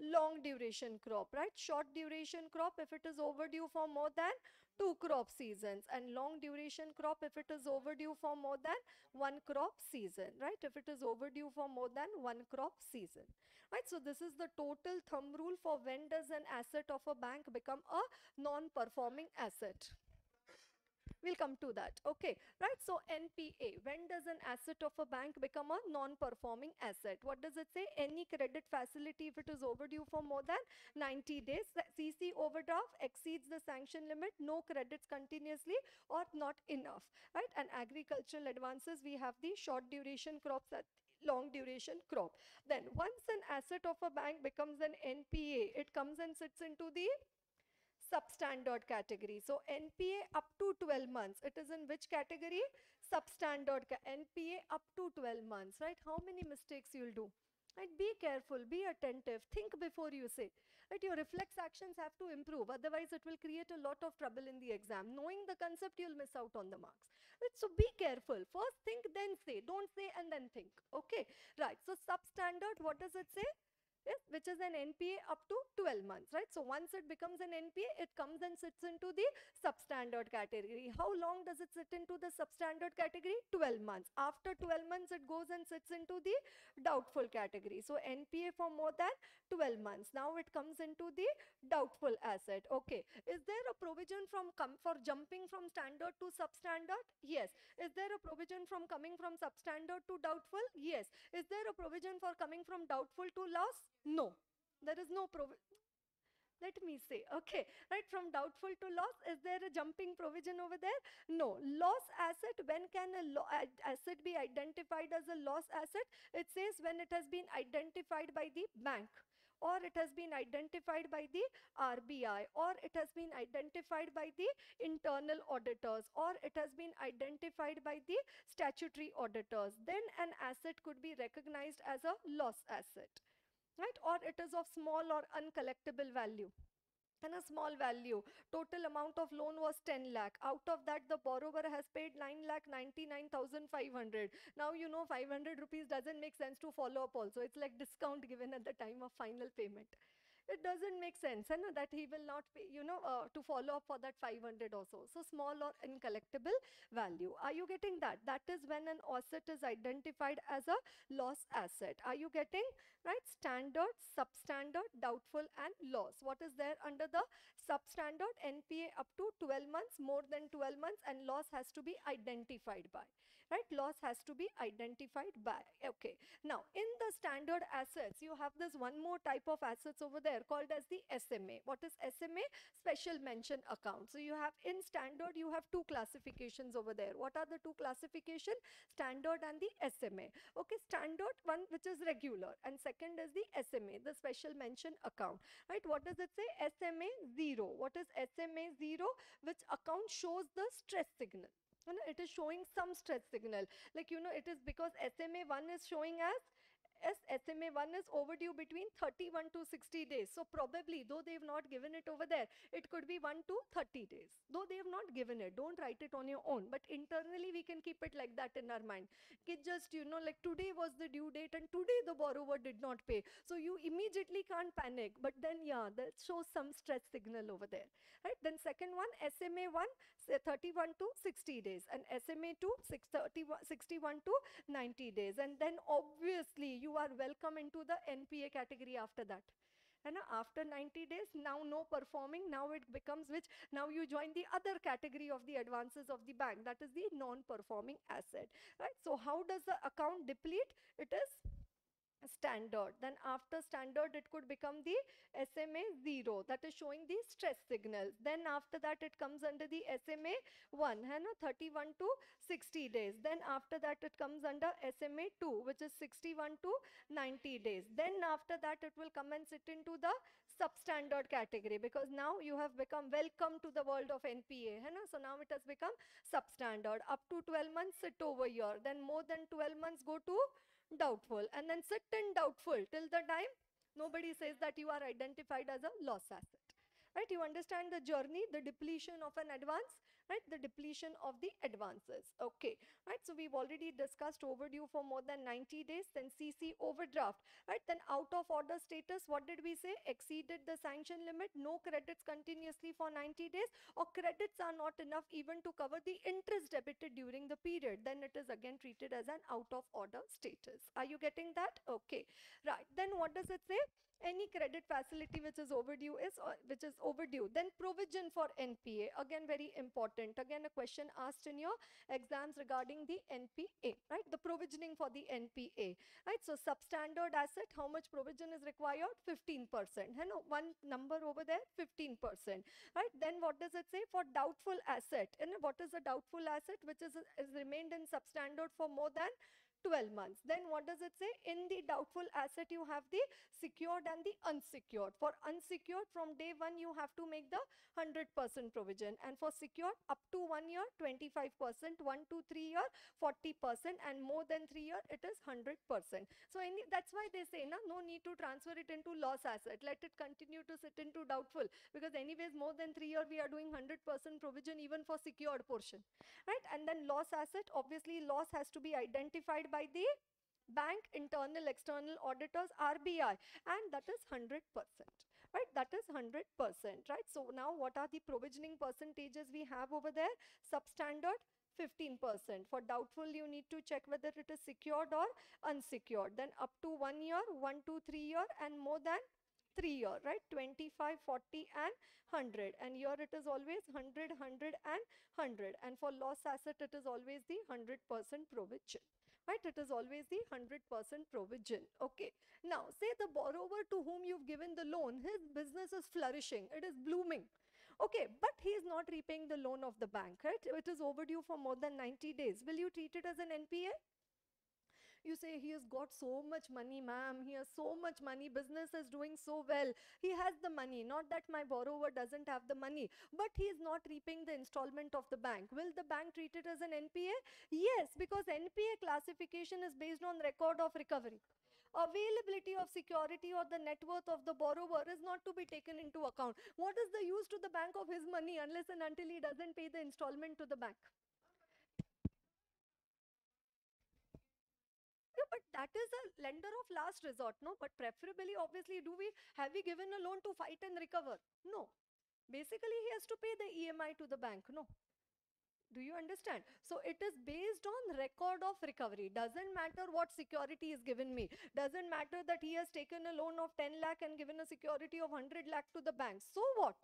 long duration crop, right? Short duration crop if it is overdue for more than 2 crop seasons, and long duration crop if it is overdue for more than 1 crop season, right? If it is overdue for more than 1 crop season, right? So this is the total thumb rule for when does an asset of a bank become a non-performing asset. We'll come to that. Okay, right? So NPA, when does an asset of a bank become a non-performing asset? What does it say? Any credit facility if it is overdue for more than 90 days, CC overdraft exceeds the sanction limit, no credits continuously or not enough, right? And agricultural advances, we have the short duration crops, that long duration crop. Then once an asset of a bank becomes an NPA, it comes and sits into the substandard category. So NPA up to 12 months. It is in which category? Substandard. NPA up to 12 months, right? How many mistakes you'll do? Right? Be careful, be attentive, think before you say. Right? Your reflex actions have to improve. Otherwise, it will create a lot of trouble in the exam. Knowing the concept, you'll miss out on the marks. Right? So be careful. First think, then say. Don't say and then think. Okay. Right. So substandard, what does it say? Yes, which is an NPA up to 12 months, right? So once it becomes an NPA, it comes and sits into the substandard category. How long does it sit into the substandard category? 12 months. After 12 months, it goes and sits into the doubtful category. So NPA for more than 12 months. Now it comes into the doubtful asset. Okay. Is there a provision for jumping from standard to substandard? Yes. Is there a provision from coming from substandard to doubtful? Yes. Is there a provision for coming from doubtful to loss? No. There is no provision. Let me say, okay, right, from doubtful to loss, is there a jumping provision over there? No. Loss asset, when can a asset be identified as a loss asset? It says when it has been identified by the bank, or it has been identified by the RBI, or it has been identified by the internal auditors, or it has been identified by the statutory auditors. Then an asset could be recognized as a loss asset, right? Or it is of small or uncollectible value. And a small value, total amount of loan was 10 lakh. Out of that, the borrower has paid 9,99,500. Now, 500 rupees doesn't make sense to follow up also. It's like discount given at the time of final payment. It doesn't make sense, that he will not pay, to follow up for that 500 also. So small or uncollectible value. Are you getting that? That is when an asset is identified as a loss asset. Are you getting? Right? Standard, substandard, doubtful and loss. What is there under the substandard? NPA up to 12 months, more than 12 months, and loss has to be identified by. right? Loss has to be identified by. Okay. Now, in the standard assets, you have this one more type of assets over there called as the SMA. What is SMA? Special mention account. So you have in standard, you have two classifications over there. What are the two classification? Standard and the SMA. Okay, standard one which is regular, and second is the SMA, the special mention account, right? What does it say? SMA 0. What is SMA 0? Which account shows the stress signal. It is showing some stress signal. Like, it is because SMA 1 is showing as SMA 1 is overdue between 31 to 60 days. So probably, though they have not given it over there, it could be 1 to 30 days. Though they have not given it, don't write it on your own. But internally, we can keep it like that in our mind. It just, like today was the due date and today the borrower did not pay. So you immediately can't panic. But then, yeah, that shows some stress signal over there. Right? Then second one, SMA 1, 31 to 60 days. And SMA 2, 61 to 90 days. And then obviously you are welcome into the NPA category after that. And after 90 days, now no performing, now it becomes which, now you join the other category of the advances of the bank, that is the non-performing asset, right? So how does the account deplete? It is standard. Then after standard, it could become the SMA 0, that is showing the stress signals. Then after that, it comes under the SMA 1, 31 to 60 days. Then after that, it comes under SMA 2, which is 61 to 90 days. Then after that, it will come and sit into the substandard category, because now you have become welcome to the world of NPA. So now it has become substandard. Up to 12 months, sit over here. Then more than 12 months, go to doubtful, and then sit in doubtful till the time nobody says that you are identified as a loss asset, right? You understand the journey, the depletion of an advance, right? The depletion of the advances. Okay, right? So we've already discussed overdue for more than 90 days, then CC overdraft, right? Then out of order status, what did we say? Exceeded the sanction limit, no credits continuously for 90 days, or credits are not enough even to cover the interest debited during the period, then it is again treated as an out of order status. Are you getting that? Okay, right. Then what does it say? Any credit facility which is overdue then provision for NPA, again very important, again a question asked in your exams regarding the NPA, right? The provisioning for the NPA, right? So substandard asset, how much provision is required? 15%. One number over there, 15%, right? Then what does it say? For doubtful asset, and what is a doubtful asset which is remained in substandard for more than 12 months. Then what does it say? In the doubtful asset, you have the secured and the unsecured. For unsecured, from day one, you have to make the 100% provision. And for secured, up to 1 year, 25%, 1 to 3 year, 40%, and more than 3 year, it is 100%. So that's why they say, no need to transfer it into loss asset. Let it continue to sit into doubtful, because anyways, more than 3 year, we are doing 100% provision even for secured portion, right? And then loss asset, obviously loss has to be identified by the bank, internal, external auditors, RBI, and that is 100%, right? That is 100%, right? So now what are the provisioning percentages we have over there? Substandard, 15%. For doubtful, you need to check whether it is secured or unsecured. Then up to 1 year, 1 to 3 year, and more than 3 year, right? 25, 40, and 100. And here it is always 100, 100, and 100. And for loss asset, it is always the 100% provision, right? It is always the 100% provision. Okay. Now, say the borrower to whom you've given the loan, his business is flourishing, it is blooming. Okay, but he is not repaying the loan of the bank, right? It is overdue for more than 90 days. Will you treat it as an NPA? You say, he has got so much money, ma'am, he has so much money, business is doing so well, he has the money, not that my borrower doesn't have the money, but he is not repaying the installment of the bank. Will the bank treat it as an NPA? Yes, because NPA classification is based on record of recovery. Availability of security or the net worth of the borrower is not to be taken into account. What is the use to the bank of his money unless and until he doesn't pay the installment to the bank? Yeah, but that is a lender of last resort, no? But preferably, obviously, have we given a loan to fight and recover? No. Basically, he has to pay the EMI to the bank, no? Do you understand? So it is based on record of recovery. Doesn't matter what security is given me. Doesn't matter that he has taken a loan of 10 lakh and given a security of 100 lakh to the bank. So what?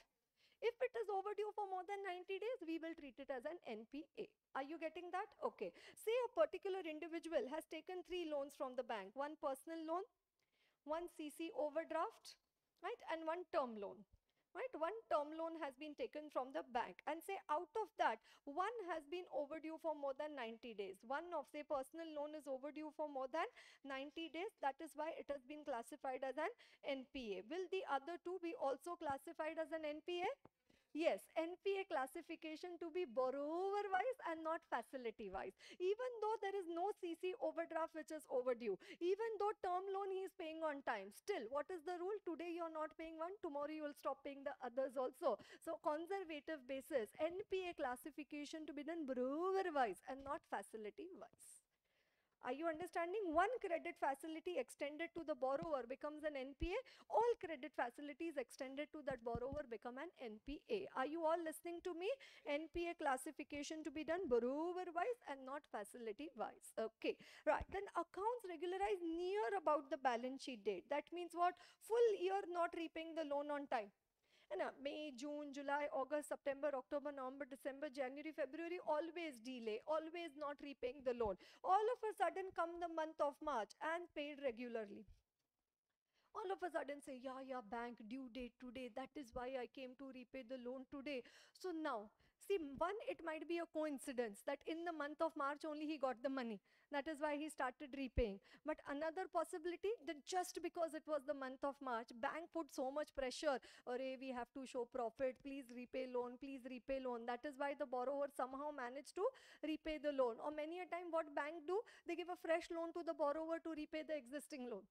If it is overdue for more than 90 days, we will treat it as an NPA. Are you getting that? Okay. Say a particular individual has taken 3 loans from the bank, one personal loan, one CC overdraft, right, and one term loan. Right, one term loan has been taken from the bank, and say out of that, one has been overdue for more than 90 days. One of, say, personal loan is overdue for more than 90 days. That is why it has been classified as an NPA. Will the other two be also classified as an NPA? Yes, NPA classification to be borrower wise and not facility wise. Even though there is no CC overdraft which is overdue, even though term loan he is paying on time, still, what is the rule? Today you are not paying one, tomorrow you will stop paying the others also. So, conservative basis, NPA classification to be done borrower wise and not facility wise. Are you understanding? One credit facility extended to the borrower becomes an NPA. All credit facilities extended to that borrower become an NPA. Are you all listening to me? NPA classification to be done borrower wise and not facility wise. Okay. Right. Then accounts regularized near about the balance sheet date. That means what? Full year not repaying the loan on time. And May, June, July, August, September, October, November, December, January, February, always delay, always not repaying the loan. All of a sudden come the month of March and paid regularly. All of a sudden say, yeah, bank due date today. That is why I came to repay the loan today. So now, see, one, it might be a coincidence that in the month of March only he got the money. That is why he started repaying. But another possibility that just because it was the month of March, bank put so much pressure. Or we have to show profit. Please repay loan. Please repay loan. That is why the borrower somehow managed to repay the loan. Or many a time what bank do? They give a fresh loan to the borrower to repay the existing loan.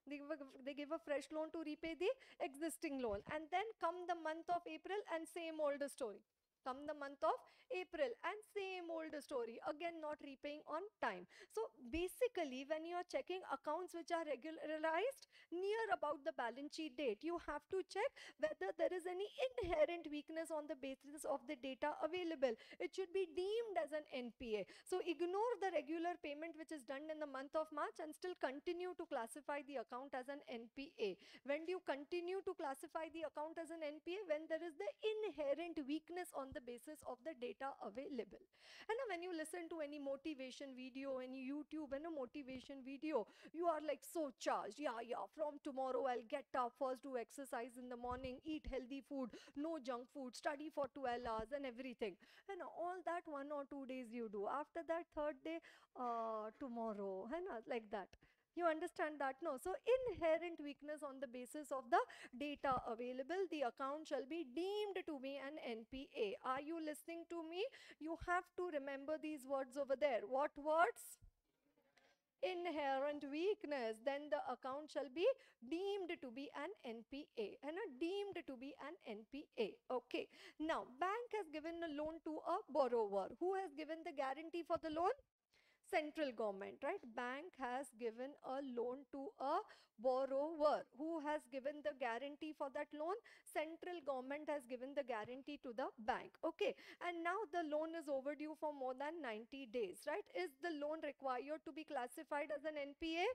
They give a fresh loan to repay the existing loan. And then come the month of April and same old story. Come the month of April and same old story. Again, not repaying on time. So basically, when you are checking accounts which are regularized near about the balance sheet date, you have to check whether there is any inherent weakness on the basis of the data available. It should be deemed as an NPA. So ignore the regular payment which is done in the month of March and still continue to classify the account as an NPA. When do you continue to classify the account as an NPA? When there is the inherent weakness on the basis of the data available. And now when you listen to any motivation video, any YouTube and a motivation video, you are like so charged. Yeah, from tomorrow I'll get up, first do exercise in the morning, eat healthy food, no junk food, study for 12 hours and everything. And all that 1 or 2 days you do. After that third day, tomorrow, like that. You understand that? No. So inherent weakness on the basis of the data available, the account shall be deemed to be an NPA. Are you listening to me? You have to remember these words over there. What words? Inherent weakness. Then the account shall be deemed to be an NPA and deemed to be an NPA. Okay. Now, bank has given a loan to a borrower. Who has given the guarantee for the loan? Central government, right? Bank has given a loan to a borrower. Who has given the guarantee for that loan? Central government has given the guarantee to the bank. Okay. And now the loan is overdue for more than 90 days, right? Is the loan required to be classified as an NPA?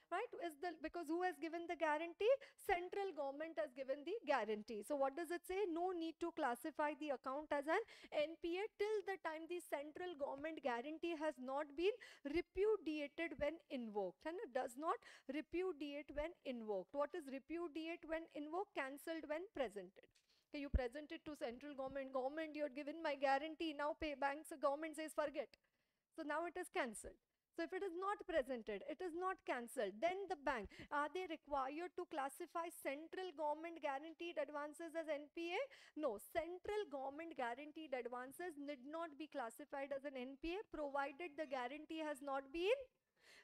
Right? Is the, because who has given the guarantee? Central government has given the guarantee. So what does it say? No need to classify the account as an NPA till the time the central government guarantee has not been repudiated when invoked, and it does not repudiate when invoked. What is repudiate when invoked? Cancelled when presented. Okay, you present it to central government, you had given my guarantee, now pay. Banks, government says forget. So now it is cancelled. So if it is not presented, it is not cancelled, then the bank, are they required to classify central government guaranteed advances as NPA? No, central government guaranteed advances need not be classified as an NPA provided the guarantee has not been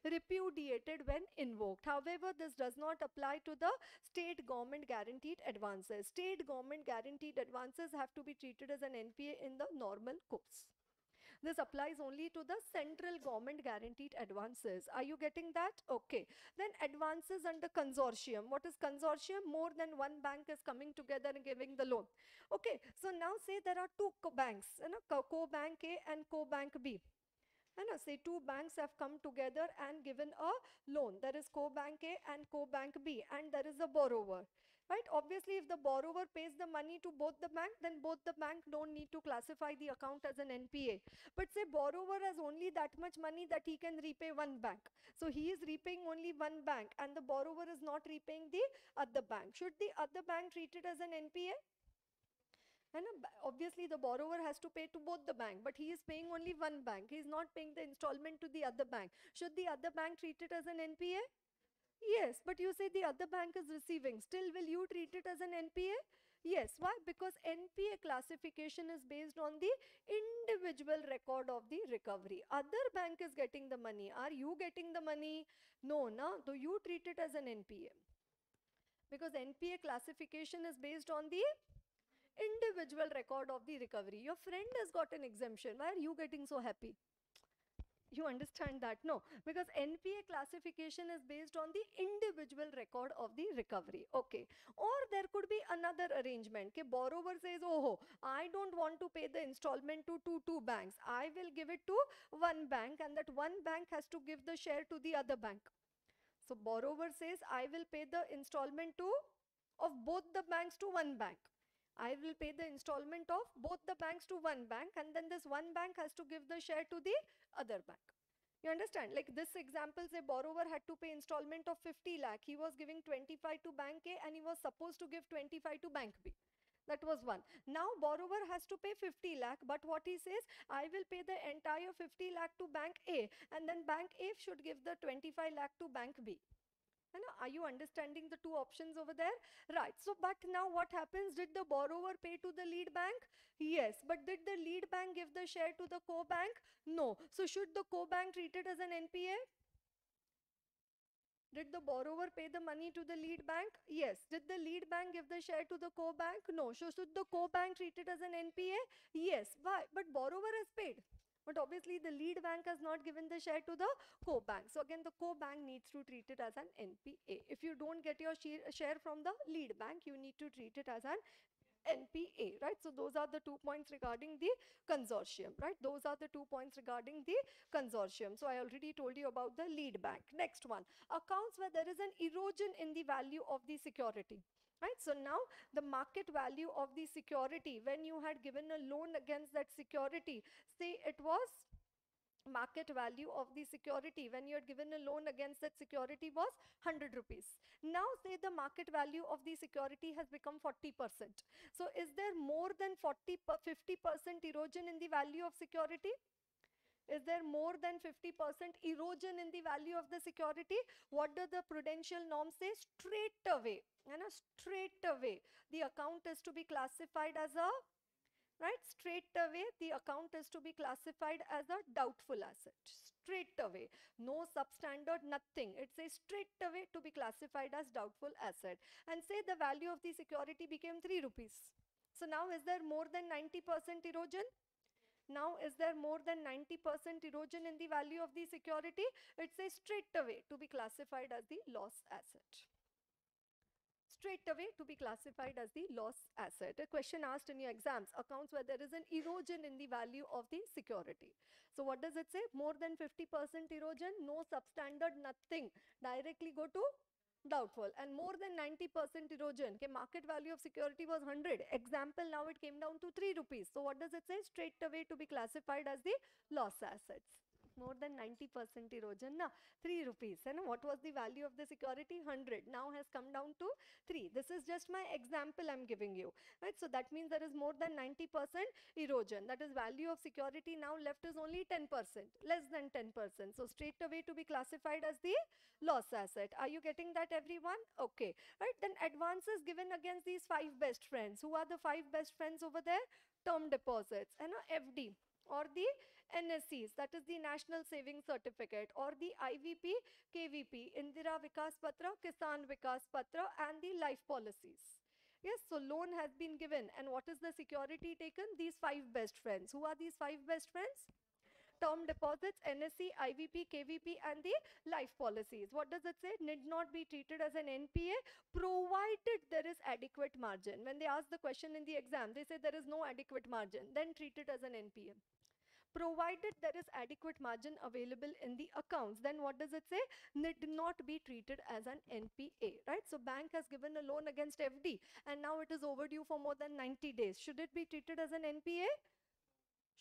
repudiated when invoked. However, this does not apply to the state government guaranteed advances. State government guaranteed advances have to be treated as an NPA in the normal course. This applies only to the central government guaranteed advances. Are you getting that? Okay. Then advances under consortium. What is consortium? More than one bank is coming together and giving the loan. Okay. So now say there are two banks, co-bank A and co-bank B. And say two banks have come together and given a loan. There is co-bank A and co-bank B, and there is a borrower. right? Obviously, if the borrower pays the money to both the bank, then both the bank don't need to classify the account as an NPA. But say borrower has only that much money that he can repay one bank. So he is repaying only one bank and the borrower is not repaying the other bank. Should the other bank treat it as an NPA? And obviously the borrower has to pay to both the bank, but he is paying only one bank. He is not paying the installment to the other bank. Should the other bank treat it as an NPA? Yes, but you say the other bank is receiving. Still, will you treat it as an NPA? Yes. Why? Because NPA classification is based on the individual record of the recovery. Other bank is getting the money. Are you getting the money? No, no. So you treat it as an NPA. Because NPA classification is based on the individual record of the recovery. Your friend has got an exemption. Why are you getting so happy? You understand that? No, because NPA classification is based on the individual record of the recovery. Okay. Or there could be another arrangement. Okay, borrower says, oh, I don't want to pay the installment to two banks. I will give it to one bank and that one bank has to give the share to the other bank. So borrower says, I will pay the installment to of both the banks to one bank. I will pay the installment of both the banks to one bank and then this one bank has to give the share to the other bank. You understand? Like this example, say borrower had to pay installment of 50 lakh. He was giving 25 to bank A and he was supposed to give 25 to bank B. That was one. Now borrower has to pay 50 lakh, but what he says, I will pay the entire 50 lakh to bank A and then bank A should give the 25 lakh to bank B. Are you understanding the two options over there? Right. So, but now what happens? Did the borrower pay to the lead bank? Yes. But did the lead bank give the share to the co-bank? No. So, should the co-bank treat it as an NPA? Did the borrower pay the money to the lead bank? Yes. Did the lead bank give the share to the co-bank? No. So, should the co-bank treat it as an NPA? Yes. Why? But borrower has paid. But obviously the lead bank has not given the share to the co-bank. So again, the co-bank needs to treat it as an NPA. If you don't get your share from the lead bank, you need to treat it as an NPA, right? So those are the 2 points regarding the consortium, right? Those are the 2 points regarding the consortium. So I already told you about the lead bank. Next one, accounts where there is an erosion in the value of the security. Right, so now the market value of the security, when you had given a loan against that security, say it was market value of the security when you had given a loan against that security was 100 rupees. Now say the market value of the security has become 40%. So is there more than 50% erosion in the value of security? Is there more than 50% erosion in the value of the security? What do the prudential norms say? Straight away, straight away, the account is to be classified as a, right? Straight away, the account is to be classified as a doubtful asset. Straight away, no substandard, nothing. It says straight away to be classified as doubtful asset. And say the value of the security became 3 rupees. So now is there more than 90% erosion? Now, is there more than 90% erosion in the value of the security? It says straight away to be classified as the loss asset. Straight away to be classified as the loss asset. A question asked in your exams, accounts where there is an erosion in the value of the security. So what does it say? More than 50% erosion, no substandard, nothing. Directly go to doubtful. And more than 90% erosion. Okay, market value of security was 100. Example, now it came down to 3 rupees. So what does it say? Straight away to be classified as the loss assets. More than 90% erosion. Now 3 rupees. And what was the value of the security? 100. Now has come down to 3. This is just my example I'm giving you. Right? So that means there is more than 90% erosion. That is value of security now left is only 10%. Less than 10%. So straight away to be classified as the loss asset. Are you getting that, everyone? Okay. Right. Then advances given against these 5 best friends. Who are the 5 best friends over there? Term deposits and FD or the NSCs, that is the National Savings Certificate, or the IVP, KVP, Indira Vikas Patra, Kisan Vikas Patra, and the life policies. Yes, so loan has been given, and what is the security taken? These 5 best friends. Who are these 5 best friends? Term deposits, NSC, IVP, KVP, and the life policies. What does it say? Need not be treated as an NPA provided there is adequate margin. When they ask the question in the exam, they say there is no adequate margin, then treat it as an NPA. provided there is adequate margin available in the accounts. Then what does it say? Need not be treated as an NPA, right? So bank has given a loan against FD and now it is overdue for more than 90 days. Should it be treated as an NPA?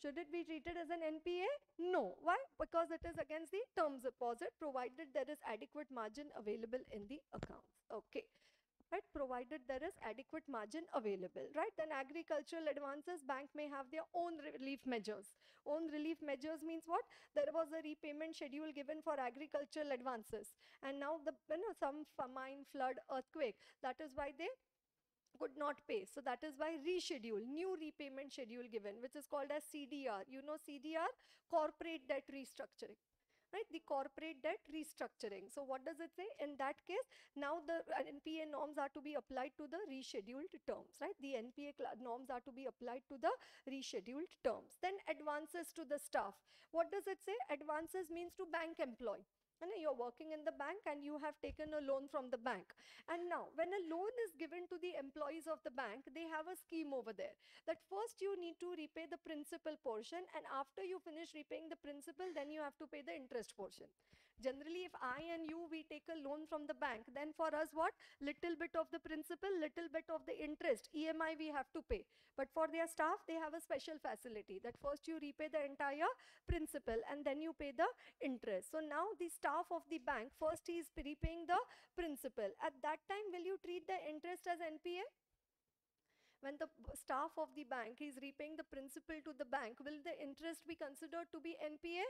Should it be treated as an NPA? No. Why? Because it is against the term deposit, provided there is adequate margin available in the accounts. Okay. Right, provided there is adequate margin available, right? Then agricultural advances, bank may have their own relief measures. Own relief measures means what? There was a repayment schedule given for agricultural advances, and now the some famine, flood, earthquake. That is why they could not pay. So that is why reschedule, new repayment schedule given, which is called as CDR. You know CDR, corporate debt restructuring. Right, the corporate debt restructuring. So what does it say? In that case, now the NPA norms are to be applied to the rescheduled terms, right? The NPA norms are to be applied to the rescheduled terms. Then advances to the staff. What does it say? Advances means to bank employee. And you're working in the bank and you have taken a loan from the bank. And now, when a loan is given to the employees of the bank, they have a scheme over there that first you need to repay the principal portion, and after you finish repaying the principal, then you have to pay the interest portion. Generally, if I and you, we take a loan from the bank, then for us what? Little bit of the principal, little bit of the interest, EMI we have to pay. But for their staff, they have a special facility that first you repay the entire principal and then you pay the interest. So now the staff of the bank, first he is repaying the principal. At that time, will you treat the interest as NPA? When the staff of the bank is repaying the principal to the bank, will the interest be considered to be NPA?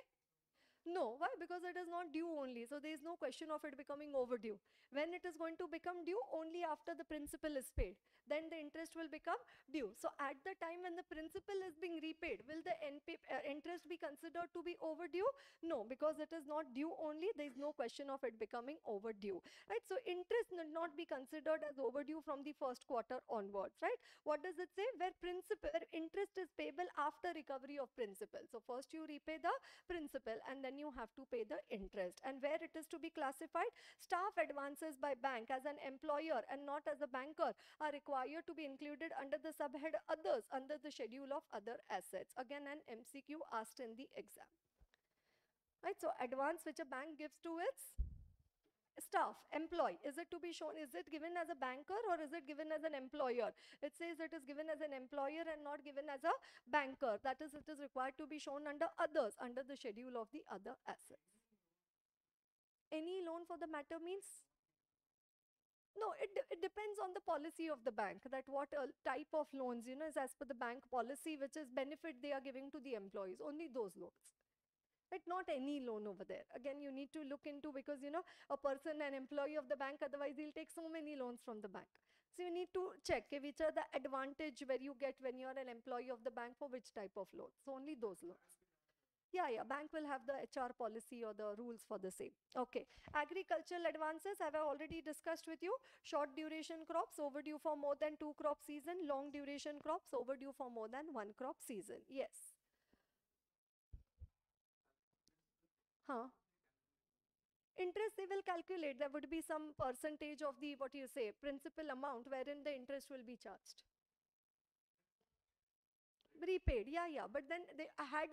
No. Why? Because it is not due only. So there is no question of it becoming overdue. When it is going to become due? Only after the principal is paid. Then the interest will become due. So at the time when the principal is being repaid, will the interest be considered to be overdue? No, because it is not due only. There is no question of it becoming overdue. Right? So interest need not be considered as overdue from the first quarter onwards. Right? What does it say? Where interest is payable after recovery of principal. So first you repay the principal and then you have to pay the interest. And where it is to be classified, staff advances by bank as an employer and not as a banker are required to be included under the subhead others under the schedule of other assets. Again, an MCQ asked in the exam. Right, so advance which a bank gives to its staff, employee, is it to be shown, is it given as a banker or is it given as an employer? It says it is given as an employer and not given as a banker. That is, it is required to be shown under others, under the schedule of the other assets. Any loan for the matter means? No, it depends on the policy of the bank, that what type of loans, is as per the bank policy, which is benefit they are giving to the employees, only those loans. Right, not any loan over there. Again, you need to look into, because a person, an employee of the bank, otherwise he'll take so many loans from the bank. So you need to check which are the advantage where you get when you're an employee of the bank for which type of loan. So only those loans. Yeah, bank will have the HR policy or the rules for the same. Okay, agricultural advances have I already discussed with you. Short duration crops overdue for more than 2 crop season, long duration crops overdue for more than 1 crop season. Yes. Huh? Interest they will calculate. There would be some percentage of the, what you say, principal amount wherein the interest will be charged. Repaid, yeah. But then they had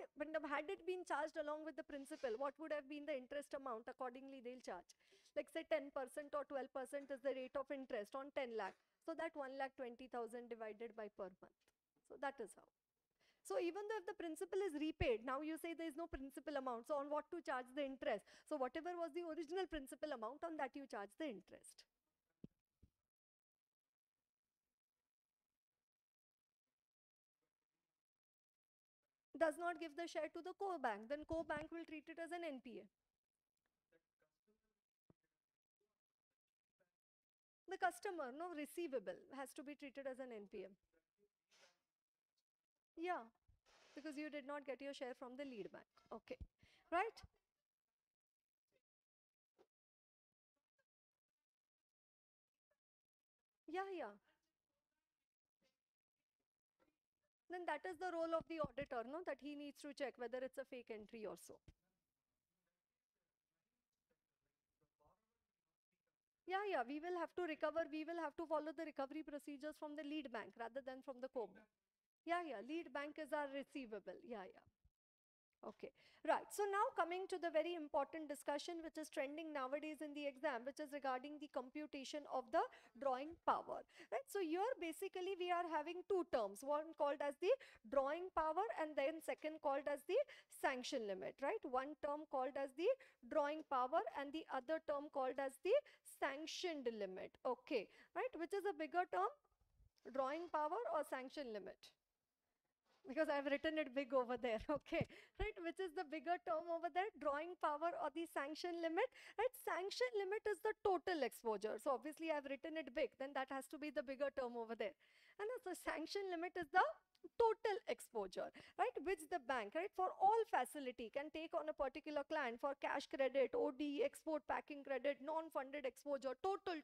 it been charged along with the principal, what would have been the interest amount? Accordingly, they'll charge. Like say 10% or 12% is the rate of interest on 10 lakh. So that 1,20,000 divided by per month. So that is how. So even though if the principal is repaid, now you say there is no principal amount. So on what to charge the interest? So whatever was the original principal amount, on that you charge the interest. Does not give the share to the core bank, then core bank will treat it as an NPA. The customer, no, receivable has to be treated as an NPA. Yeah, because you did not get your share from the lead bank. Okay, right? Yeah. Then that is the role of the auditor, no, that he needs to check whether it's a fake entry or so. Yeah, we will have to recover, we will have to follow the recovery procedures from the lead bank rather than from the core bank. Yeah, lead bank is our receivable. Yeah. Okay, right. So now coming to the very important discussion which is trending nowadays in the exam, which is regarding the computation of the drawing power, right? So here basically we are having two terms, one called as the drawing power and then second called as the sanction limit, right? One term called as the drawing power and the other term called as the sanctioned limit. Okay, right? Which is a bigger term, drawing power or sanction limit? Because I've written it big over there, okay, right? Which is the bigger term over there, drawing power or the sanction limit, right? Sanction limit is the total exposure. So obviously I've written it big, then that has to be the bigger term over there. And so sanction limit is the total exposure, right? Which the bank, right, for all facility can take on a particular client for cash credit, OD, export packing credit, non-funded exposure, total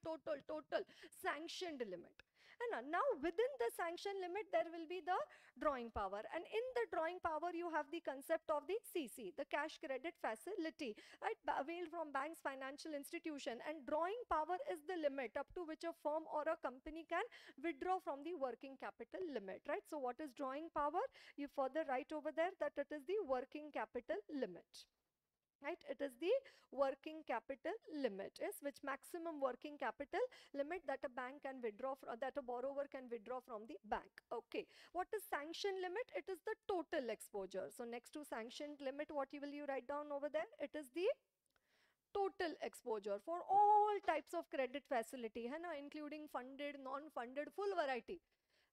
sanctioned limit. And now within the sanction limit, there will be the drawing power. And in the drawing power, you have the concept of the CC, the cash credit facility, right, availed from banks, financial institution. And drawing power is the limit up to which a firm or a company can withdraw from the working capital limit, right? So what is drawing power? You further write over there that it is the working capital limit, right? It is the working capital limit, is which maximum working capital limit that a bank can withdraw from, that a borrower can withdraw from the bank. Okay, what is sanction limit? It is the total exposure. So next to sanction limit, what will you write down over there? It is the total exposure for all types of credit facility, है ना, including funded, non-funded, full variety.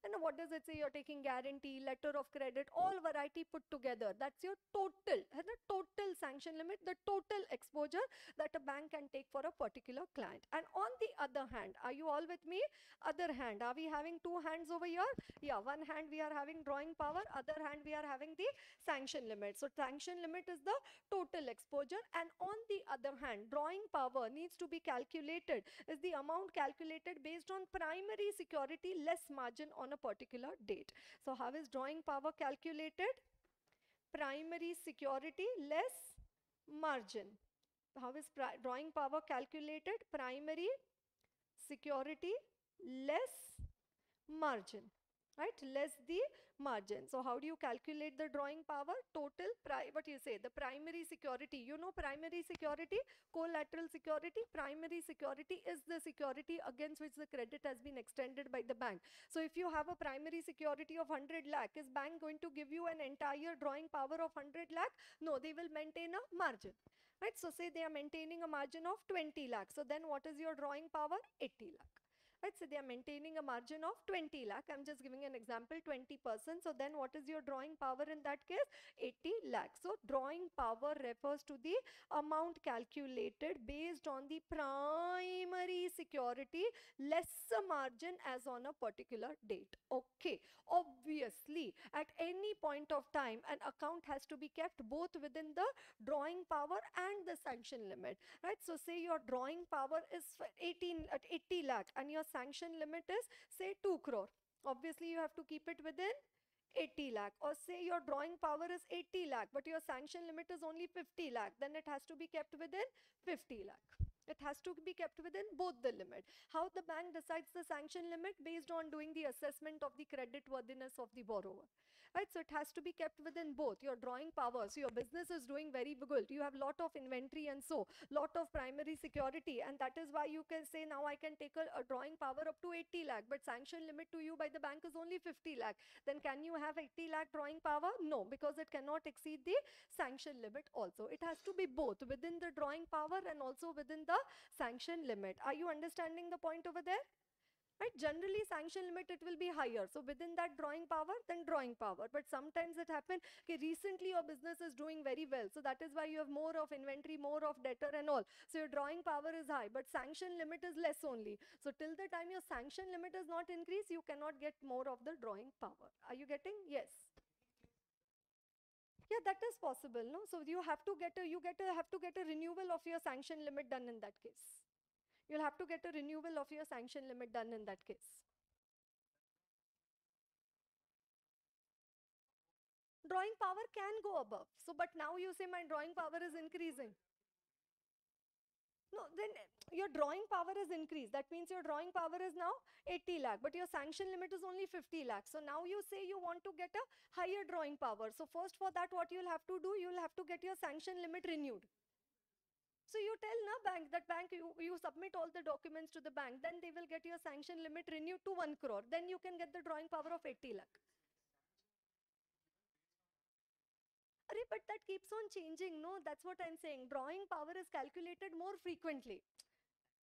And what does it say? You're taking guarantee, letter of credit, all variety put together. That's your total, the total sanction limit, the total exposure that a bank can take for a particular client. And on the other hand, are you all with me? Other hand, are we having two hands over here? Yeah, one hand we are having drawing power, other hand we are having the sanction limit. So sanction limit is the total exposure, and on the other hand, drawing power needs to be calculated, is the amount calculated based on primary security less margin on a particular date. So how is drawing power calculated? Primary security less margin. How is drawing power calculated? Primary security less margin, right? Less the margin. So how do you calculate the drawing power? Total, what you say, the primary security. You know primary security, collateral security. Primary security is the security against which the credit has been extended by the bank. So if you have a primary security of 100 lakh, is bank going to give you an entire drawing power of 100 lakh? No, they will maintain a margin. Right, so say they are maintaining a margin of 20 lakh. So then what is your drawing power? 80 lakh. Right, so they are maintaining a margin of 20 lakh. I'm just giving an example, 20%. So then what is your drawing power in that case? 80 lakh. So drawing power refers to the amount calculated based on the primary security lesser margin as on a particular date. Okay, obviously at any point of time an account has to be kept both within the drawing power and the sanction limit, right? So say your drawing power is 80 lakh and your sanction limit is say 2 crore. Obviously you have to keep it within 80 lakh. Or say your drawing power is 80 lakh but your sanction limit is only 50 lakh, then it has to be kept within 50 lakh. It has to be kept within both the limit. How the bank decides the sanction limit? Based on doing the assessment of the credit worthiness of the borrower, right? So it has to be kept within both your drawing power. So your business is doing very good, you have lot of inventory and so lot of primary security, and that is why you can say now I can take a drawing power up to 80 lakh but sanction limit to you by the bank is only 50 lakh. Then can you have 80 lakh drawing power? No, because it cannot exceed the sanction limit also. It has to be both within the drawing power and also within the sanction limit. Are you understanding the point over there? Right, generally sanction limit it will be higher, so within that drawing power, then drawing power. But sometimes it happen, okay, recently your business is doing very well, so that is why you have more of inventory, more of debtor and all, so your drawing power is high but sanction limit is less only. So till the time your sanction limit is not increased, you cannot get more of the drawing power. Are you getting? Yes. Yeah, that is possible, no? So you have to get a have to get a renewal of your sanction limit done in that case. You'll have to get a renewal of your sanction limit done in that case. Drawing power can go above. So, but now you say my drawing power is increasing. No, then your drawing power is increased. That means your drawing power is now 80 lakh, but your sanction limit is only 50 lakh. So now you say you want to get a higher drawing power. So first for that, what you'll have to do, you'll have to get your sanction limit renewed. So you tell na bank, that bank, you submit all the documents to the bank, then they will get your sanction limit renewed to 1 crore. Then you can get the drawing power of 80 lakh. But that keeps on changing. No, that's what I'm saying. Drawing power is calculated more frequently.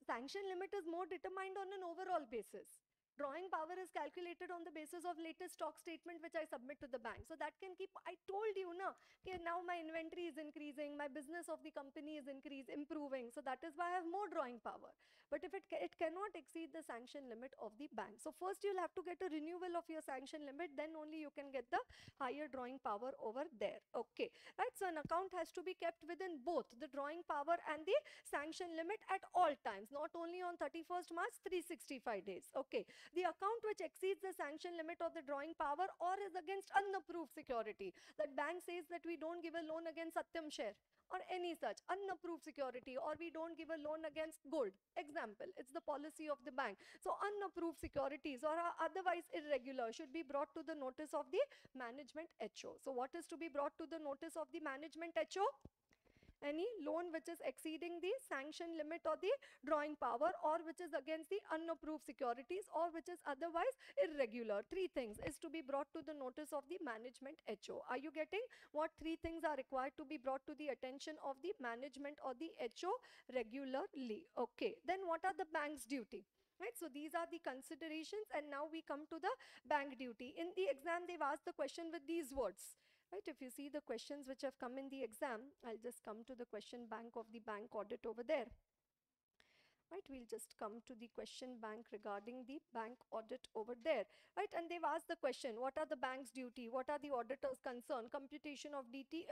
Sanction limit is more determined on an overall basis. Drawing power is calculated on the basis of latest stock statement which I submit to the bank. So that can keep, I told you na, okay, now my inventory is increasing, my business of the company is improving. So that is why I have more drawing power. But if it cannot exceed the sanction limit of the bank. So first you'll have to get a renewal of your sanction limit, then only you can get the higher drawing power over there. Okay, right? So an account has to be kept within both the drawing power and the sanction limit at all times, not only on 31st March, 365 days. Okay, the account which exceeds the sanction limit of the drawing power or is against unapproved security. That bank says that we don't give a loan against Satyam share or any such unapproved security, or we don't give a loan against gold. Example, it's the policy of the bank. So unapproved securities or are otherwise irregular should be brought to the notice of the management HO. So what is to be brought to the notice of the management HO? Any loan which is exceeding the sanction limit or the drawing power, or which is against the unapproved securities, or which is otherwise irregular. Three things is to be brought to the notice of the management HO. Are you getting what three things are required to be brought to the attention of the management or the HO regularly? Okay, then what are the bank's duty? Right, so these are the considerations, and now we come to the bank duty. In the exam, they've asked the question with these words. Right, if you see the questions which have come in the exam, I'll just come to the question bank of the bank audit over there. Right, we'll just come to the question bank regarding the bank audit over there. Right, and they've asked the question, what are the bank's duty, what are the auditor's concern, computation of DP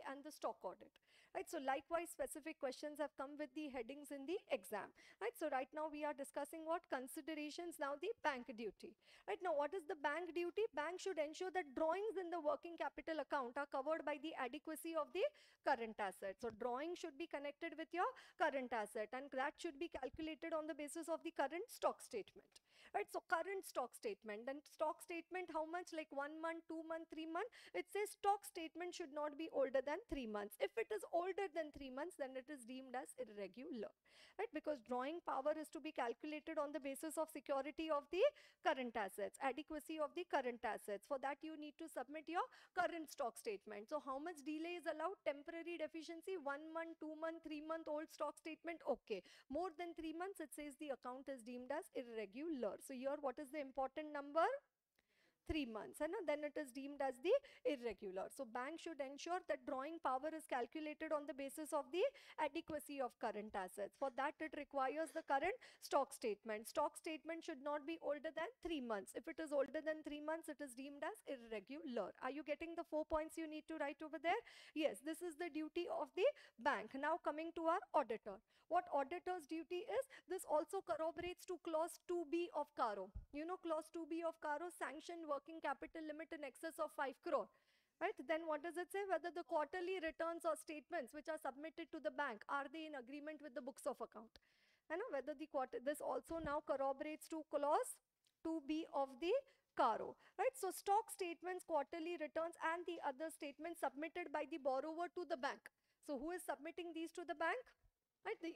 and the stock audit. Right, so likewise specific questions have come with the headings in the exam. Right, so right now we are discussing what considerations, now the bank duty. Right, now what is the bank duty? Bank should ensure that drawings in the working capital account are covered by the adequacy of the current asset. So drawing should be connected with your current asset, and that should be calculated on the basis of the current stock statement. Right, so current stock statement, then stock statement, how much, like 1 month, 2 month, 3 month? It says stock statement should not be older than 3 months. If it is older than 3 months, then it is deemed as irregular. Right, because drawing power is to be calculated on the basis of security of the current assets, adequacy of the current assets. For that you need to submit your current stock statement. So how much delay is allowed? Temporary deficiency, 1 month, 2 month, 3 month old stock statement. Okay, more than 3 months, it says the account is deemed as irregular. So here what is the important number? 3 months, and then it is deemed as the irregular. So bank should ensure that drawing power is calculated on the basis of the adequacy of current assets. For that it requires the current stock statement. Stock statement should not be older than 3 months. If it is older than 3 months, it is deemed as irregular. Are you getting the 4 points you need to write over there? Yes, this is the duty of the bank. Now coming to our auditor. What auditor's duty is? This also corroborates to clause 2B of CARO. You know clause 2B of CARO, sanctioned working capital limit in excess of 5 crore. Right, then what does it say? Whether the quarterly returns or statements which are submitted to the bank, are they in agreement with the books of account? And whether the this also now corroborates to clause 2B of the CARO. Right, so stock statements, quarterly returns and the other statements submitted by the borrower to the bank. So who is submitting these to the bank? Right, the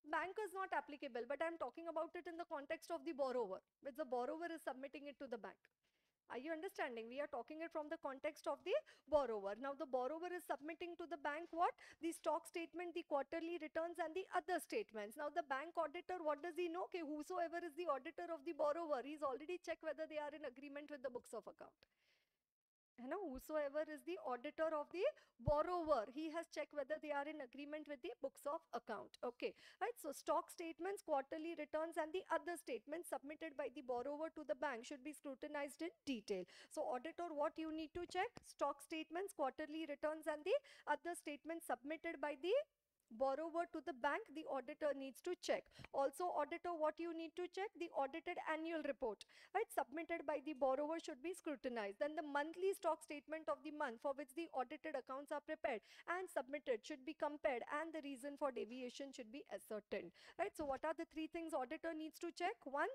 bank is not applicable, but I'm talking about it in the context of the borrower, which the borrower is submitting it to the bank. Are you understanding? We are talking it from the context of the borrower. Now the borrower is submitting to the bank what? The stock statement, the quarterly returns and the other statements. Now the bank auditor, what does he know? Okay, whosoever is the auditor of the borrower, he's already checked whether they are in agreement with the books of account. Whosoever is the auditor of the borrower, he has checked whether they are in agreement with the books of account. Okay, right, so stock statements, quarterly returns and the other statements submitted by the borrower to the bank should be scrutinized in detail. So auditor, what you need to check? Stock statements, quarterly returns and the other statements submitted by the borrower to the bank, the auditor needs to check. Also, auditor, what you need to check? The audited annual report, right, submitted by the borrower should be scrutinized. Then the monthly stock statement of the month for which the audited accounts are prepared and submitted should be compared, and the reason for deviation should be ascertained, right? So what are the three things auditor needs to check? One,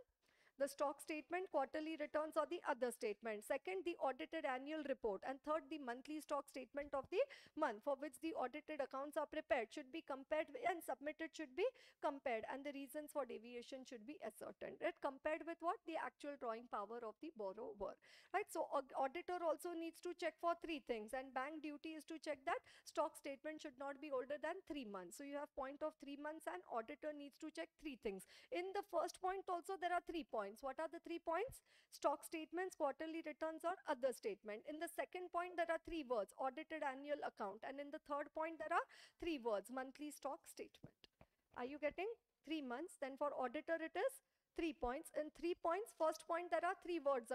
the stock statement, quarterly returns, or the other statement. Second, the audited annual report. And third, the monthly stock statement of the month for which the audited accounts are prepared should be compared and submitted should be compared, and the reasons for deviation should be ascertained. Right? Compared with what? The actual drawing power of the borrower. Right? So auditor also needs to check for three things, and bank duty is to check that stock statement should not be older than 3 months. So you have point of 3 months, and auditor needs to check three things. In the first point also there are 3 points. What are the 3 points? Stock statements, quarterly returns, or other statement. In the second point there are three words, audited annual account, and in the third point there are three words, monthly stock statement. Are you getting? 3 months. Then for auditor it is 3 points. In 3 points, first point there are three words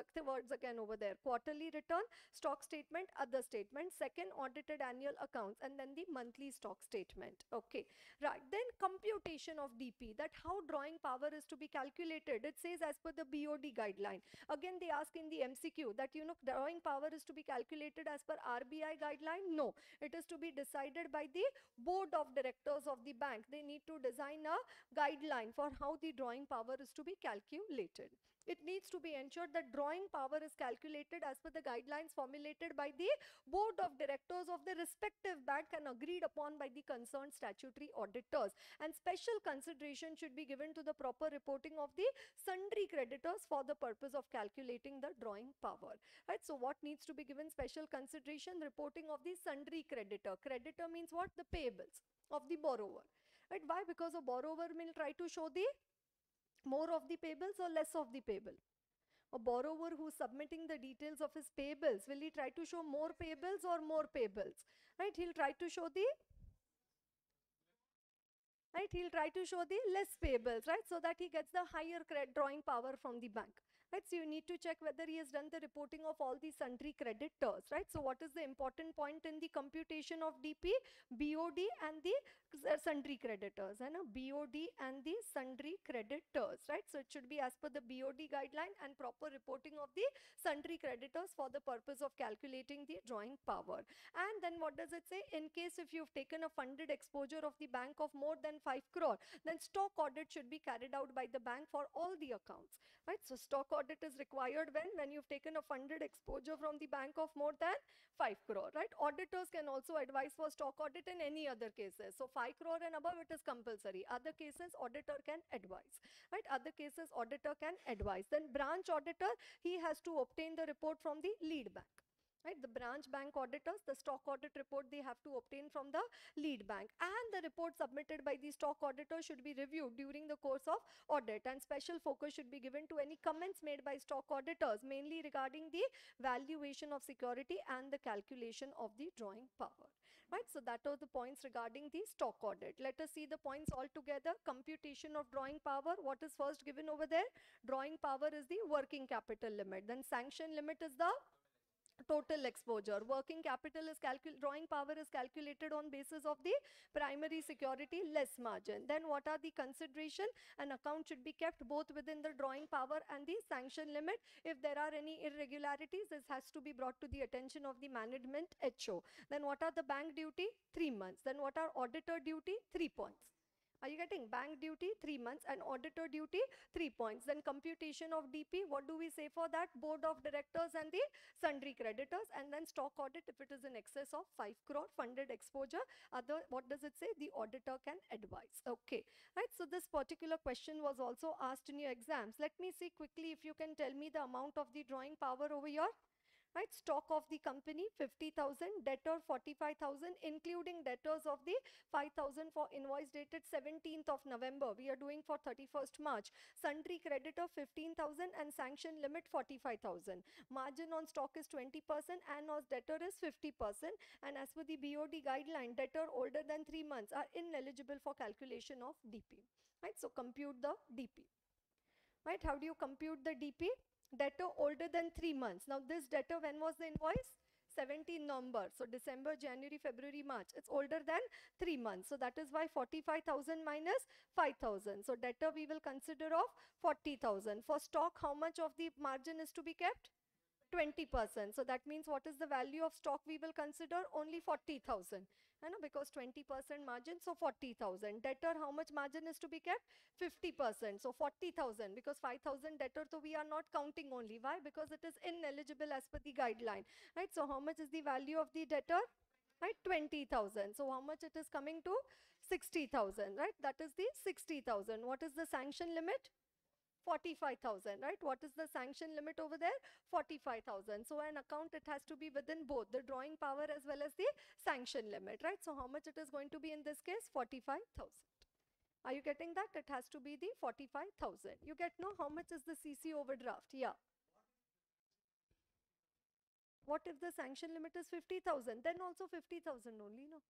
again over there, quarterly return, stock statement, other statement. Second, audited annual accounts, and then the monthly stock statement. Okay, right. Then computation of DP, that how drawing power is to be calculated. It says as per the BOD guideline. Again they ask in the MCQ that drawing power is to be calculated as per RBI guideline. No, it is to be decided by the board of directors of the bank. They need to design a guideline for how the drawing power is to be calculated. It needs to be ensured that drawing power is calculated as per the guidelines formulated by the board of directors of the respective bank and agreed upon by the concerned statutory auditors. And special consideration should be given to the proper reporting of the sundry creditors for the purpose of calculating the drawing power. Right? So what needs to be given special consideration? Reporting of the sundry creditor. Creditor means what? The payables of the borrower. Right? Why? Because a borrower will try to show the more of the payables or less of the payable. A borrower who's submitting the details of his payables, will he try to show more payables or more payables? Right? He'll try to show the he'll try to show the less payables, right, so that he gets the higher drawing power from the bank. Right, so you need to check whether he has done the reporting of all the sundry creditors. Right, so what is the important point in the computation of DP? BOD and the sundry creditors, and a BOD and the sundry creditors. Right, so it should be as per the BOD guideline and proper reporting of the sundry creditors for the purpose of calculating the drawing power. And then what does it say? In case if you've taken a funded exposure of the bank of more than 5 crore, then stock audit should be carried out by the bank for all the accounts. Right, so stock audit is required when you've taken a funded exposure from the bank of more than 5 crore. Right, auditors can also advise for stock audit in any other cases. So 5 crore and above, it is compulsory. Other cases, auditor can advise. Right, other cases auditor can advise. Then branch auditor, he has to obtain the report from the lead bank. Right, the branch bank auditors, the stock audit report they have to obtain from the lead bank, and the report submitted by the stock auditor should be reviewed during the course of audit, and special focus should be given to any comments made by stock auditors, mainly regarding the valuation of security and the calculation of the drawing power. Right, so that are the points regarding the stock audit. Let us see the points all together. Computation of drawing power, what is first given over there? Drawing power is the working capital limit. Then sanction limit is the total exposure. Working capital is drawing power is calculated on basis of the primary security less margin. Then what are the consideration? An account should be kept both within the drawing power and the sanction limit. If there are any irregularities, this has to be brought to the attention of the management HO. Then what are the bank duty? 3 months. Then what are auditor duty? 3 points. Are you getting? Bank duty 3 months and auditor duty 3 points. Then computation of DP, what do we say for that? Board of directors and the sundry creditors. And then stock audit if it is in excess of 5 crore funded exposure. Other, what does it say? The auditor can advise. Okay, right. So this particular question was also asked in your exams. Let me see quickly if you can tell me the amount of the drawing power over here. Right, stock of the company 50,000, debtor 45,000, including debtors of the 5,000 for invoice dated 17th of November. We are doing for 31st March. Sundry creditor 15,000 and sanction limit 45,000. Margin on stock is 20% and on debtor is 50%. And as per the BOD guideline, debtor older than 3 months are ineligible for calculation of DP. Right, so compute the DP. Right, how do you compute the DP? Debtor older than 3 months. Now this debtor, when was the invoice? 17 November. So December, January, February, March. It's older than 3 months. So that is why 45,000 minus 5,000. So debtor we will consider of 40,000. For stock, how much of the margin is to be kept? 20%. So that means what is the value of stock we will consider? Only 40,000. Because 20% margin, so 40,000. Debtor, how much margin is to be kept? 50%. So 40,000, because 5,000 debtor, so we are not counting only. Why? Because it is ineligible as per the guideline. Right? So how much is the value of the debtor? Right? 20,000. So how much it is coming to? 60,000. Right? That is the 60,000. What is the sanction limit? 45,000, right? What is the sanction limit over there? 45,000. So an account, it has to be within both the drawing power as well as the sanction limit, right? So how much it is going to be in this case? 45,000. Are you getting that? It has to be the 45,000. You get know how much is the CC overdraft? Yeah. What if the sanction limit is 50,000? Then also 50,000 only, no?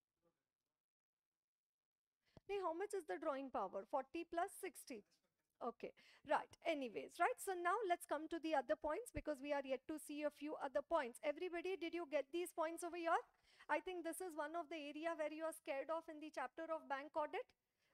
How much is the drawing power? 40 plus 60. Okay, right. Anyways, right. So now let's come to the other points, because we are yet to see a few other points. Everybody, did you get these points over here? I think this is one of the area where you are scared of in the chapter of bank audit.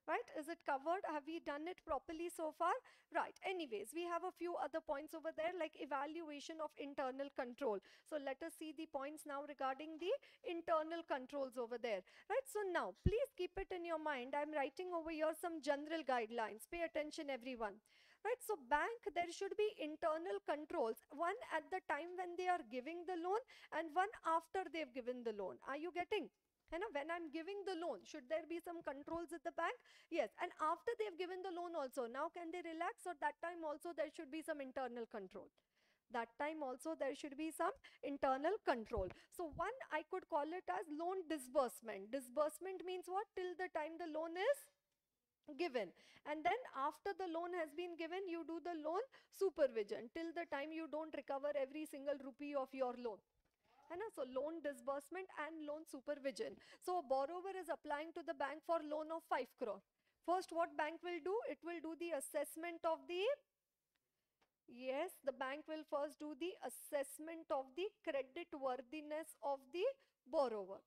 Right? Is it covered? Have we done it properly so far? Right. Anyways, we have a few other points over there, like evaluation of internal control. So let us see the points now regarding the internal controls over there. Right? So now, please keep it in your mind. I'm writing over here some general guidelines. Pay attention, everyone. Right? So bank, there should be internal controls. One at the time when they are giving the loan, and one after they've given the loan. Are you getting? When I'm giving the loan, should there be some controls at the bank? Yes. And after they've given the loan also, now can they relax, or that time also there should be some internal control? That time also there should be some internal control. So one, I could call it as loan disbursement. Disbursement means what? Till the time the loan is given, and then after the loan has been given, you do the loan supervision till the time you don't recover every single rupee of your loan. So loan disbursement and loan supervision. So a borrower is applying to the bank for loan of 5 crore. First, what bank will do? It will do the assessment of the, yes, the bank will first do the assessment of the credit worthiness of the borrower.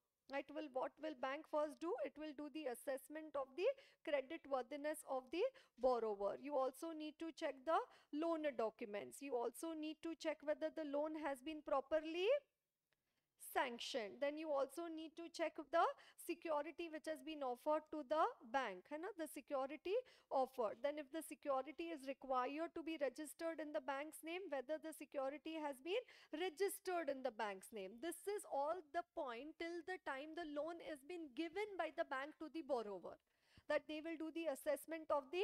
What will bank first do? It will do the assessment of the credit worthiness of the borrower. You also need to check the loan documents. You also need to check whether the loan has been properly sanctioned. Then you also need to check the security which has been offered to the bank, the security offered. Then if the security is required to be registered in the bank's name, whether the security has been registered in the bank's name. This is all the point till the time the loan is been given by the bank to the borrower, that they will do the assessment of the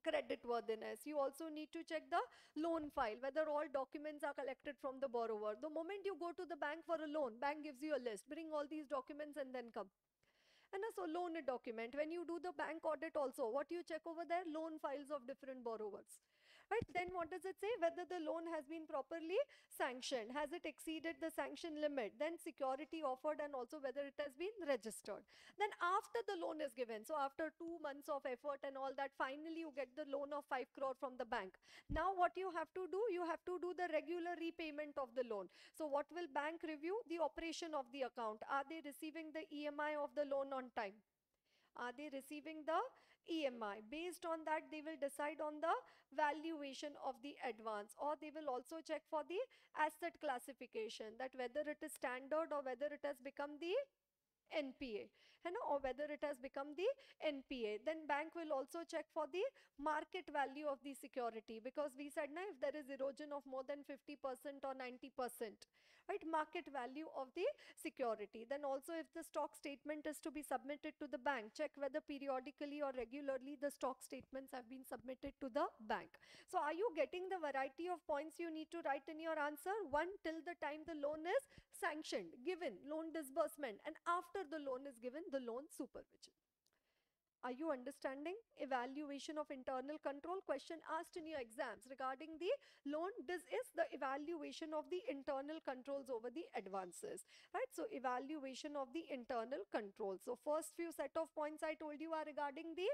credit worthiness. You also need to check the loan file, whether all documents are collected from the borrower. The moment you go to the bank for a loan, bank gives you a list, bring all these documents and then come. And so loan document, when you do the bank audit also, what you check over there? Loan files of different borrowers. Right? Then what does it say? Whether the loan has been properly sanctioned. Has it exceeded the sanction limit? Then security offered, and also whether it has been registered. Then after the loan is given, so after 2 months of effort and all that, finally you get the loan of 5 crore from the bank. Now what you have to do? You have to do the regular repayment of the loan. So what will bank review? The operation of the account. Are they receiving the EMI of the loan on time? Are they receiving the EMI? Based on that, they will decide on the valuation of the advance, or they will also check for the asset classification, that whether it is standard or whether it has become the NPA, or whether it has become the NPA. Then bank will also check for the market value of the security, because we said now, if there is erosion of more than 50% or 90%, right, market value of the security. Then also, if the stock statement is to be submitted to the bank, check whether periodically or regularly the stock statements have been submitted to the bank. So are you getting the variety of points you need to write in your answer? One, till the time the loan is sanctioned, given, loan disbursement, and after the loan is given, the loan supervision. Are you understanding? Evaluation of internal control, question asked in your exams regarding the loan. This is the evaluation of the internal controls over the advances, right? So evaluation of the internal controls. So first few set of points I told you are regarding the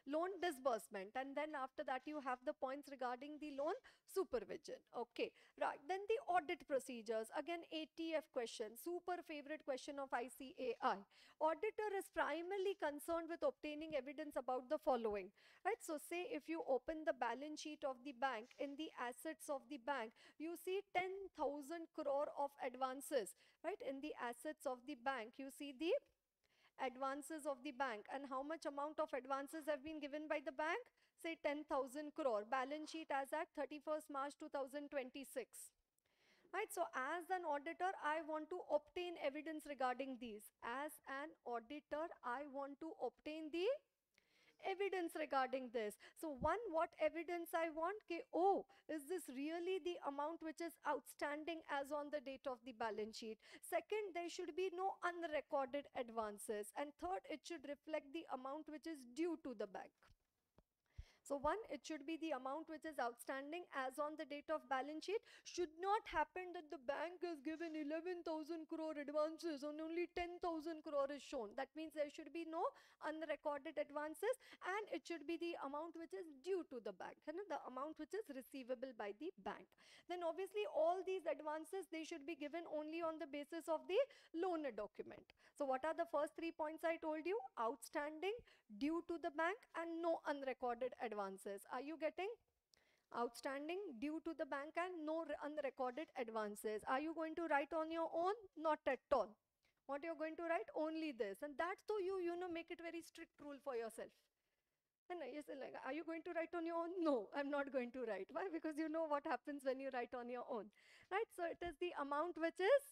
loan disbursement, and then after that you have the points regarding the loan supervision. Okay, right. Then the audit procedures, again ATF question, super favorite question of ICAI. Auditor is primarily concerned with obtaining evidence about the following, right? So say if you open the balance sheet of the bank, in the assets of the bank you see 10,000 crore of advances, right? In the assets of the bank you see the advances of the bank, and how much amount of advances have been given by the bank? Say 10,000 crore. Balance sheet as at 31st March 2026. Right, so as an auditor, I want to obtain evidence regarding these. As an auditor, I want to obtain the evidence regarding this. So one, what evidence I want? Oh, is this really the amount which is outstanding as on the date of the balance sheet? Second, there should be no unrecorded advances. And third, it should reflect the amount which is due to the bank. So one, it should be the amount which is outstanding as on the date of balance sheet. Should not happen that the bank has given 11,000 crore advances and only 10,000 crore is shown. That means there should be no unrecorded advances, and it should be the amount which is due to the bank, the amount which is receivable by the bank. Then obviously all these advances, they should be given only on the basis of the loan document. So what are the first 3 points I told you? Outstanding, due to the bank, and no unrecorded advances. Are you getting? Outstanding, due to the bank, and no unrecorded advances. Are you going to write on your own? Not at all. What you're going to write? Only this. And that's so you know, make it very strict rule for yourself. And yes, like, are you going to write on your own? No, I'm not going to write. Why? Because you know what happens when you write on your own, right? So it is the amount which is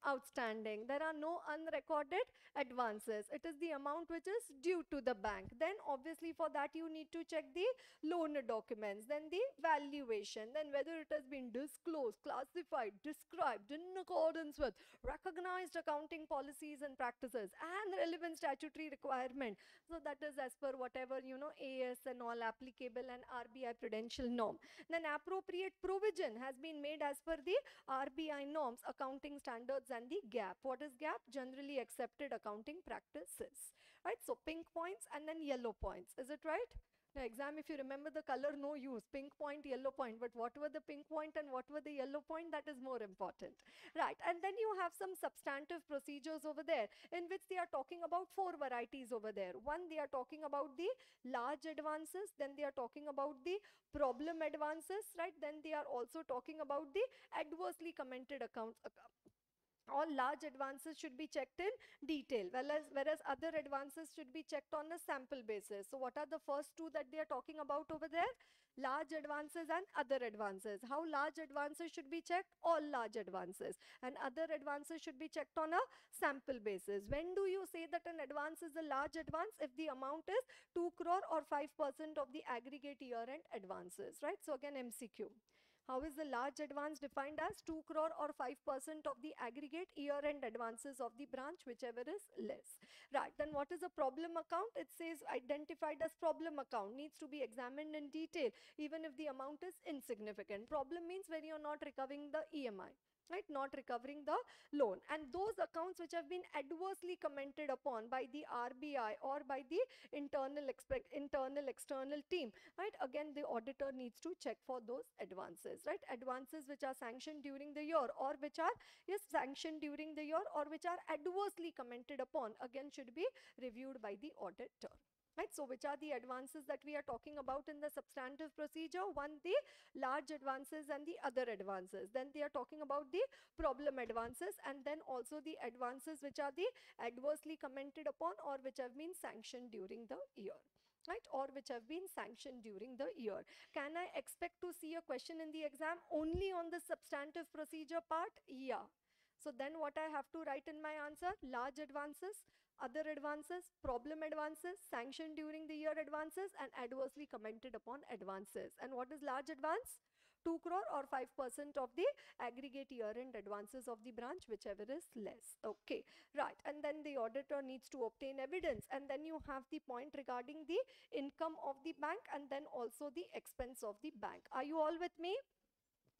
outstanding. There are no unrecorded advances. It is the amount which is due to the bank. Then obviously for that you need to check the loan documents, then the valuation, then whether it has been disclosed, classified, described in accordance with recognized accounting policies and practices and relevant statutory requirement. So that is as per whatever, you know, AS and all applicable and RBI prudential norm. Then appropriate provision has been made as per the RBI norms, accounting standards, and the gap. What is gap? Generally accepted accounting practices, right? So pink points and then yellow points. Is it right? Now exam, if you remember the color, no use. Pink point, yellow point. But what were the pink point and what were the yellow point? That is more important. Right. And then you have some substantive procedures over there in which they are talking about 4 varieties over there. One, they are talking about the large advances. Then they are talking about the problem advances, right? Then they are also talking about the adversely commented accounts. All large advances should be checked in detail, whereas other advances should be checked on a sample basis. So what are the first two that they are talking about over there? Large advances and other advances. How large advances should be checked? All large advances. And other advances should be checked on a sample basis. When do you say that an advance is a large advance? If the amount is 2 crore or 5% of the aggregate year-end advances, right? So again, MCQ. How is the large advance defined as? 2 crore or 5% of the aggregate year-end advances of the branch, whichever is less. Right, then what is a problem account? It says identified as problem account, needs to be examined in detail even if the amount is insignificant. Problem means when you're not recovering the EMI. Right, not recovering the loan. And those accounts which have been adversely commented upon by the RBI or by the internal external team, right, again the auditor needs to check for those advances, right? Advances which are sanctioned during the year or which are sanctioned during the year or which are adversely commented upon, again should be reviewed by the auditor. Right, so which are the advances that we are talking about in the substantive procedure? One, the large advances and the other advances. Then they are talking about the problem advances, and then also the advances which are the adversely commented upon or which have been sanctioned during the year, right, or which have been sanctioned during the year. Can I expect to see a question in the exam only on the substantive procedure part? Yeah. So then what I have to write in my answer? Large advances, other advances, problem advances, sanctioned during the year advances, and adversely commented upon advances. And what is large advance? 2 crore or 5% of the aggregate year-end advances of the branch, whichever is less. Okay, right. And then the auditor needs to obtain evidence. And then you have the point regarding the income of the bank and then also the expense of the bank. Are you all with me?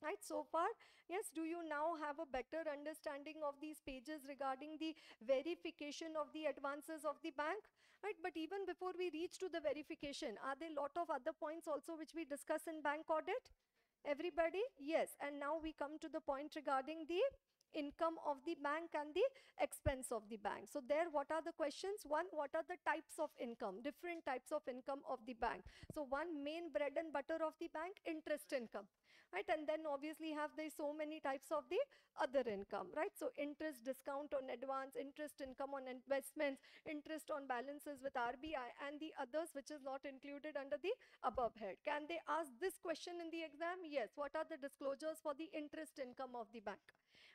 Right, so far, yes, do you now have a better understanding of these pages regarding the verification of the advances of the bank? Right, but even before we reach to the verification, are there a lot of other points also which we discuss in bank audit? Everybody? Yes. And now we come to the point regarding the income of the bank and the expense of the bank. So there, what are the questions? One, what are the types of income? Different types of income of the bank. So one main bread and butter of the bank, interest income, right? And then obviously have the so many types of the other income, right? So interest discount on advance, interest income on investments, interest on balances with RBI, and the others which is not included under the above head. Can they ask this question in the exam? Yes. What are the disclosures for the interest income of the bank?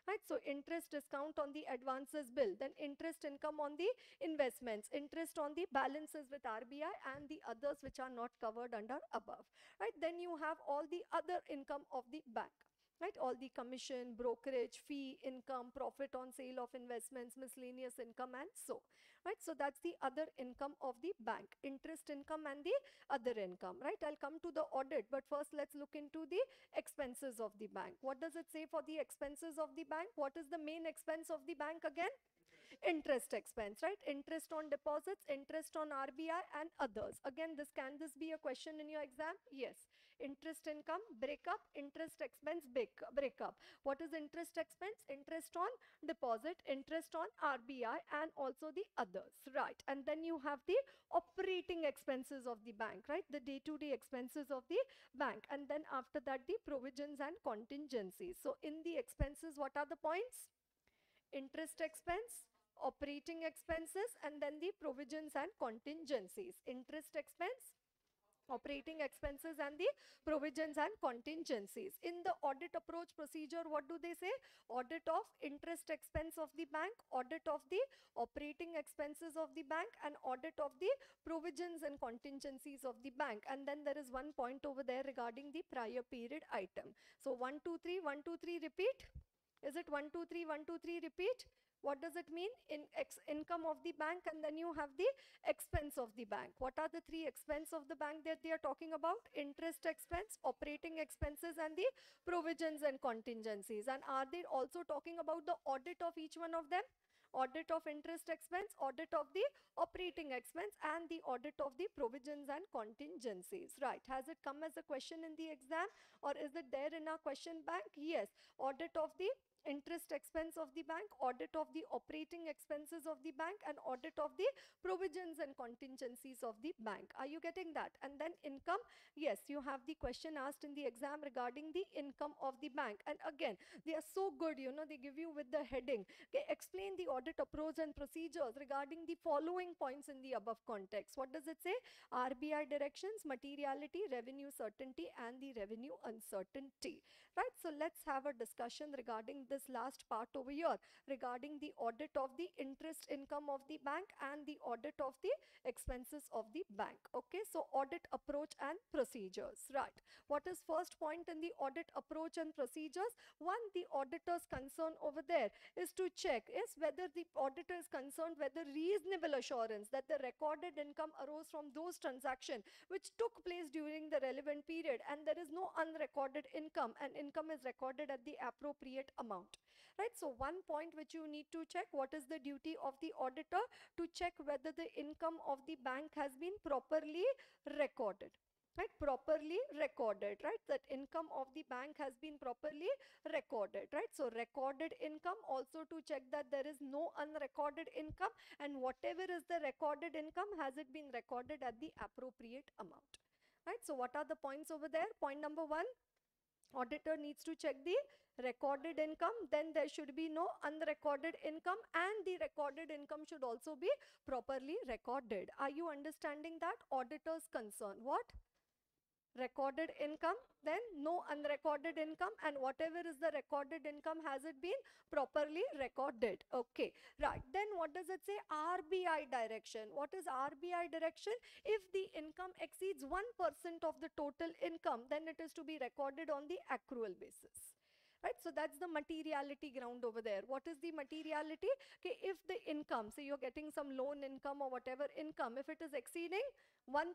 Right, so interest discount on the advances bill, then interest income on the investments, interest on the balances with RBI, and the others which are not covered under above. Right, then you have all the other income of the bank. Right, all the commission, brokerage, fee, income, profit on sale of investments, miscellaneous income, and so. Right, so that's the other income of the bank, interest income and the other income. Right, I'll come to the audit, but first let's look into the expenses of the bank. What does it say for the expenses of the bank? What is the main expense of the bank again? Interest expense, right? Interest on deposits, interest on RBI, and others. Again, can this be a question in your exam? Yes. Interest income, breakup, interest expense, breakup. What is interest expense? Interest on deposit, interest on RBI, and also the others, right? And then you have the operating expenses of the bank, right? The day-to-day expenses of the bank. And then after that, the provisions and contingencies. So in the expenses, what are the points? Interest expense, operating expenses, and then the provisions and contingencies. Interest expense, operating expenses, and the provisions and contingencies. In the audit approach procedure, what do they say? Audit of interest expense of the bank, audit of the operating expenses of the bank, and audit of the provisions and contingencies of the bank. And then there is one point over there regarding the prior period item. So 1 2 3 1 2 3 repeat. Is it 1 2 3 1 2 3 repeat? What does it mean? Income of the bank, and then you have the expense of the bank. What are the three expense of the bank that they are talking about? Interest expense, operating expenses, and the provisions and contingencies. And are they also talking about the audit of each one of them? Audit of interest expense, audit of the operating expense, and the audit of the provisions and contingencies. Right. Has it come as a question in the exam, or is it there in our question bank? Yes. Audit of the interest expense of the bank, audit of the operating expenses of the bank, and audit of the provisions and contingencies of the bank. Are you getting that? And then income, yes, you have the question asked in the exam regarding the income of the bank. And again, they are so good, they give you with the heading. Okay, explain the audit approach and procedures regarding the following points in the above context. What does it say? RBI directions, materiality, revenue certainty, and the revenue uncertainty. Right, so let's have a discussion regarding this last part over here, regarding the audit of the interest income of the bank and the audit of the expenses of the bank. Okay, so audit approach and procedures. Right, what is first point in the audit approach and procedures? One, the auditor's concern over there is to check is whether the auditor is concerned whether reasonable assurance that the recorded income arose from those transactions which took place during the relevant period, and there is no unrecorded income, and income is recorded at the appropriate amount. Right, so one point which you need to check, what is the duty of the auditor? To check whether the income of the bank has been properly recorded. Right, properly recorded. Right, that income of the bank has been properly recorded. Right, so recorded income, also to check that there is no unrecorded income, and whatever is the recorded income, has it been recorded at the appropriate amount. Right, so what are the points over there? Point number one, auditor needs to check the recorded income, then there should be no unrecorded income, and the recorded income should also be properly recorded. Are you understanding that? Auditor's concern, what? Recorded income, then no unrecorded income, and whatever is the recorded income, has it been properly recorded? Okay, right. Then what does it say? RBI direction. What is RBI direction? If the income exceeds 1% of the total income, then it is to be recorded on the accrual basis. Right, So that's the materiality ground over there. What is the materiality? Okay, if the income, so you're getting some loan income or whatever income, if it is exceeding 1%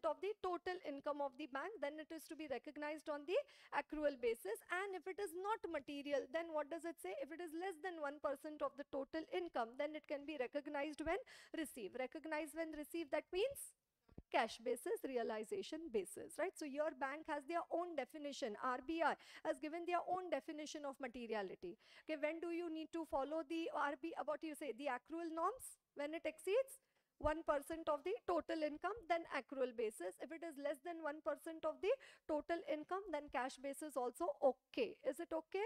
of the total income of the bank, then it is to be recognized on the accrual basis. And if it is not material, then what does it say? If it is less than 1% of the total income, then it can be recognized when received. Recognized when received, that means cash basis, realization basis, right? So your bank has their own definition. RBI has given their own definition of materiality. Okay, when do you need to follow the RBI, what do you say, the accrual norms? When it exceeds 1% of the total income, then accrual basis. If it is less than 1% of the total income, then cash basis also okay. Is it okay?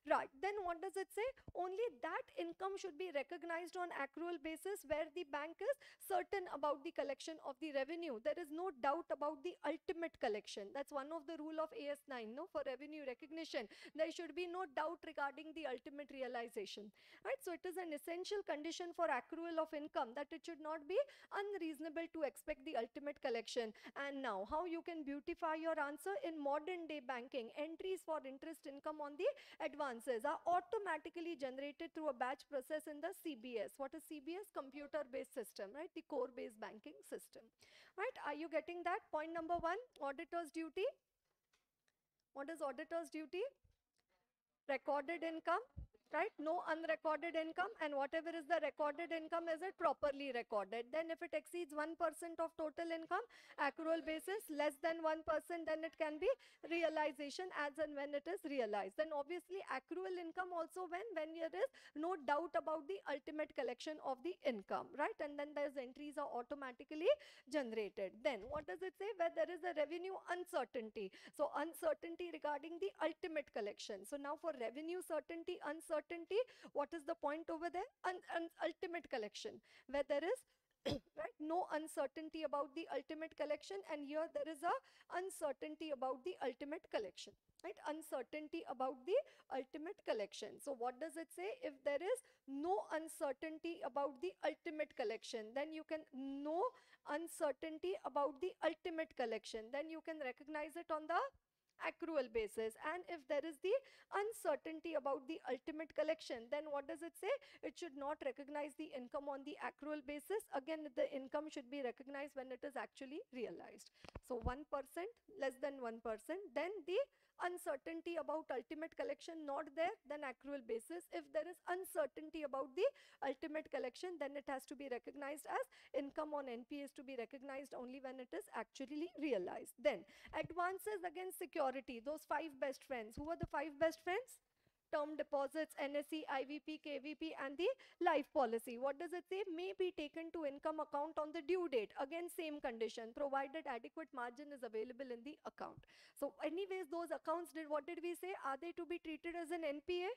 Right. Then what does it say? Only that income should be recognized on accrual basis where the bank is certain about the collection of the revenue. There is no doubt about the ultimate collection. That's one of the rule of AS9, no, for revenue recognition. There should be no doubt regarding the ultimate realization. Right. So it is an essential condition for accrual of income that it should not be unreasonable to expect the ultimate collection. And now, how you can beautify your answer in modern day banking? Entries for interest income on the advances are automatically generated through a batch process in the CBS. What is CBS? Computer based system, right? The core based banking system, right? Are you getting that? Point number one, auditor's duty. What is auditor's duty? Recorded income, right? No unrecorded income, and whatever is the recorded income, is it properly recorded? Then if it exceeds 1% of total income, accrual basis, less than 1%, then it can be realization as and when it is realized. Then obviously accrual income also when there is no doubt about the ultimate collection of the income, right? And then those entries are automatically generated. Then what does it say? Where there is a revenue uncertainty. So uncertainty regarding the ultimate collection. So now for revenue certainty, uncertainty, what is the point over there? Ultimate collection, where there is right, no uncertainty about the ultimate collection, and here there is a uncertainty about the ultimate collection, right? Uncertainty about the ultimate collection. So what does it say? If there is no uncertainty about the ultimate collection, then you can no uncertainty about the ultimate collection, then you can recognize it on the accrual basis. And if there is the uncertainty about the ultimate collection, then what does it say? It should not recognize the income on the accrual basis. Again, the income should be recognized when it is actually realized. So 1%, less than 1%, then the uncertainty about ultimate collection not there, then accrual basis. If there is uncertainty about the ultimate collection, then it has to be recognized as income on NPA, is to be recognized only when it is actually realized. Then advances against security, those five best friends. Who are the five best friends? Term deposits, NSE, IVP, KVP, and the life policy. What does it say? May be taken to income account on the due date. Again, same condition, provided adequate margin is available in the account. So anyways, those accounts, what did we say? Are they to be treated as an NPA?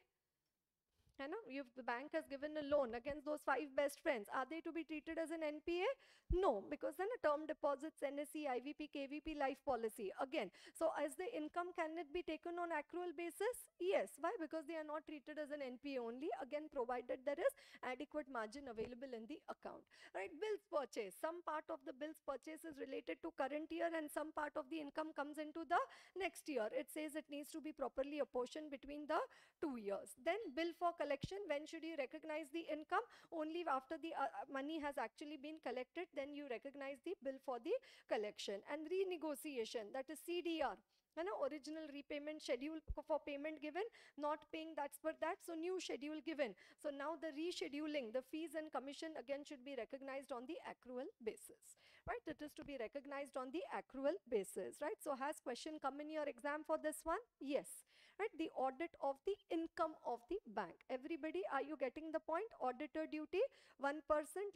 The bank has given a loan against those five best friends. Are they to be treated as an NPA? No, because then a term deposits, NSE, IVP, KVP, life policy. Again, so as the income, can it be taken on accrual basis? Yes. Why? Because they are not treated as an NPA only. Again, provided there is adequate margin available in the account. Right? Bills purchase. Some part of the bills purchase is related to current year, and some part of the income comes into the next year. It says it needs to be properly apportioned between the 2 years. Then bill for collection. When should you recognize the income? Only after the money has actually been collected, then you recognize the bill for the collection. And renegotiation, that is CDR. Original repayment schedule for payment given, not paying, that's for that, so new schedule given. So now the rescheduling, the fees and commission again should be recognized on the accrual basis, right? It is to be recognized on the accrual basis, right? So has question come in your exam for this one? Yes, right? The audit of the income of the bank. Everybody, are you getting the point? Auditor duty, 1%,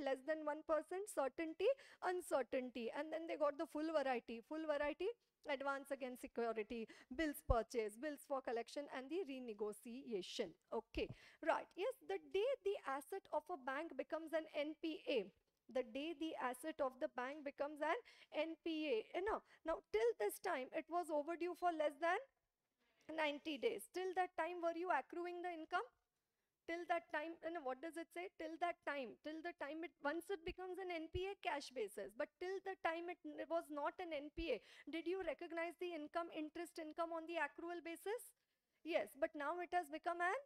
less than 1%, certainty, uncertainty, and then they got the full variety, advance against security, bills purchase, bills for collection, and the renegotiation. Okay, right. Yes, the day the asset of a bank becomes an NPA, the day the asset of the bank becomes an NPA, now till this time it was overdue for less than 90 days. Till that time, were you accruing the income? Till that time, and what does it say? Till that time, once it becomes an NPA, cash basis, but till the time it was not an NPA, did you recognize the income, interest income on the accrual basis? Yes, but now it has become an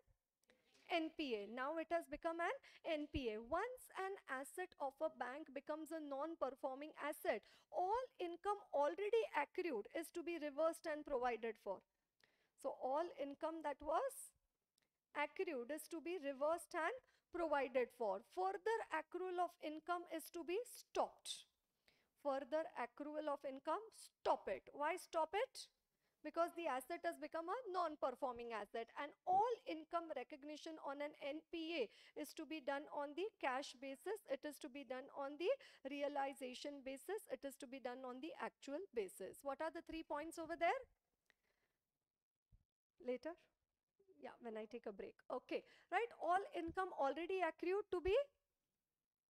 NPA. Now it has become an NPA. Once an asset of a bank becomes a non-performing asset, all income already accrued is to be reversed and provided for. So all income that was accrued is to be reversed and provided for. Further accrual of income is to be stopped. Further accrual of income, stop it. Why stop it? Because the asset has become a non-performing asset, and all income recognition on an NPA is to be done on the cash basis, it is to be done on the realization basis, it is to be done on the actual basis. What are the 3 points over there? Later? Yeah, when I take a break. Okay, right? All income already accrued to be,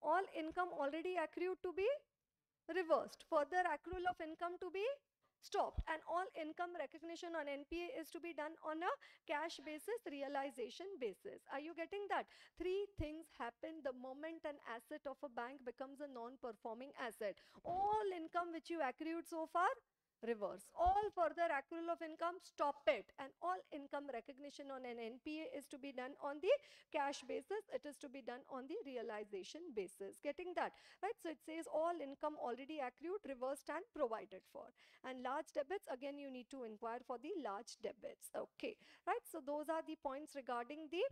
all income already accrued to be reversed. Further accrual of income to be stopped, and all income recognition on NPA is to be done on a cash basis, realization basis. Are you getting that? Three things happen the moment an asset of a bank becomes a non-performing asset. All income which you accrued so far, reverse. All further accrual of income, stop it. And all income recognition on an NPA is to be done on the cash basis. It is to be done on the realization basis. Getting that? Right? So it says all income already accrued, reversed and provided for. And large debits, again you need to inquire for the large debits. Okay. Right? So those are the points regarding the,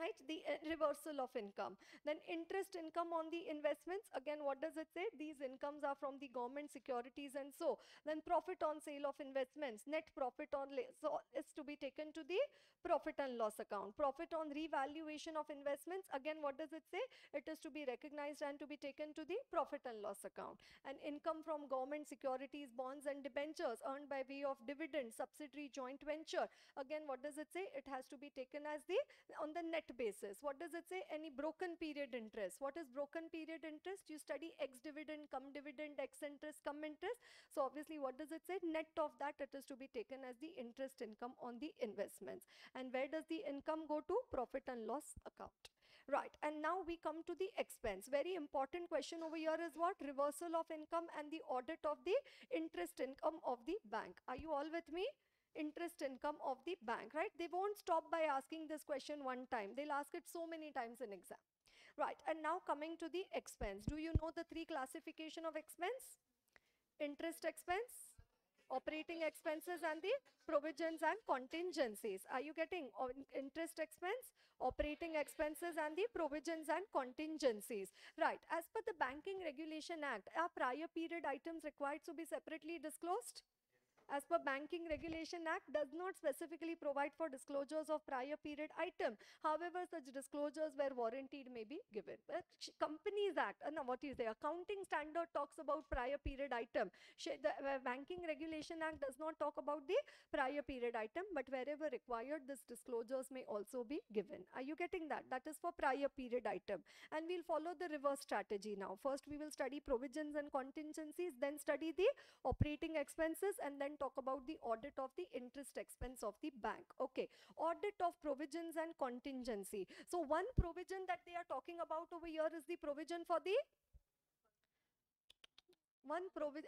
right, the reversal of income. Then interest income on the investments, again what does it say? These incomes are from the government securities, and so then profit on sale of investments, net profit on so is to be taken to the profit and loss account. Profit on revaluation of investments, again what does it say? It is to be recognized and to be taken to the profit and loss account. And income from government securities, bonds and debentures earned by way of dividend, subsidiary, joint venture, again what does it say? It has to be taken as the on the net basis. What does it say? Any broken period interest. What is broken period interest? You study ex dividend, cum dividend, ex interest, cum interest. So obviously what does it say? Net of that, it is to be taken as the interest income on the investments. And where does the income go to? Profit and loss account. Right, and now we come to the expense. Very important question over here is what? Reversal of income and the audit of the interest income of the bank. Are you all with me? Interest income of the bank, right? They won't stop by asking this question one time. They'll ask it so many times in exam. Right, and now coming to the expense. Do you know the three classification of expense? Interest expense, operating expenses, and the provisions and contingencies. Are you getting interest expense, operating expenses, and the provisions and contingencies? Right, as per the Banking Regulation Act, are prior period items required to be separately disclosed? As per Banking Regulation Act, does not specifically provide for disclosures of prior period item. However, such disclosures where warranted may be given. But Companies Act, no, what is the accounting standard talks about prior period item. The Banking Regulation Act does not talk about the prior period item, but wherever required, this disclosures may also be given. Are you getting that? That is for prior period item. And we'll follow the reverse strategy now. First, we will study provisions and contingencies, then study the operating expenses, and then talk about the audit of the interest expense of the bank. Okay, audit of provisions and contingency. So one provision that they are talking about over here is the provision for the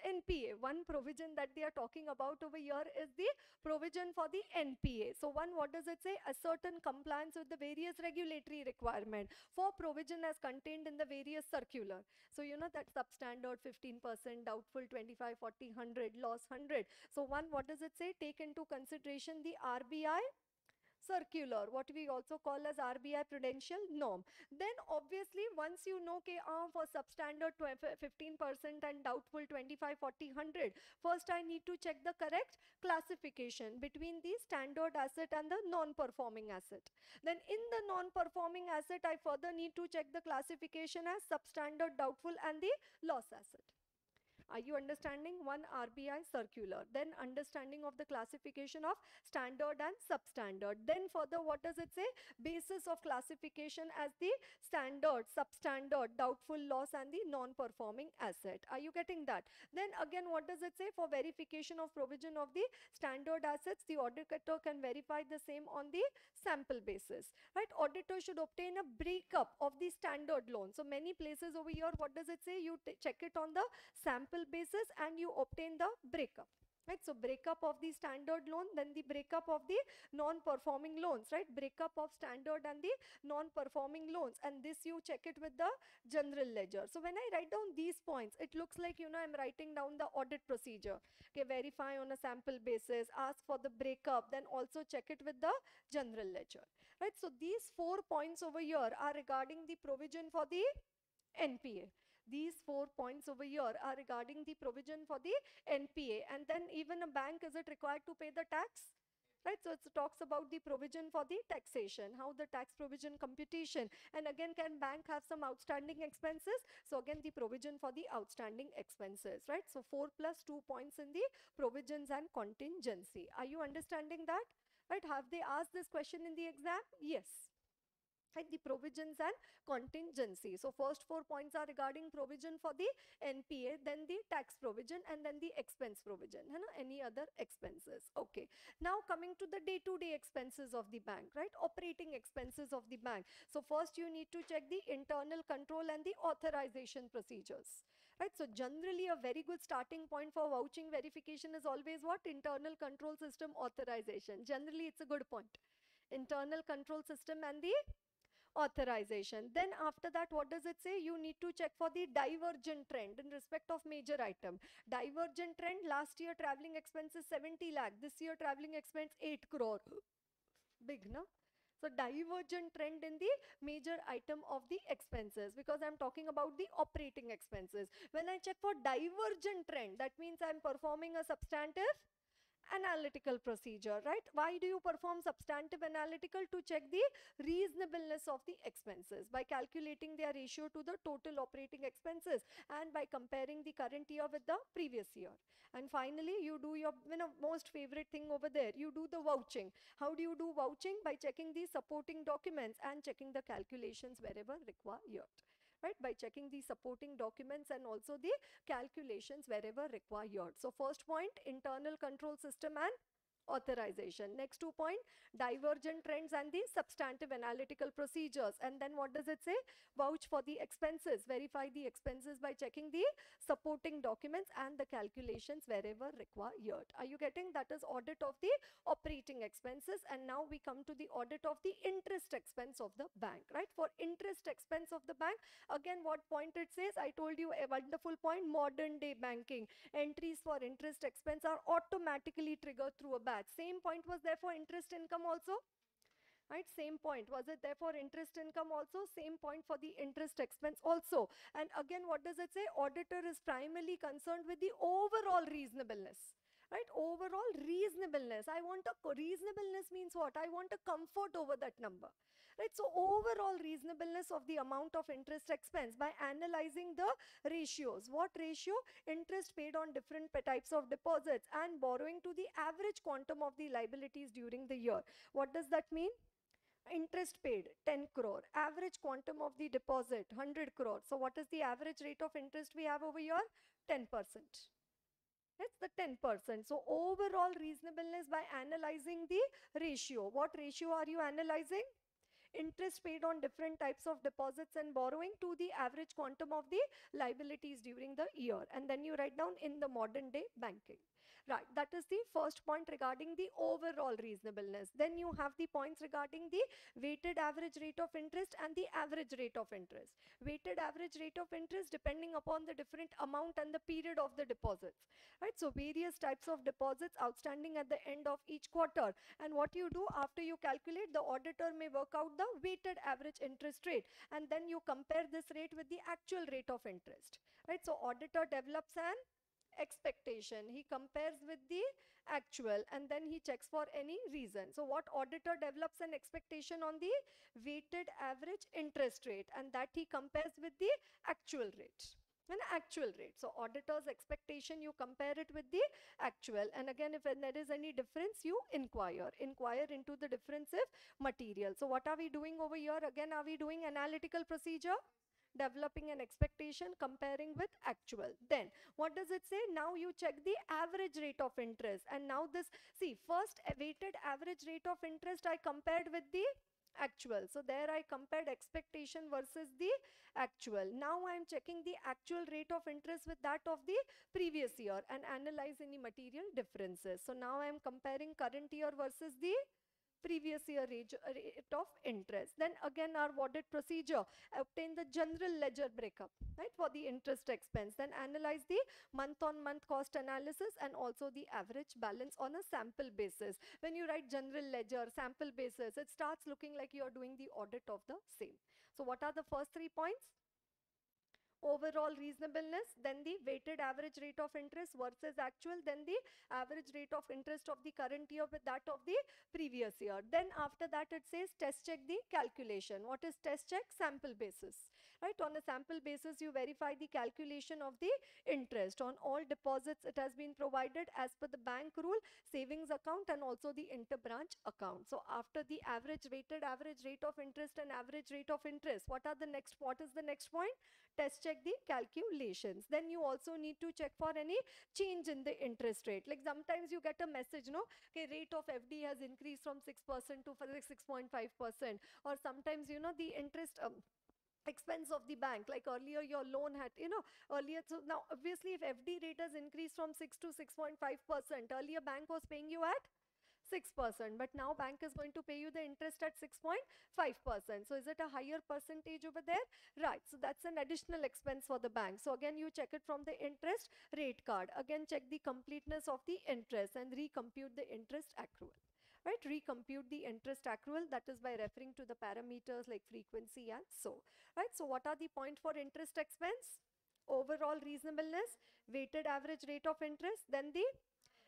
NPA. One provision that they are talking about over here is the provision for the NPA. So one, what does it say? A certain compliance with the various regulatory requirement for provision as contained in the various circular. So you know that substandard 15%, doubtful 25, 40, 100, loss 100. So one, what does it say? Take into consideration the RBI circular, what we also call as RBI prudential norm. Then obviously once you know for substandard 15% and doubtful 25, 40, 100, first I need to check the correct classification between the standard asset and the non-performing asset. Then in the non-performing asset, I further need to check the classification as substandard, doubtful and the loss asset. Are you understanding? One RBI circular, then understanding of the classification of standard and substandard. Then further, what does it say? Basis of classification as the standard, substandard, doubtful, loss and the non-performing asset. Are you getting that? Then again, what does it say? For verification of provision of the standard assets, the auditor can verify the same on the sample basis. Right? Auditor should obtain a breakup of the standard loan. So many places over here, what does it say? You check it on the sample basis and you obtain the breakup. right? So breakup of the standard loan, then the breakup of the non-performing loans, right? Breakup of standard and the non-performing loans, and this you check it with the general ledger. So when I write down these points, it looks like, you know, I'm writing down the audit procedure. Okay, verify on a sample basis, ask for the breakup, then also check it with the general ledger, right? So these 4 points over here are regarding the provision for the NPA. These 4 points over here are regarding the provision for the NPA. And then even a bank, is it required to pay the tax? Right, so it talks about the provision for the taxation, how the tax provision computation, and again, can bank have some outstanding expenses? So again, the provision for the outstanding expenses, right? So 4 plus 2 points in the provisions and contingency. Are you understanding that? Right, have they asked this question in the exam? Yes. Right, the provisions and contingency. So first 4 points are regarding provision for the NPA, then the tax provision, and then the expense provision, any other expenses. Okay, now coming to the day-to-day expenses of the bank, right? Operating expenses of the bank. So first you need to check the internal control and the authorization procedures, right? So generally a very good starting point for vouching verification is always what? Internal control system authorization. Generally it's a good point. Internal control system and the authorization. Then after that, what does it say? You need to check for the divergent trend in respect of major item. Divergent trend, last year traveling expenses 70 lakh, this year traveling expense 8 crore. Big, no? So divergent trend in the major item of the expenses, because I'm talking about the operating expenses. When I check for divergent trend, that means I'm performing a substantive analytical procedure, right? Why do you perform substantive analytical? To check the reasonableness of the expenses by calculating their ratio to the total operating expenses and by comparing the current year with the previous year. And finally, you do your most favorite thing over there, you do the vouching. How do you do vouching? By checking the supporting documents and checking the calculations wherever required, right? By checking the supporting documents and also the calculations wherever required. So first point, internal control system and authorization. Next 2 point, divergent trends and the substantive analytical procedures. And then what does it say? Vouch for the expenses. Verify the expenses by checking the supporting documents and the calculations wherever required. Are you getting? That is audit of the operating expenses. And now we come to the audit of the interest expense of the bank, right? For interest expense of the bank, again, what point it says? I told you a wonderful point, modern day banking. Entries for interest expense are automatically triggered through a batch. Same point was there for interest income also, right? Same point. Was it there for interest income also? Same point for the interest expense also. And again, what does it say? Auditor is primarily concerned with the overall reasonableness, right? Overall reasonableness. I want a reasonableness means what? I want a comfort over that number, right? So overall reasonableness of the amount of interest expense by analyzing the ratios. What ratio? Interest paid on different types of deposits and borrowing to the average quantum of the liabilities during the year. What does that mean? Interest paid 10 crore, average quantum of the deposit 100 crore. So what is the average rate of interest we have over here? 10%. It's the 10%. So overall reasonableness by analyzing the ratio. What ratio are you analyzing? Interest paid on different types of deposits and borrowing to the average quantum of the liabilities during the year. And then you write down in the modern day banking. Right, that is the first point regarding the overall reasonableness. Then you have the points regarding the weighted average rate of interest and the average rate of interest. Weighted average rate of interest depending upon the different amount and the period of the deposits, right? So various types of deposits outstanding at the end of each quarter. And what you do after you calculate, the auditor may work out the weighted average interest rate, and then you compare this rate with the actual rate of interest, right? So auditor develops an expectation, he compares with the actual, and then he checks for any reason. So what auditor develops an expectation on the weighted average interest rate, and that he compares with the actual rate, an actual rate. So auditor's expectation, you compare it with the actual, and again, if there is any difference, you inquire into the difference if material. So what are we doing over here? Again, are we doing analytical procedure? Developing an expectation, comparing with actual. Then what does it say? Now you check the average rate of interest, and now this, see, first weighted average rate of interest I compared with the actual. So there I compared expectation versus the actual. Now I am checking the actual rate of interest with that of the previous year and analyze any material differences. So now I am comparing current year versus the previous year rate of interest. Then again our audit procedure, obtain the general ledger breakup, right, for the interest expense. Then analyze the month on month cost analysis and also the average balance on a sample basis. When you write general ledger, sample basis, it starts looking like you are doing the audit of the same. So what are the first 3 points? Overall reasonableness, then the weighted average rate of interest versus actual, then the average rate of interest of the current year with that of the previous year. Then after that it says test check the calculation. What is test check? Sample basis, right? On a sample basis you verify the calculation of the interest on all deposits. It has been provided as per the bank rule, savings account and also the interbranch account. So after the average weighted average rate of interest and average rate of interest, what is the next point? Test check the calculations. Then you also need to check for any change in the interest rate. Like sometimes you get a message, no, okay, rate of FD has increased from 6% to 6.5%, or sometimes the interest expense of the bank, like earlier your loan had, earlier. So now obviously if FD rate has increased from 6 to 6.5%, earlier bank was paying you at 6%, but now bank is going to pay you the interest at 6.5%. So is it a higher percentage over there? Right. So that's an additional expense for the bank. So again, you check it from the interest rate card. Again, check the completeness of the interest and recompute the interest accrual. Right, recompute the interest accrual, that is by referring to the parameters like frequency and so. Right, so what are the point for interest expense? Overall reasonableness, weighted average rate of interest, then the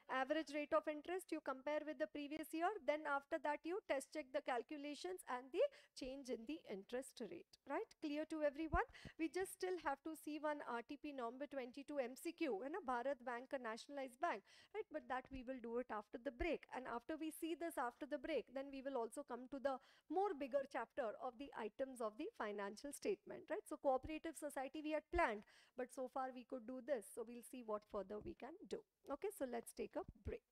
average rate of interest you compare with the previous year. Then after that you test check the calculations and the change in the interest rate. Right, clear to everyone? We just still have to see one RTP number 22 MCQ in a Bharat Bank, a nationalized bank, right? But that we will do it after the break. And after we see this after the break, then we will also come to the more bigger chapter of the items of the financial statement, right? So cooperative society we had planned, but so far we could do this. So we'll see what further we can do. Okay, so let's take a break.